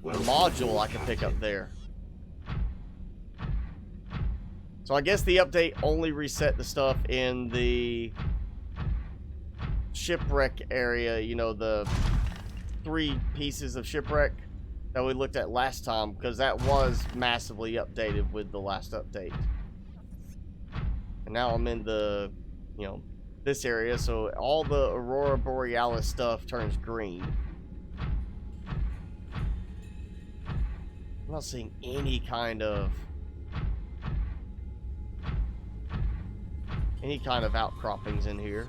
module I could pick up there. So I guess the update only reset the stuff in the shipwreck area, you know, the 3 pieces of shipwreck that we looked at last time, because that was massively updated with the last update. And now I'm in the, you know, this area, so all the Aurora Borealis stuff turns green. I'm not seeing any kind of outcroppings in here.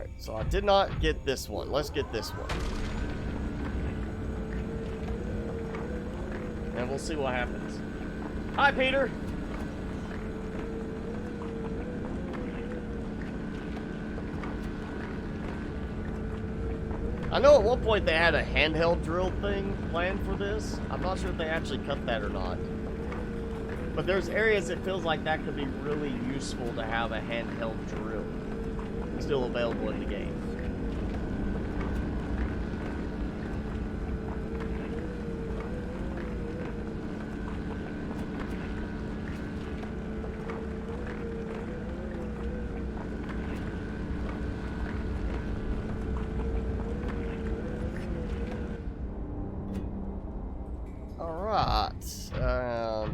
Alright, so I did not get this one. Let's get this one. And we'll see what happens. Hi, Peter! I know at one point they had a handheld drill thing planned for this. I'm not sure if they actually cut that or not. But there's areas it feels like that could be really useful to have a handheld drill still available in the game.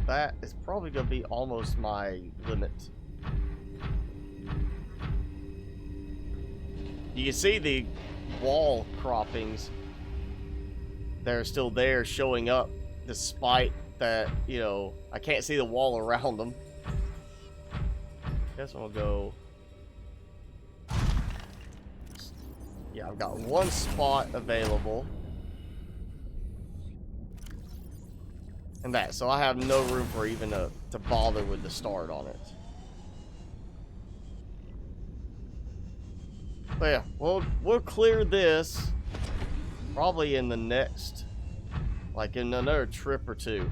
That is probably going to be almost my limit. You can see the wall croppings. They're still there, showing up, despite that, you know, I can't see the wall around them. Guess I'll go. Yeah, I've got one spot available. And that, so I have no room for even to bother with the start on it. But yeah, we'll clear this probably in the next, like in another trip or two.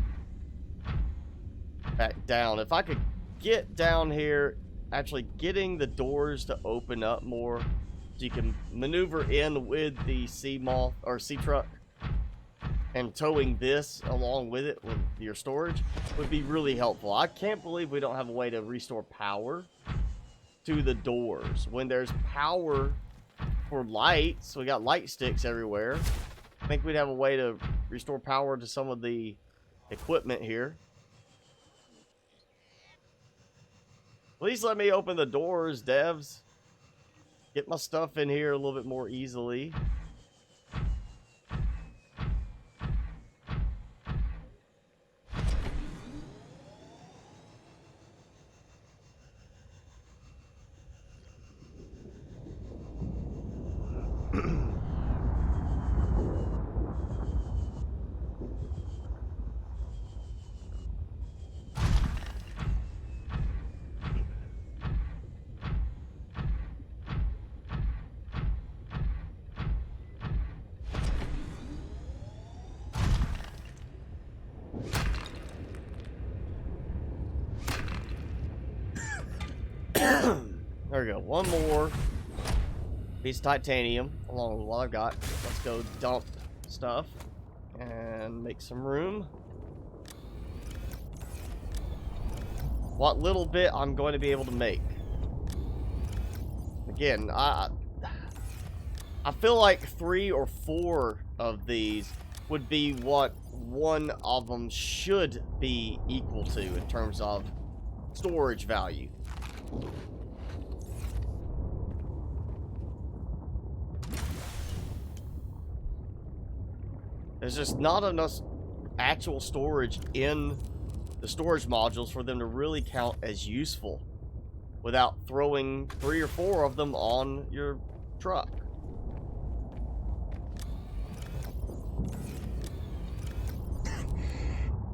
Back down. If I could get down here, actually getting the doors to open up more, so you can maneuver in with the sea moth or sea truck. And towing this along with it, with your storage, would be really helpful. I can't believe we don't have a way to restore power to the doors. When there's power for lights, we got light sticks everywhere. I think we'd have a way to restore power to some of the equipment here. Please let me open the doors, devs. Get my stuff in here a little bit more easily. There we go. One more piece of titanium along with what I've got. Let's go dump stuff and make some room. What little bit I'm going to be able to make. Again, I feel like 3 or 4 of these would be what one of them should be equal to in terms of storage value. There's just not enough actual storage in the storage modules for them to really count as useful without throwing 3 or 4 of them on your truck.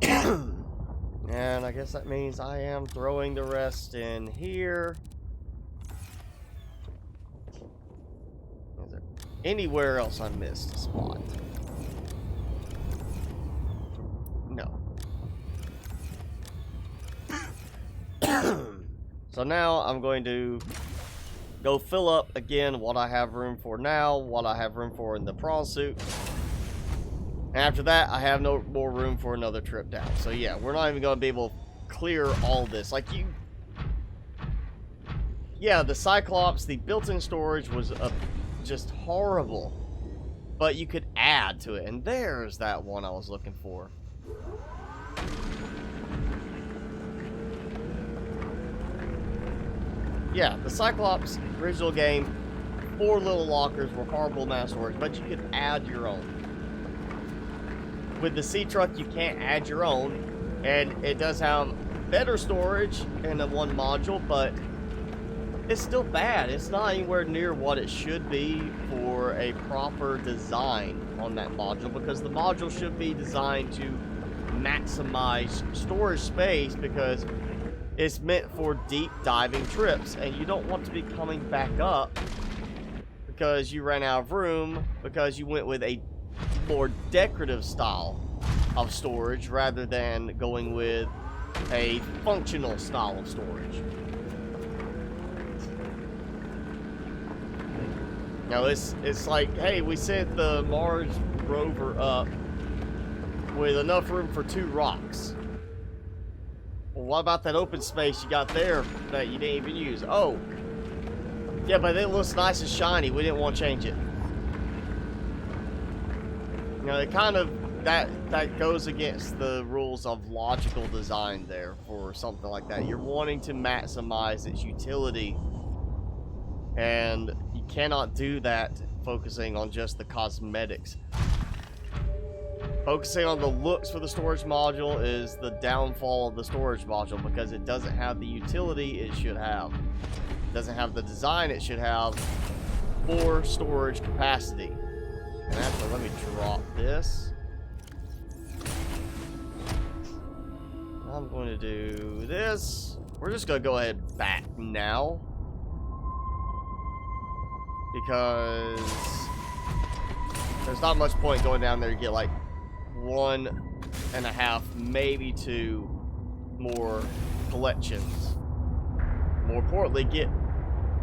And I guess that means I am throwing the rest in here. Is there anywhere else I missed a spot? No. So now I'm going to go fill up again what I have room for now, what I have room for in the prawn suit. After that, I have no more room for another trip down. So yeah, we're not even going to be able to clear all this. Like you... Yeah, the Cyclops, the built-in storage was just horrible. But you could add to it. And there's that one I was looking for. Yeah, the Cyclops original game, 4 little lockers were horrible amount of storage, but you could add your own. With the sea truck, you can't add your own, and it does have better storage in the one module, but it's still bad. It's not anywhere near what it should be for a proper design on that module, because the module should be designed to maximize storage space, because it's meant for deep diving trips, and you don't want to be coming back up because you ran out of room because you went with a more decorative style of storage rather than going with a functional style of storage. Now it's like, hey, we sent the Mars rover up with enough room for 2 rocks. Well, what about that open space you got there that you didn't even use? Oh, yeah, but it looks nice and shiny. We didn't want to change it. You know, it kind of, that goes against the rules of logical design there for something like that. You're wanting to maximize its utility, and you cannot do that focusing on just the cosmetics. Focusing on the looks for the storage module is the downfall of the storage module, because it doesn't have the utility it should have. It doesn't have the design it should have for storage capacity. And actually, let me drop this. I'm going to do this. We're just going to go ahead back now, because there's not much point going down there to get like 1.5, maybe 2 more collections. More importantly, get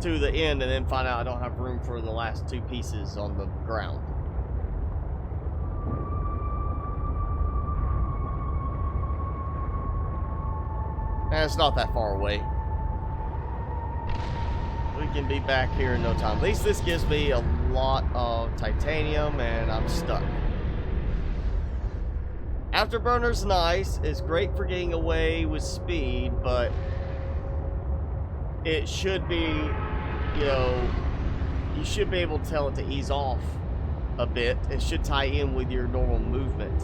to the end and then find out I don't have room for the last 2 pieces on the ground. And it's not that far away. We can be back here in no time. At least this gives me a lot of titanium, and I'm stuck. Afterburner's nice. It's great for getting away with speed, but it should be, you know, you should be able to tell it to ease off a bit. It should tie in with your normal movement.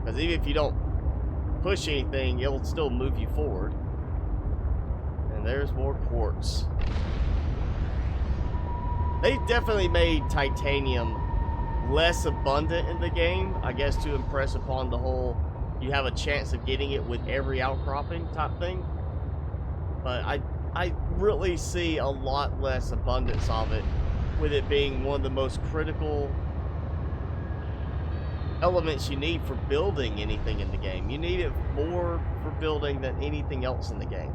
Because even if you don't push anything, it'll still move you forward. And there's more quartz. They definitely made titanium less abundant in the game, I guess, to impress upon the whole you have a chance of getting it with every outcropping type thing. But I really see a lot less abundance of it, with it being one of the most critical elements you need for building anything in the game. You need it more for building than anything else in the game.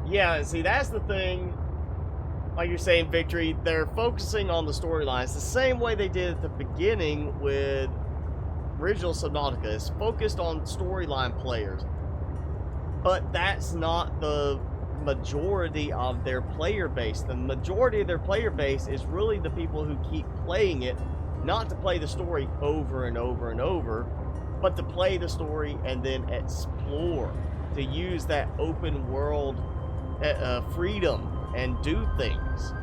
Yeah, see, that's the thing. Like you're saying, Victory, they're focusing on the storylines the same way they did at the beginning with original Subnautica. It's focused on storyline players. But that's not the majority of their player base. The majority of their player base is really the people who keep playing it, not to play the story over and over and over, but to play the story and then explore, to use that open world freedom and do things,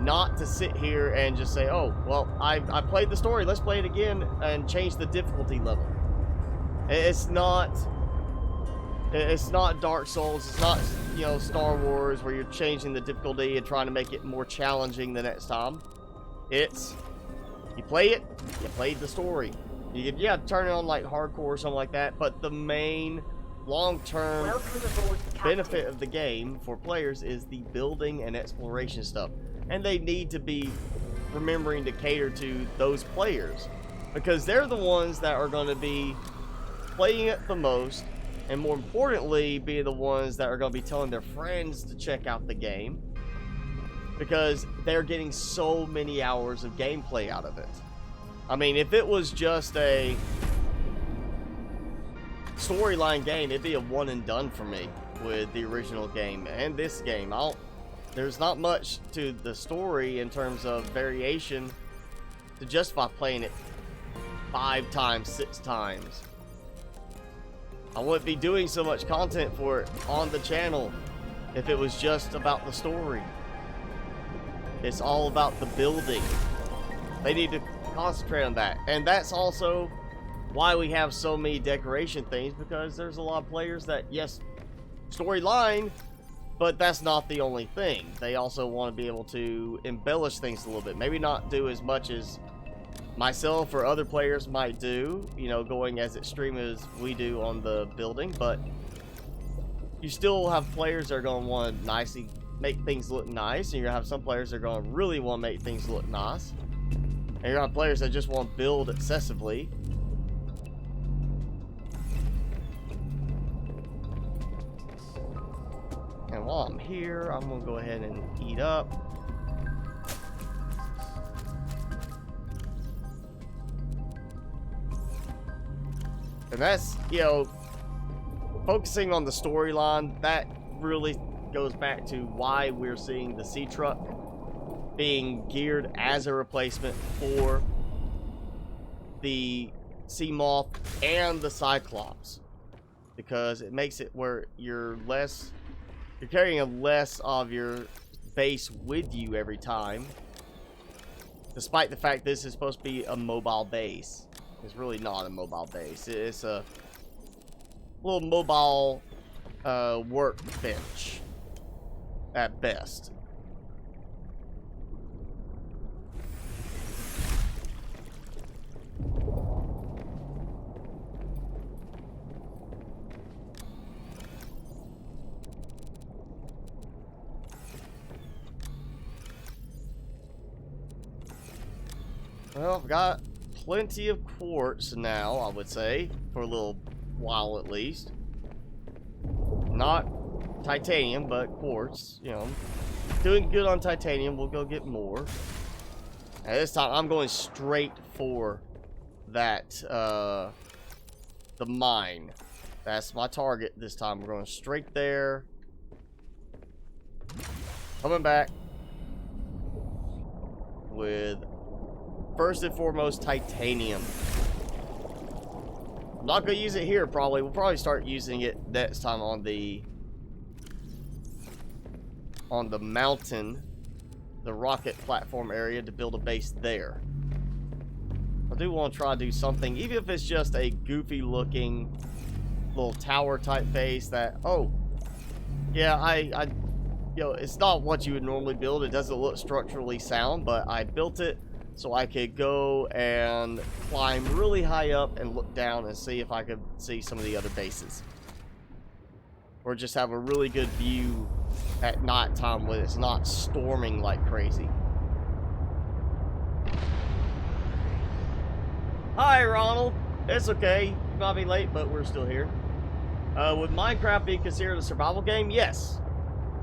not to sit here and just say, oh, well, I played the story, let's play it again and change the difficulty level. It's not Dark Souls. It's not, you know, Star Wars, where you're changing the difficulty and trying to make it more challenging the next time. It's, you play it, you played the story. You can, yeah, turn it on like hardcore or something like that, but the main long-term benefit of the game for players is the building and exploration stuff. And they need to be remembering to cater to those players, because they're the ones that are going to be playing it the most, and more importantly, be the ones that are going to be telling their friends to check out the game, because they're getting so many hours of gameplay out of it. I mean, if it was just a storyline game, it'd be a one and done for me with the original game and this game. There's not much to the story in terms of variation to justify playing it 5 times, 6 times. I wouldn't be doing so much content for it on the channel if it was just about the story. It's all about the building. They need to concentrate on that. And that's also why we have so many decoration things, because there's a lot of players that, yes, storyline, but that's not the only thing. They also want to be able to embellish things a little bit. Maybe not do as much as myself or other players might do, you know, going as extreme as we do on the building, but you still have players that are going to want to nicely make things look nice, and you're going to have some players that are going to really want to make things look nice, and you're going to have players that just want to build excessively. And while I'm here, I'm going to go ahead and eat up. And that's, you know, focusing on the storyline, that really goes back to why we're seeing the sea truck being geared as a replacement for the sea moth and the cyclops, because it makes it where you're carrying a less of your base with you every time, despite the fact this is supposed to be a mobile base. It's really not a mobile base. It's a little mobile workbench at best. Well, I've got plenty of quartz now, I would say, for a little while at least. Not titanium, but quartz, you know. Doing good on titanium, we'll go get more. And this time, I'm going straight for that, the mine. That's my target this time. We're going straight there. Coming back with, first and foremost, titanium. I'm not going to use it here, probably. We'll probably start using it next time on the mountain, the rocket platform area, to build a base there. I do want to try to do something, even if it's just a goofy looking little tower type base that, oh, yeah, you know, it's not what you would normally build. It doesn't look structurally sound, but I built it so I could go and climb really high up and look down and see if I could see some of the other bases. Or just have a really good view at night time when it's not storming like crazy. Hi, Ronald. It's okay. You might be late, but we're still here. Would Minecraft be considered a survival game? Yes.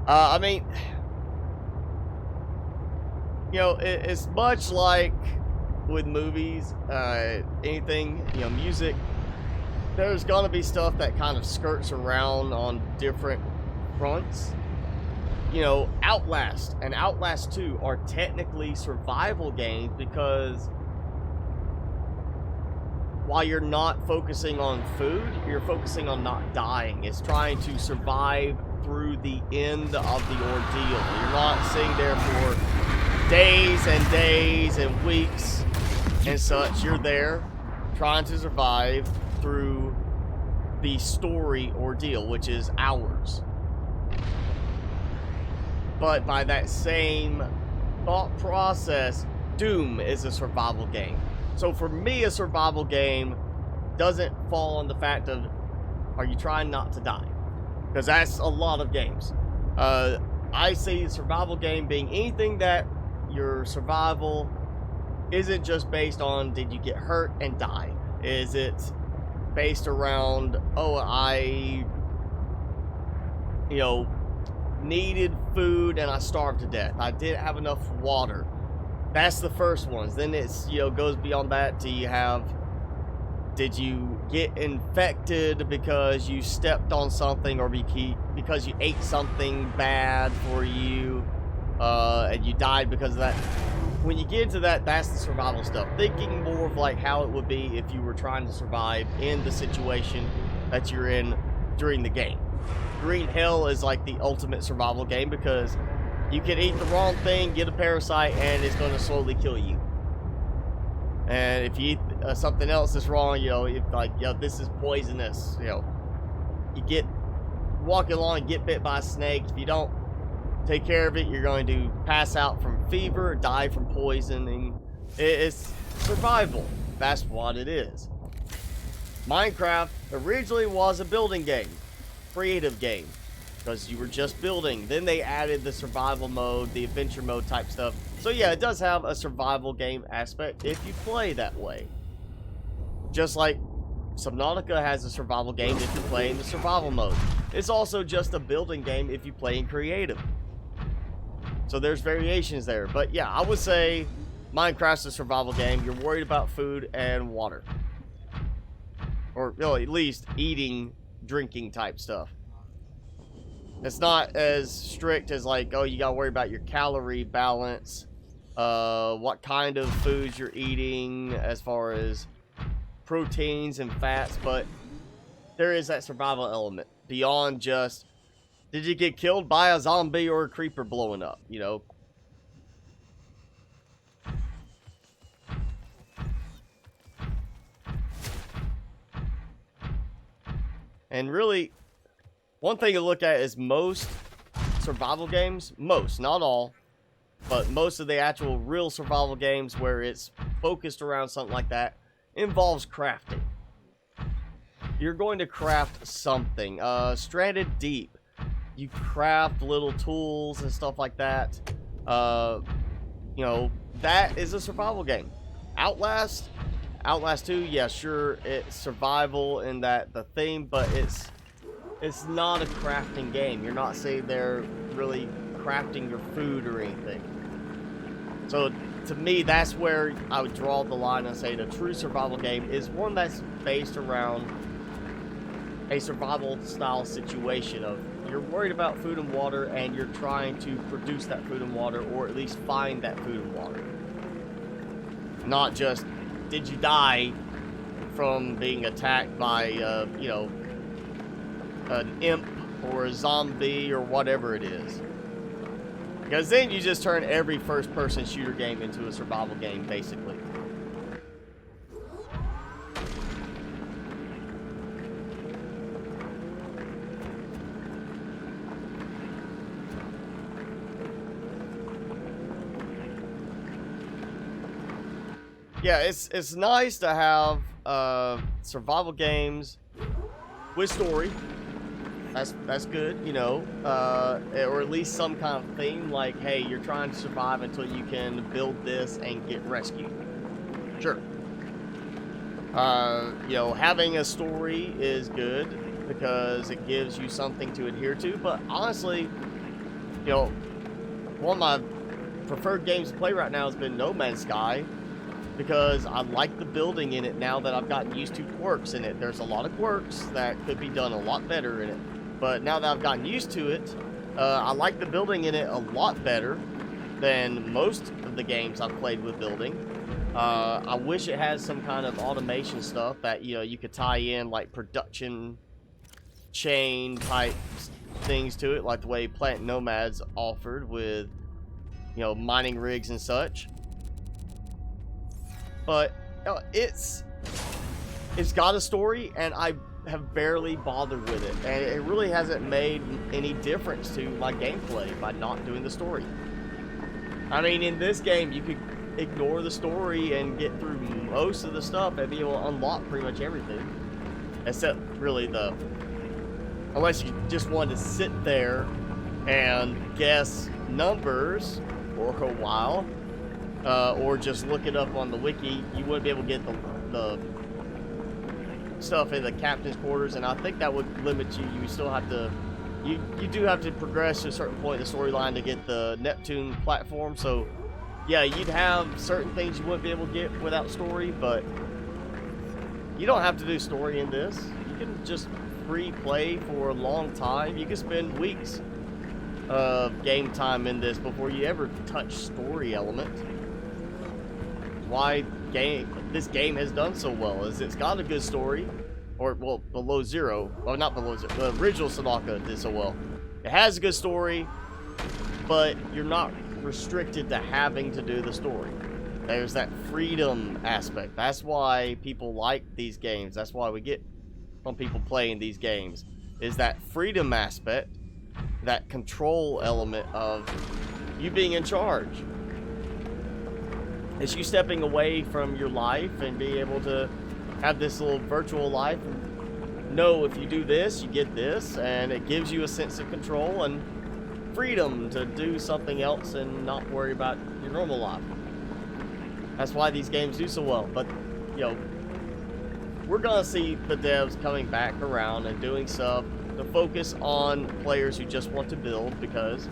I mean, you know, it's much like with movies, anything, you know, music. There's gonna be stuff that kind of skirts around on different fronts. You know, Outlast and Outlast 2 are technically survival games, because while you're not focusing on food, you're focusing on not dying. It's trying to survive through the end of the ordeal. You're not sitting there for days and days and weeks and such. You're there trying to survive through the story ordeal, which is hours. But by that same thought process, Doom is a survival game. So for me, a survival game doesn't fall on the fact of, are you trying not to die? Because that's a lot of games. I see a survival game being anything that your survival isn't just based on, did you get hurt and die? Is it based around, oh, I, you know, needed food and I starved to death. I didn't have enough water. That's the first ones. Then it's, you know, goes beyond that. Do you have, did you get infected because you stepped on something, or because you ate something bad for you, and you died because of that? When you get into that, that's the survival stuff. Thinking more of like how it would be if you were trying to survive in the situation that you're in during the game. Green Hell is like the ultimate survival game, because you can eat the wrong thing, get a parasite, and it's going to slowly kill you. And if you eat something else that's wrong, you know, if like, yo, this is poisonous, you know, you get walking along and get bit by a snake. If you don't take care of it, you're going to pass out from fever, die from poisoning. It's survival. That's what it is. Minecraft originally was a building game, creative game, because you were just building. Then they added the survival mode, the adventure mode type stuff. So yeah, it does have a survival game aspect if you play that way. Just like Subnautica has a survival game if you play in the survival mode. It's also just a building game if you play in creative. So there's variations there. But yeah, I would say Minecraft's a survival game. You're worried about food and water. Or, you know, at least eating, drinking type stuff. It's not as strict as like, oh, you gotta worry about your calorie balance, what kind of foods you're eating as far as proteins and fats, but there is that survival element beyond just, did you get killed by a zombie or a creeper blowing up, you know? And really, one thing to look at is most survival games, most, not all, but most of the actual real survival games where it's focused around something like that involves crafting. You're going to craft something. Stranded Deep, you craft little tools and stuff like that. You know, that is a survival game. Outlast 2, yeah, sure, it's survival in that the theme, but it's not a crafting game. You're not saying they're really crafting your food or anything. So to me, that's where I would draw the line and say the true survival game is one that's based around a survival style situation of you're worried about food and water and you're trying to produce that food and water, or at least find that food and water. Not just, did you die from being attacked by, you know, an imp or a zombie or whatever it is. Because then you just turn every first-person shooter game into a survival game, basically. Yeah, it's nice to have survival games with story. That's good, you know, or at least some kind of theme, like, hey, you're trying to survive until you can build this and get rescued. Sure. You know, having a story is good because it gives you something to adhere to, but honestly, you know, one of my preferred games to play right now has been No Man's Sky, because I like the building in it now that I've gotten used to quirks in it. There's a lot of quirks that could be done a lot better in it. But now that I've gotten used to it, I like the building in it a lot better than most of the games I've played with building. I wish it had some kind of automation stuff that, you know, you could tie in like production chain type things to it, like the way Plant Nomads offered with, you know, mining rigs and such. But you know, it's got a story, and I have barely bothered with it, and it really hasn't made any difference to my gameplay by not doing the story. I mean, in this game, you could ignore the story and get through most of the stuff and be able to unlock pretty much everything, except really unless you just wanted to sit there and guess numbers for a while, or just look it up on the wiki. You wouldn't be able to get the stuff in the captain's quarters, and I think that would limit you. You still have to, you do have to progress to a certain point in the storyline to get the Neptune platform. So yeah, you'd have certain things you wouldn't be able to get without story, but you don't have to do story in this. You can just free play for a long time. You can spend weeks of game time in this before you ever touch story element. Why this game has done so well is it's got a good story, or well, below zero, well, not below zero, the original Subnautica did so well. It has a good story, but you're not restricted to having to do the story. There's that freedom aspect. That's why people like these games. That's why we get from people playing these games. Is that freedom aspect, that control element of you being in charge. It's you stepping away from your life and being able to have this little virtual life and know if you do this, you get this, and it gives you a sense of control and freedom to do something else and not worry about your normal life. That's why these games do so well. But, you know, we're gonna see the devs coming back around and doing stuff to focus on players who just want to build, because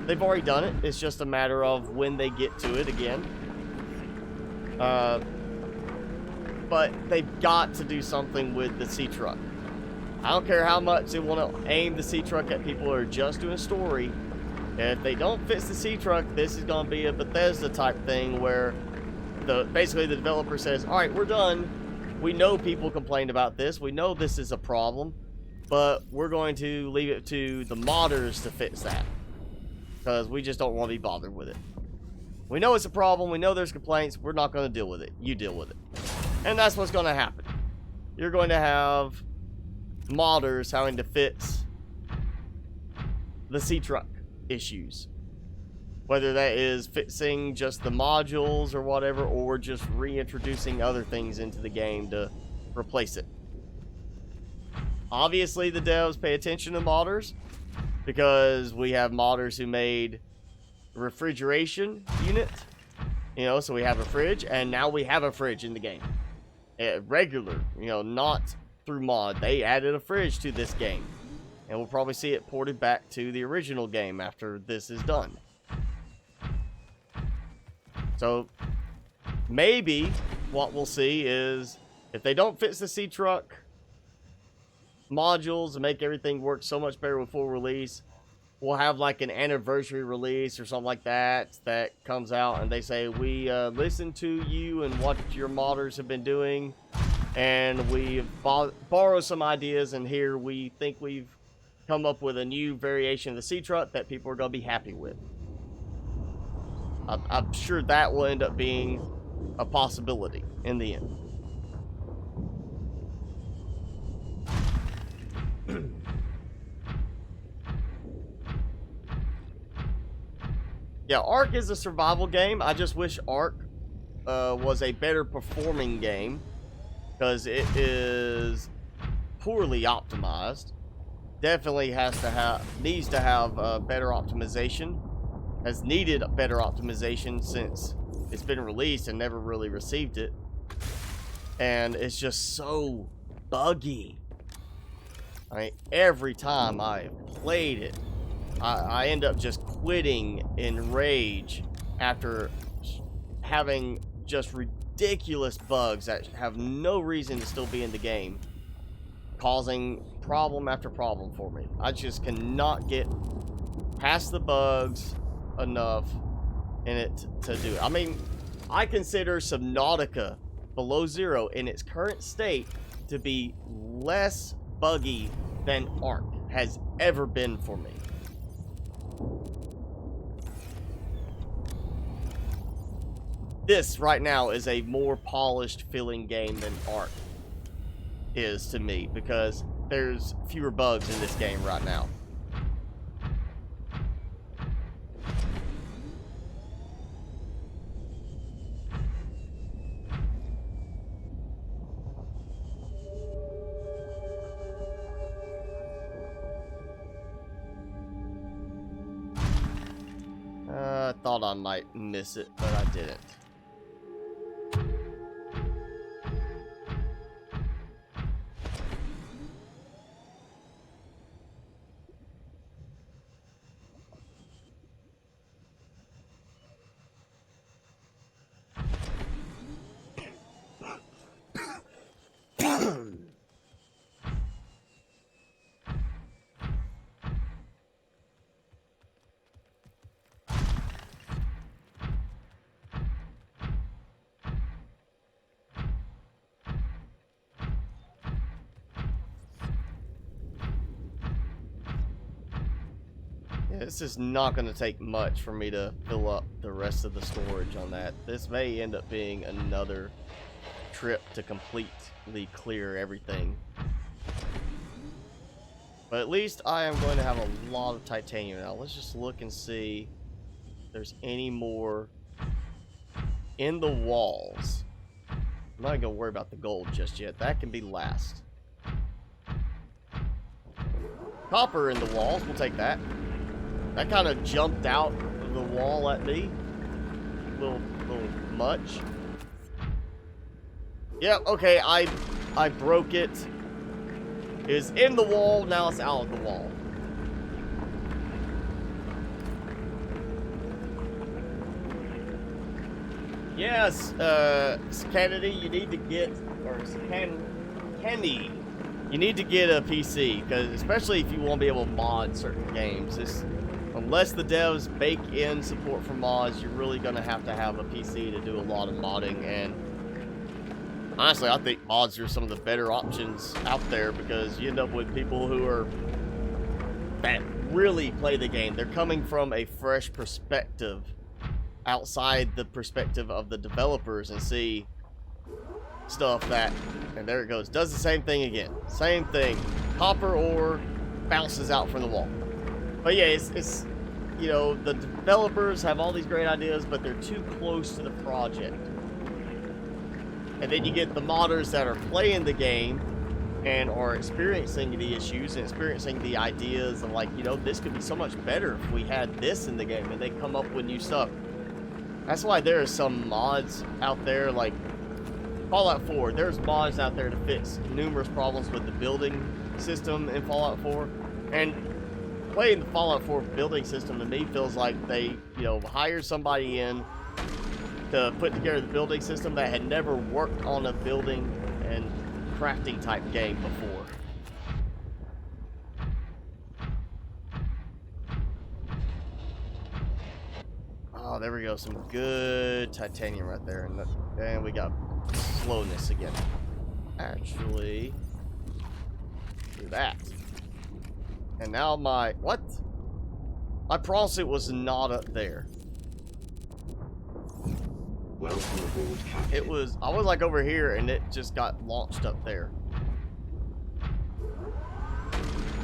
they've already done it. It's just a matter of when they get to it again. But they've got to do something with the sea truck. I don't care how much they want to aim the sea truck at people who are just doing story. If they don't fix the sea truck, this is going to be a Bethesda type thing where basically the developer says, all right, we're done. We know people complained about this. We know this is a problem, but we're going to leave it to the modders to fix that, because we just don't want to be bothered with it. We know it's a problem. We know there's complaints. We're not going to deal with it. You deal with it. And that's what's going to happen. You're going to have modders having to fix the sea truck issues. Whether that is fixing just the modules or whatever, or just reintroducing other things into the game to replace it. Obviously, the devs pay attention to modders, because we have modders who made refrigeration unit, you know, so we have a fridge, and now we have a fridge in the game. Regular, you know, not through mod. They added a fridge to this game, and we'll probably see it ported back to the original game after this is done. So maybe what we'll see is, if they don't fix the sea truck modules and make everything work so much better with full release, we'll have like an anniversary release or something like that that comes out, and they say, we listened to you and what your modders have been doing, and we've borrowed some ideas, and here we think we've come up with a new variation of the sea truck that people are going to be happy with. I'm sure that will end up being a possibility in the end. Yeah, Ark is a survival game. I just wish Ark was a better performing game, because it is poorly optimized. Definitely needs to have better optimization. Has needed better optimization since it's been released and never really received it. And it's just so buggy. I mean, every time I played it, I end up just quitting in rage after having just ridiculous bugs that have no reason to still be in the game, causing problem after problem for me. I just cannot get past the bugs enough in it to do it. I mean, I consider Subnautica Below Zero in its current state to be less buggy than Ark has ever been for me. This right now is a more polished feeling game than Ark is to me, because there's fewer bugs in this game right now. I thought I might miss it, but I didn't. This is not going to take much for me to fill up the rest of the storage on that. This may end up being another trip to completely clear everything. But at least I am going to have a lot of titanium now. Let's just look and see if there's any more in the walls. I'm not going to worry about the gold just yet. That can be last. Copper in the walls. We'll take that. That kind of jumped out of the wall at me. A little much. Yeah, okay. I broke it. It's in the wall. Now it's out of the wall. Yes, Kennedy, you need to get, or Kenny, you need to get a PC, because especially if you want to be able to mod certain games, unless the devs bake in support for mods, you're really going to have a PC to do a lot of modding. And honestly, I think mods are some of the better options out there, because you end up with people that really play the game. They're coming from a fresh perspective, outside the perspective of the developers, and see stuff that, and there it goes, does the same thing again. Same thing. Copper ore bounces out from the wall. But yeah, it's you know, the developers have all these great ideas, but they're too close to the project. And then you get the modders that are playing the game and are experiencing the issues and experiencing the ideas of, like, you know, this could be so much better if we had this in the game, and they come up with new stuff. That's why there are some mods out there, like Fallout 4. There's mods out there to fix numerous problems with the building system in Fallout 4. And playing the Fallout 4 building system, to me, feels like they, you know, hired somebody in to put together the building system that had never worked on a building and crafting type game before. Oh, there we go. Some good titanium right there. And we got slowness again. Actually, do that. And now my... What? I promise it was not up there. Welcome aboard, Captain. It was... I was like over here, and it just got launched up there.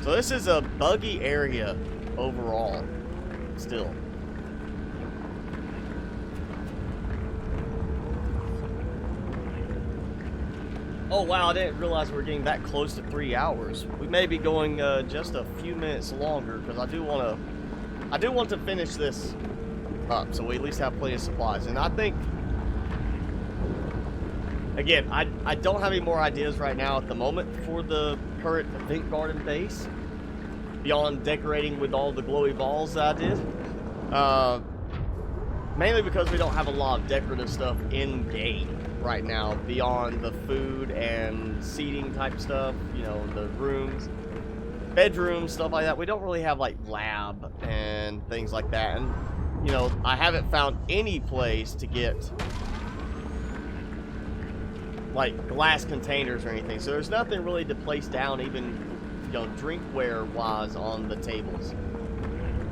So this is a buggy area overall. Still. Oh wow, I didn't realize we were getting that close to 3 hours. We may be going just a few minutes longer, because I do want to finish this up, so we at least have plenty of supplies. And I think, again, I don't have any more ideas right now at the moment for the current event garden base, beyond decorating with all the glowy balls that I did. Mainly because we don't have a lot of decorative stuff in game right now, beyond the food and seating type stuff, you know, the rooms, bedrooms, stuff like that. We don't really have like lab and things like that. And, you know, I haven't found any place to get like glass containers or anything. So there's nothing really to place down, even, you know, drinkware wise on the tables.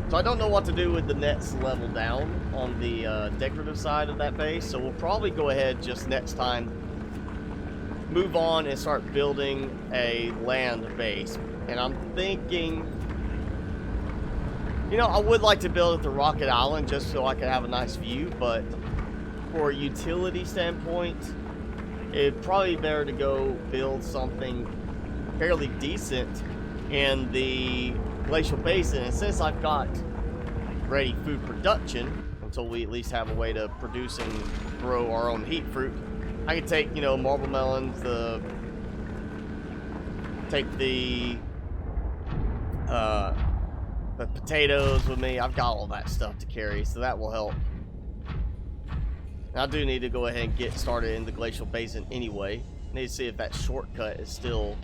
So I don't know what to do with the next level down on the decorative side of that base. So we'll probably go ahead just next time, move on and start building a land base. And I'm thinking, you know, I would like to build at the Rocket Island just so I could have a nice view. But for a utility standpoint, it'd probably be better to go build something fairly decent in the glacial basin. And since I've got ready food production, until we at least have a way to produce and grow our own heat fruit, I can take, you know, marble melons, take the potatoes with me. I've got all that stuff to carry, so that will help. And I do need to go ahead and get started in the glacial basin anyway. I need to see if that shortcut is still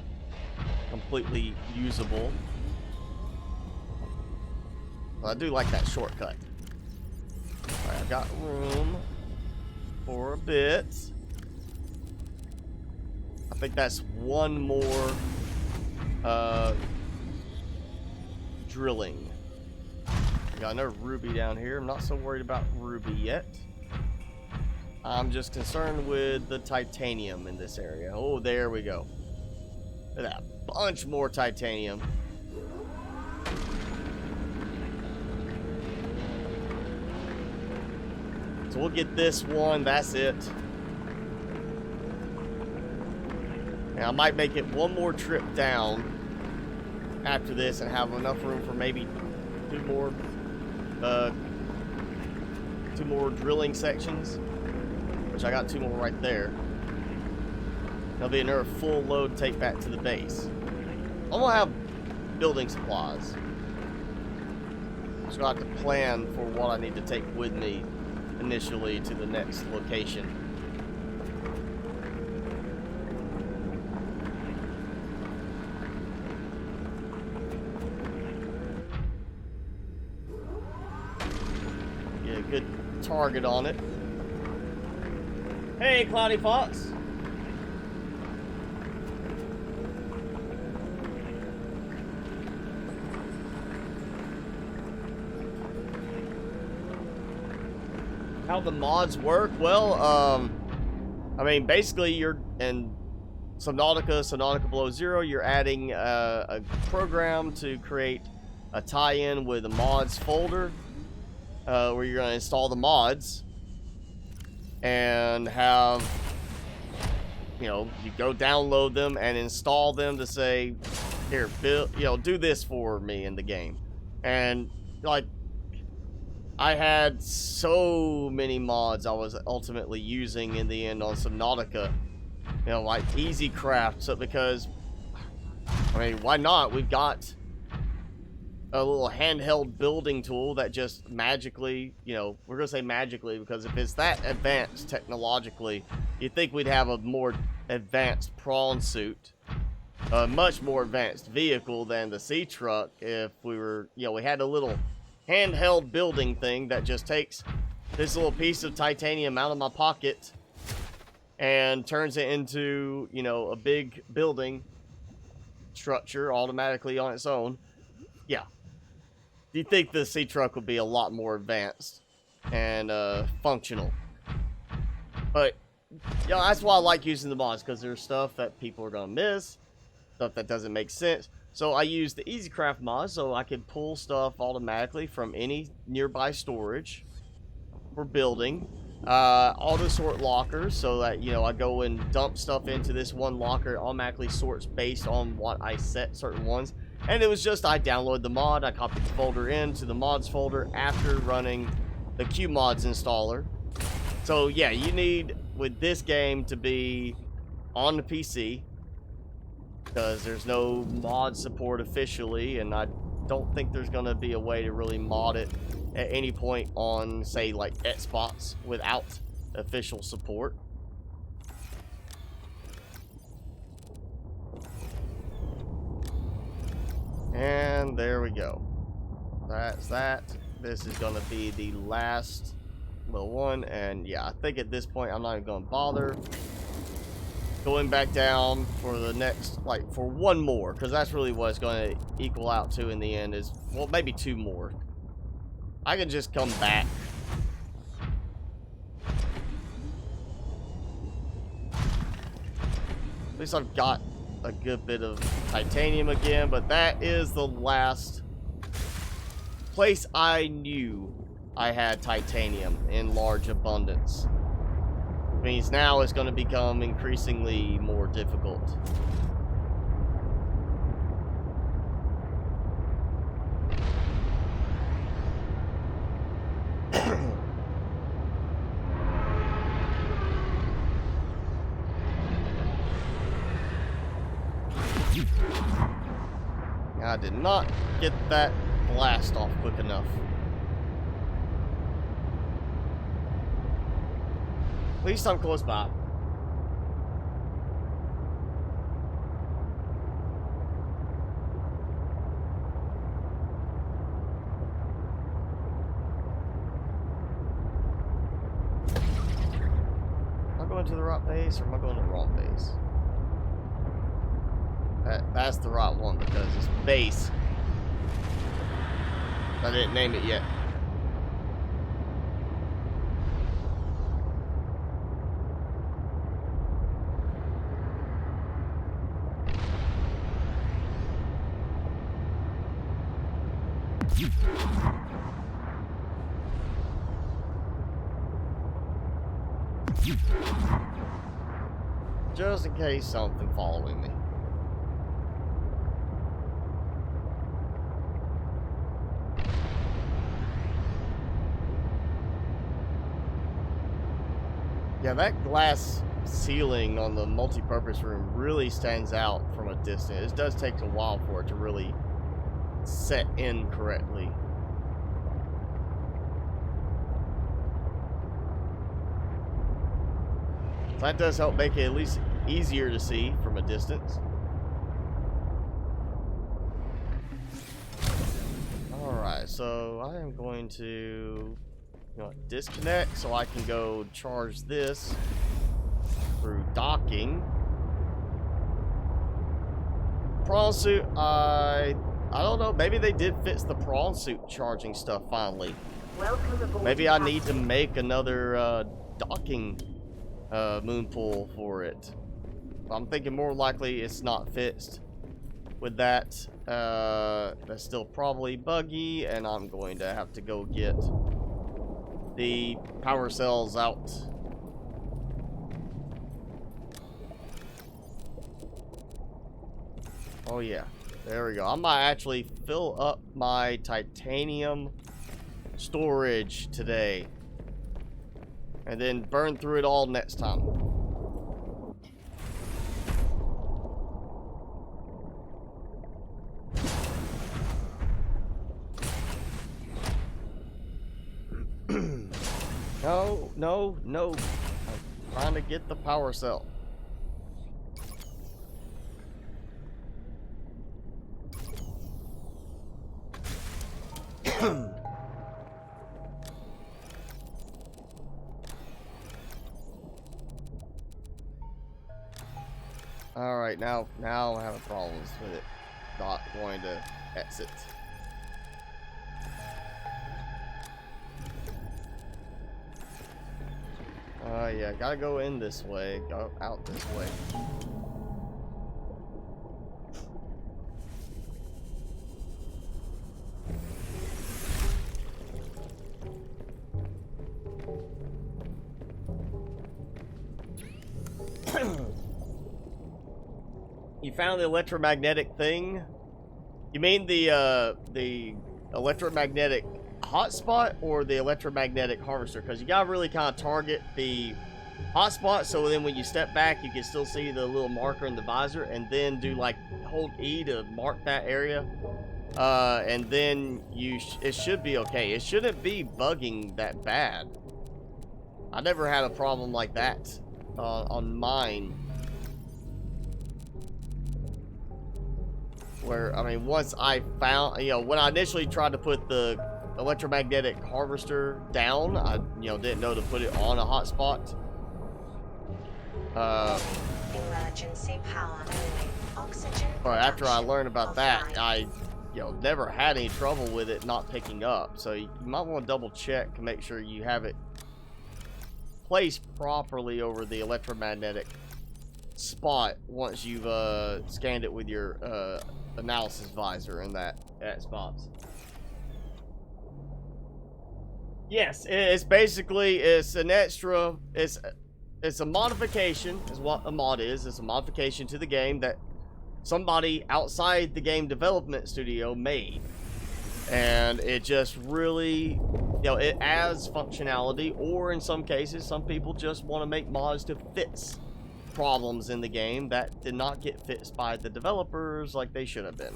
completely usable. Well, I do like that shortcut. Alright, I've got room for a bit. I think that's one more drilling. Got another ruby down here. I'm not so worried about ruby yet. I'm just concerned with the titanium in this area. Oh, there we go. Look at that. Bunch more titanium. So we'll get this one. That's it. And I might make it one more trip down after this and have enough room for maybe two more drilling sections, which I got 2 more right there. There'll be another full load take back to the base. I'm gonna have building supplies. So I have to plan for what I need to take with me initially to the next location. Get a good target on it. Hey, Cloudy Fox. How the mods work? Well, I mean, basically, you're in Subnautica Below Zero. You're adding a program to create a tie-in with a mods folder, where you're going to install the mods and have, you know, you go download them and install them to say, here, build, you know, do this for me in the game. And like, I had so many mods I was ultimately using in the end on Subnautica. You know, like Easy Craft. So because, I mean, why not? We've got a little handheld building tool that just magically, you know, we're going to say magically because if it's that advanced technologically, you'd think we'd have a more advanced prawn suit. A much more advanced vehicle than the sea truck if we were, you know, we had a little handheld building thing that just takes this little piece of titanium out of my pocket and turns it into, you know, a big building structure automatically on its own. Yeah. Do you think the sea truck would be a lot more advanced and functional? But, you know, that's why I like using the mods, because there's stuff that people are going to miss, stuff that doesn't make sense. So I use the EasyCraft mod so I can pull stuff automatically from any nearby storage for building. Auto sort lockers so that, you know, I go and dump stuff into this one locker. It automatically sorts based on what I set certain ones. And it was just I download the mod, I copy the folder into the mods folder after running the QMods installer. So yeah, you need with this game to be on the PC, because there's no mod support officially, and I don't think there's going to be a way to really mod it at any point on, say, like Xbox without official support. And there we go. That's that. This is going to be the last little one, and yeah, I think at this point I'm not even going to bother going back down for the next, like, for one more, because that's really what it's going to equal out to in the end is, well, maybe 2 more. I can just come back. At least I've got a good bit of titanium again, but that is the last place I knew I had titanium in large abundance. Means now it's going to become increasingly more difficult. I did not get that blast off quick enough. At least I'm close by. Am I going to the right base or am I going to the wrong base? That's the right one because it's base. I didn't name it yet. Just in case something following me. Yeah, that glass ceiling on the multi-purpose room really stands out from a distance. It does take a while for it to really set in correctly. So that does help make it at least easier to see from a distance. Alright, so I am going to disconnect so I can go charge this through docking. Prawn suit, I don't know, maybe they did fix the prawn suit charging stuff finally. Welcome aboard, Maybe I Captain. need to make another docking moon pool for it. I'm thinking more likely it's not fixed with that. That's still probably buggy, and I'm going to have to go get the power cells out. Oh yeah, there we go. I might actually fill up my titanium storage today and then burn through it all next time. No. I'm trying to get the power cell. Alright, now I'm having problems with it not going to exit. Yeah, gotta go in this way, go out this way. You found the electromagnetic thing? You mean the electromagnetic hotspot or the electromagnetic harvester? Because you gotta really kind of target the hotspot so then when you step back you can still see the little marker in the visor, and then do like hold E to mark that area, and then it should be okay. It shouldn't be bugging that bad. I never had a problem like that on mine. Where, I mean, once I found, when I initially tried to put the electromagnetic harvester down, I, didn't know to put it on a hotspot. Emergency power. Oxygen. But after I learned about that, offline. I, never had any trouble with it not picking up. So you might want to double check to make sure you have it placed properly over the electromagnetic spot once you've scanned it with your analysis visor and that spots. Yes, it's basically an extra. It's a modification, is what a mod is. It's a modification to the game that somebody outside the game development studio made, and it just really, it adds functionality. Or in some cases, some people just want to make mods to fix problems in the game that did not get fixed by the developers like they should have been.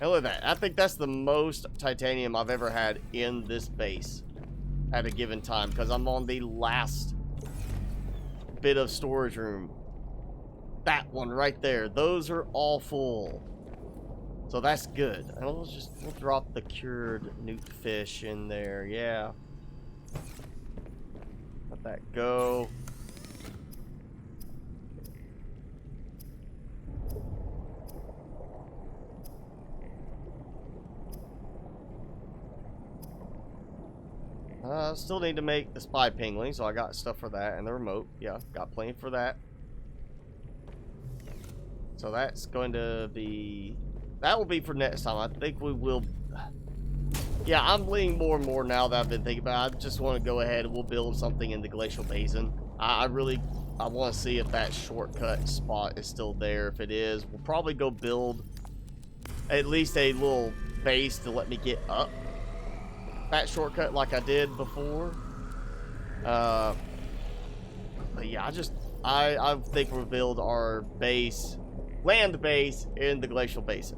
And look at that. I think that's the most titanium I've ever had in this base at a given time, because I'm on the last bit of storage room. That one right there. Those are all full. So that's good. And we'll drop the cured newt fish in there. Yeah. Let that go. Still need to make the spy pingling, so I got stuff for that, and the remote. Yeah, got plenty for that. So that's going to be... That will be for next time. I think we will... Yeah, I'm leaning more and more now that I've been thinking about it. I just want to go ahead and we'll build something in the glacial basin. I want to see if that shortcut spot is still there. If it is, we'll probably go build at least a little base to let me get up that shortcut like I did before. But yeah, I think we'll build our base, land base in the glacial basin.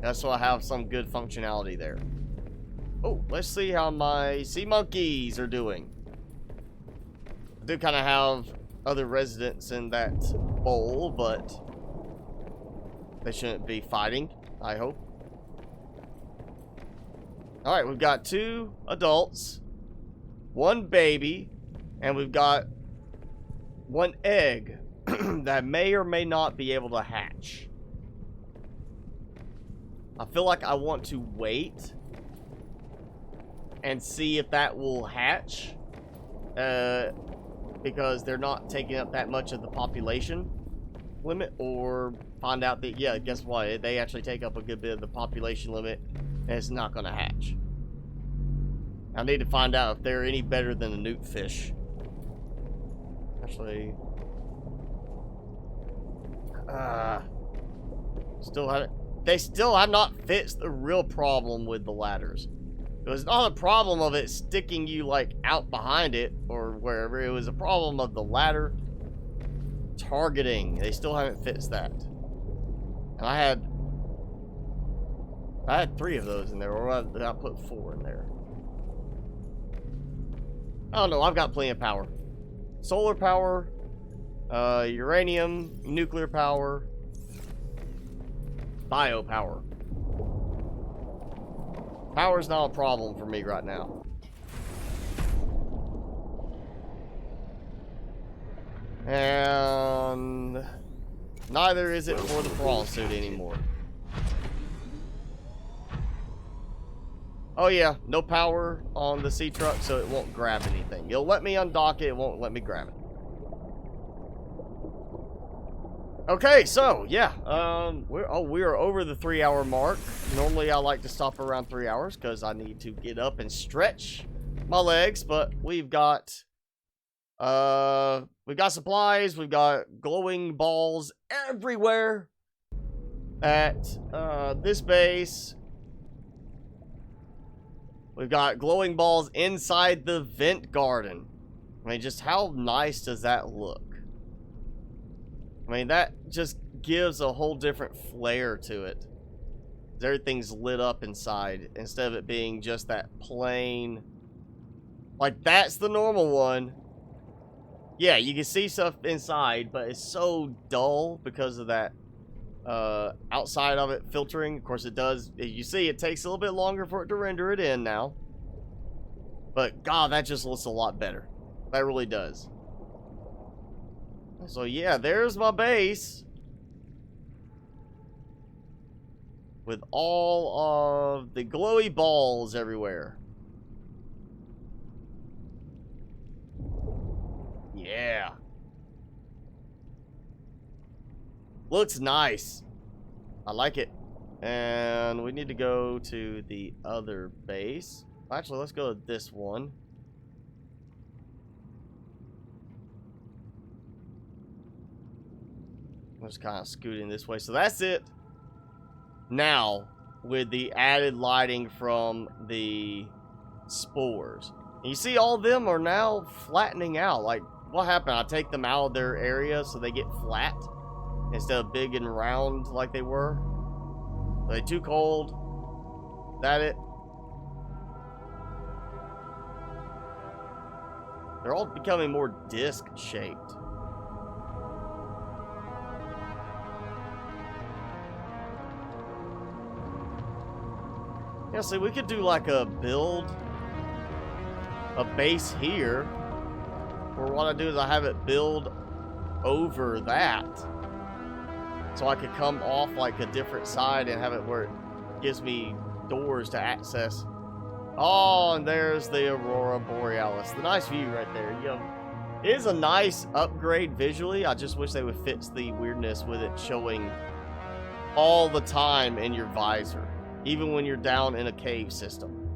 That's so I have some good functionality there. Oh, let's see how my sea monkeys are doing. I do kind of have other residents in that bowl, but they shouldn't be fighting, I hope. Alright, we've got 2 adults, 1 baby, and we've got 1 egg that may or may not be able to hatch. I feel like I want to wait and see if that will hatch, because they're not taking up that much of the population limit, or find out that, yeah, guess what, they actually take up a good bit of the population limit and it's not going to hatch. I need to find out if they're any better than a newt fish. Actually, they still have not fixed the real problem with the ladders. It was not a problem of it sticking you like out behind it or wherever. It was a problem of the ladder targeting. They still haven't fixed that. And I had 3 of those in there, or I put 4 in there. I don't know. I've got plenty of power. Solar power, uranium, nuclear power, biopower. Power's not a problem for me right now. And neither is it for the prawn suit anymore. Oh yeah, no power on the sea truck, so it won't grab anything. It'll let me undock it, it won't let me grab it. Okay, so yeah, we are over the 3-hour mark. Normally I like to stop around 3 hours because I need to get up and stretch my legs, but we've got supplies, we've got glowing balls everywhere at this base. We've got glowing balls inside the vent garden. I mean, just how nice does that look? I mean, that just gives a whole different flair to it. Everything's lit up inside instead of it being just that plain. Like, that's the normal one. Yeah, you can see stuff inside, but it's so dull because of that outside of it filtering. Of course, it does. You see, it takes a little bit longer for it to render it in now. But, God, that just looks a lot better. That really does. So yeah, there's my base with all of the glowy balls everywhere. Yeah. Looks nice. I like it. And we need to go to the other base. Actually, let's go to this one. I'm just kind of scooting this way. So that's it. Now, with the added lighting from the spores. And you see all of them are now flattening out. Like, what happened? I take them out of their area so they get flat instead of big and round like they were. Are they too cold? Is that it? They're all becoming more disc shaped. Yeah, see, we could do like a base here. Or what I do is I have it build over that. So I could come off like a different side and have it where it gives me doors to access Oh, and there's the Aurora Borealis. The nice view right there. You know, it is a nice upgrade visually. I just wish they would fix the weirdness with it showing all the time in your visor, even when you're down in a cave system.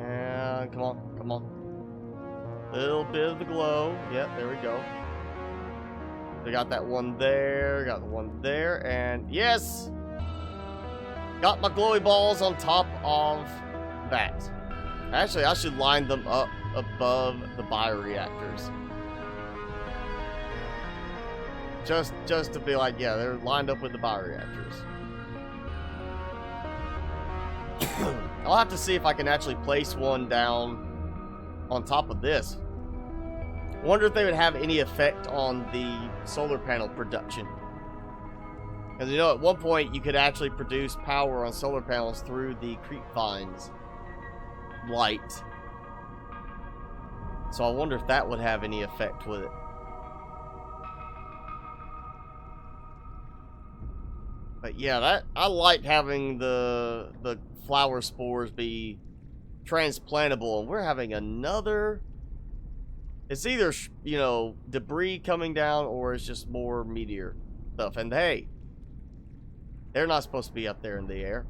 And come on, come on. Little bit of the glow. Yep, there we go. We got that one there, got the one there, and yes! Got my glowy balls on top of that. Actually, I should line them up above the bioreactors. Just to be like, yeah, they're lined up with the bioreactors. I'll have to see if I can actually place one down on top of this. Wonder if they would have any effect on the solar panel production. Because you know, at one point you could actually produce power on solar panels through the creep vines light. So I wonder if that would have any effect with it. But yeah, that I like having the flower spores be transplantable, and we're having another. It's either, you know, debris coming down or it's just more meteor stuff. And hey, they're not supposed to be up there in the air.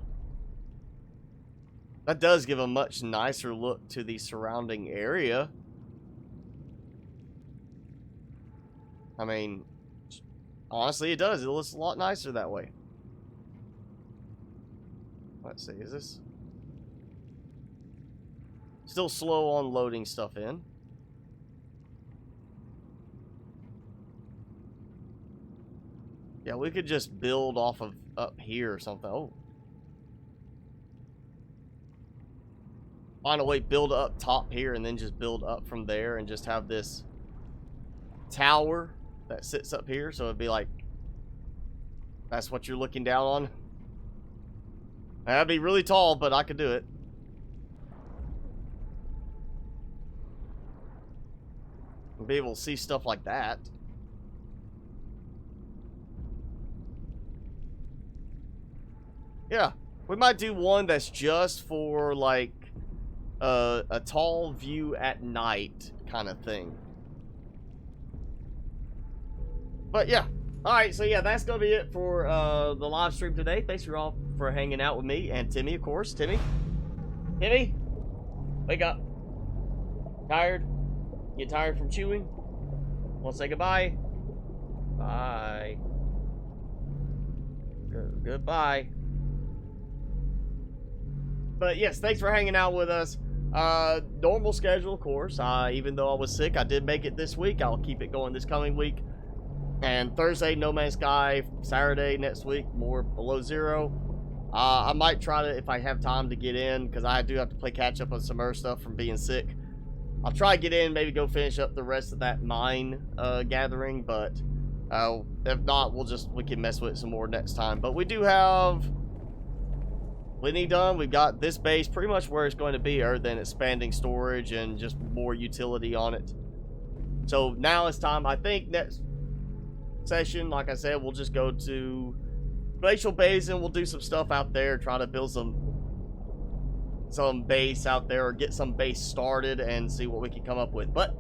That does give a much nicer look to the surrounding area. I mean, honestly, it does. It looks a lot nicer that way. Let's see, is this still slow on loading stuff in? Yeah, we could just build off of up here or something. Oh. Find a way, build up top here and then just build up from there and just have this tower that sits up here. So it'd be like, that's what you're looking down on. That'd be really tall, but I could do it. We'll be able to see stuff like that. Yeah, we might do one that's just for like a tall view at night kind of thing. But yeah, all right. So yeah, that's gonna be it for the live stream today. Thanks for all for hanging out with me and Timmy, of course. Timmy, wake up. Tired? You tired from chewing? Want to say goodbye? Bye. Goodbye. But yes, thanks for hanging out with us. Normal schedule, of course. Even though I was sick, I did make it this week. I'll keep it going this coming week. And Thursday, No Man's Sky. Saturday, next week, more Below Zero. I might try to, if I have time to get in, because I do have to play catch up on some other stuff from being sick. I'll try to get in, maybe go finish up the rest of that mine gathering. But if not, we can mess with it some more next time. But we do have plenty done. We've got this base pretty much where it's going to be, other than expanding storage and just more utility on it. So now it's time. I think next session, like I said, we'll just go to Glacial Basin. We'll do some stuff out there, try to build some base out there, or get some base started and see what we can come up with. But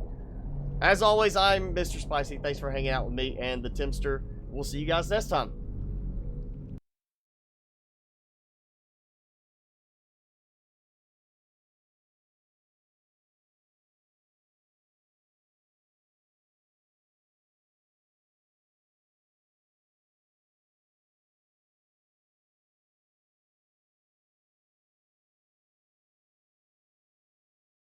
as always, I'm Mr. Spicy. Thanks for hanging out with me and the Timster. We'll see you guys next time.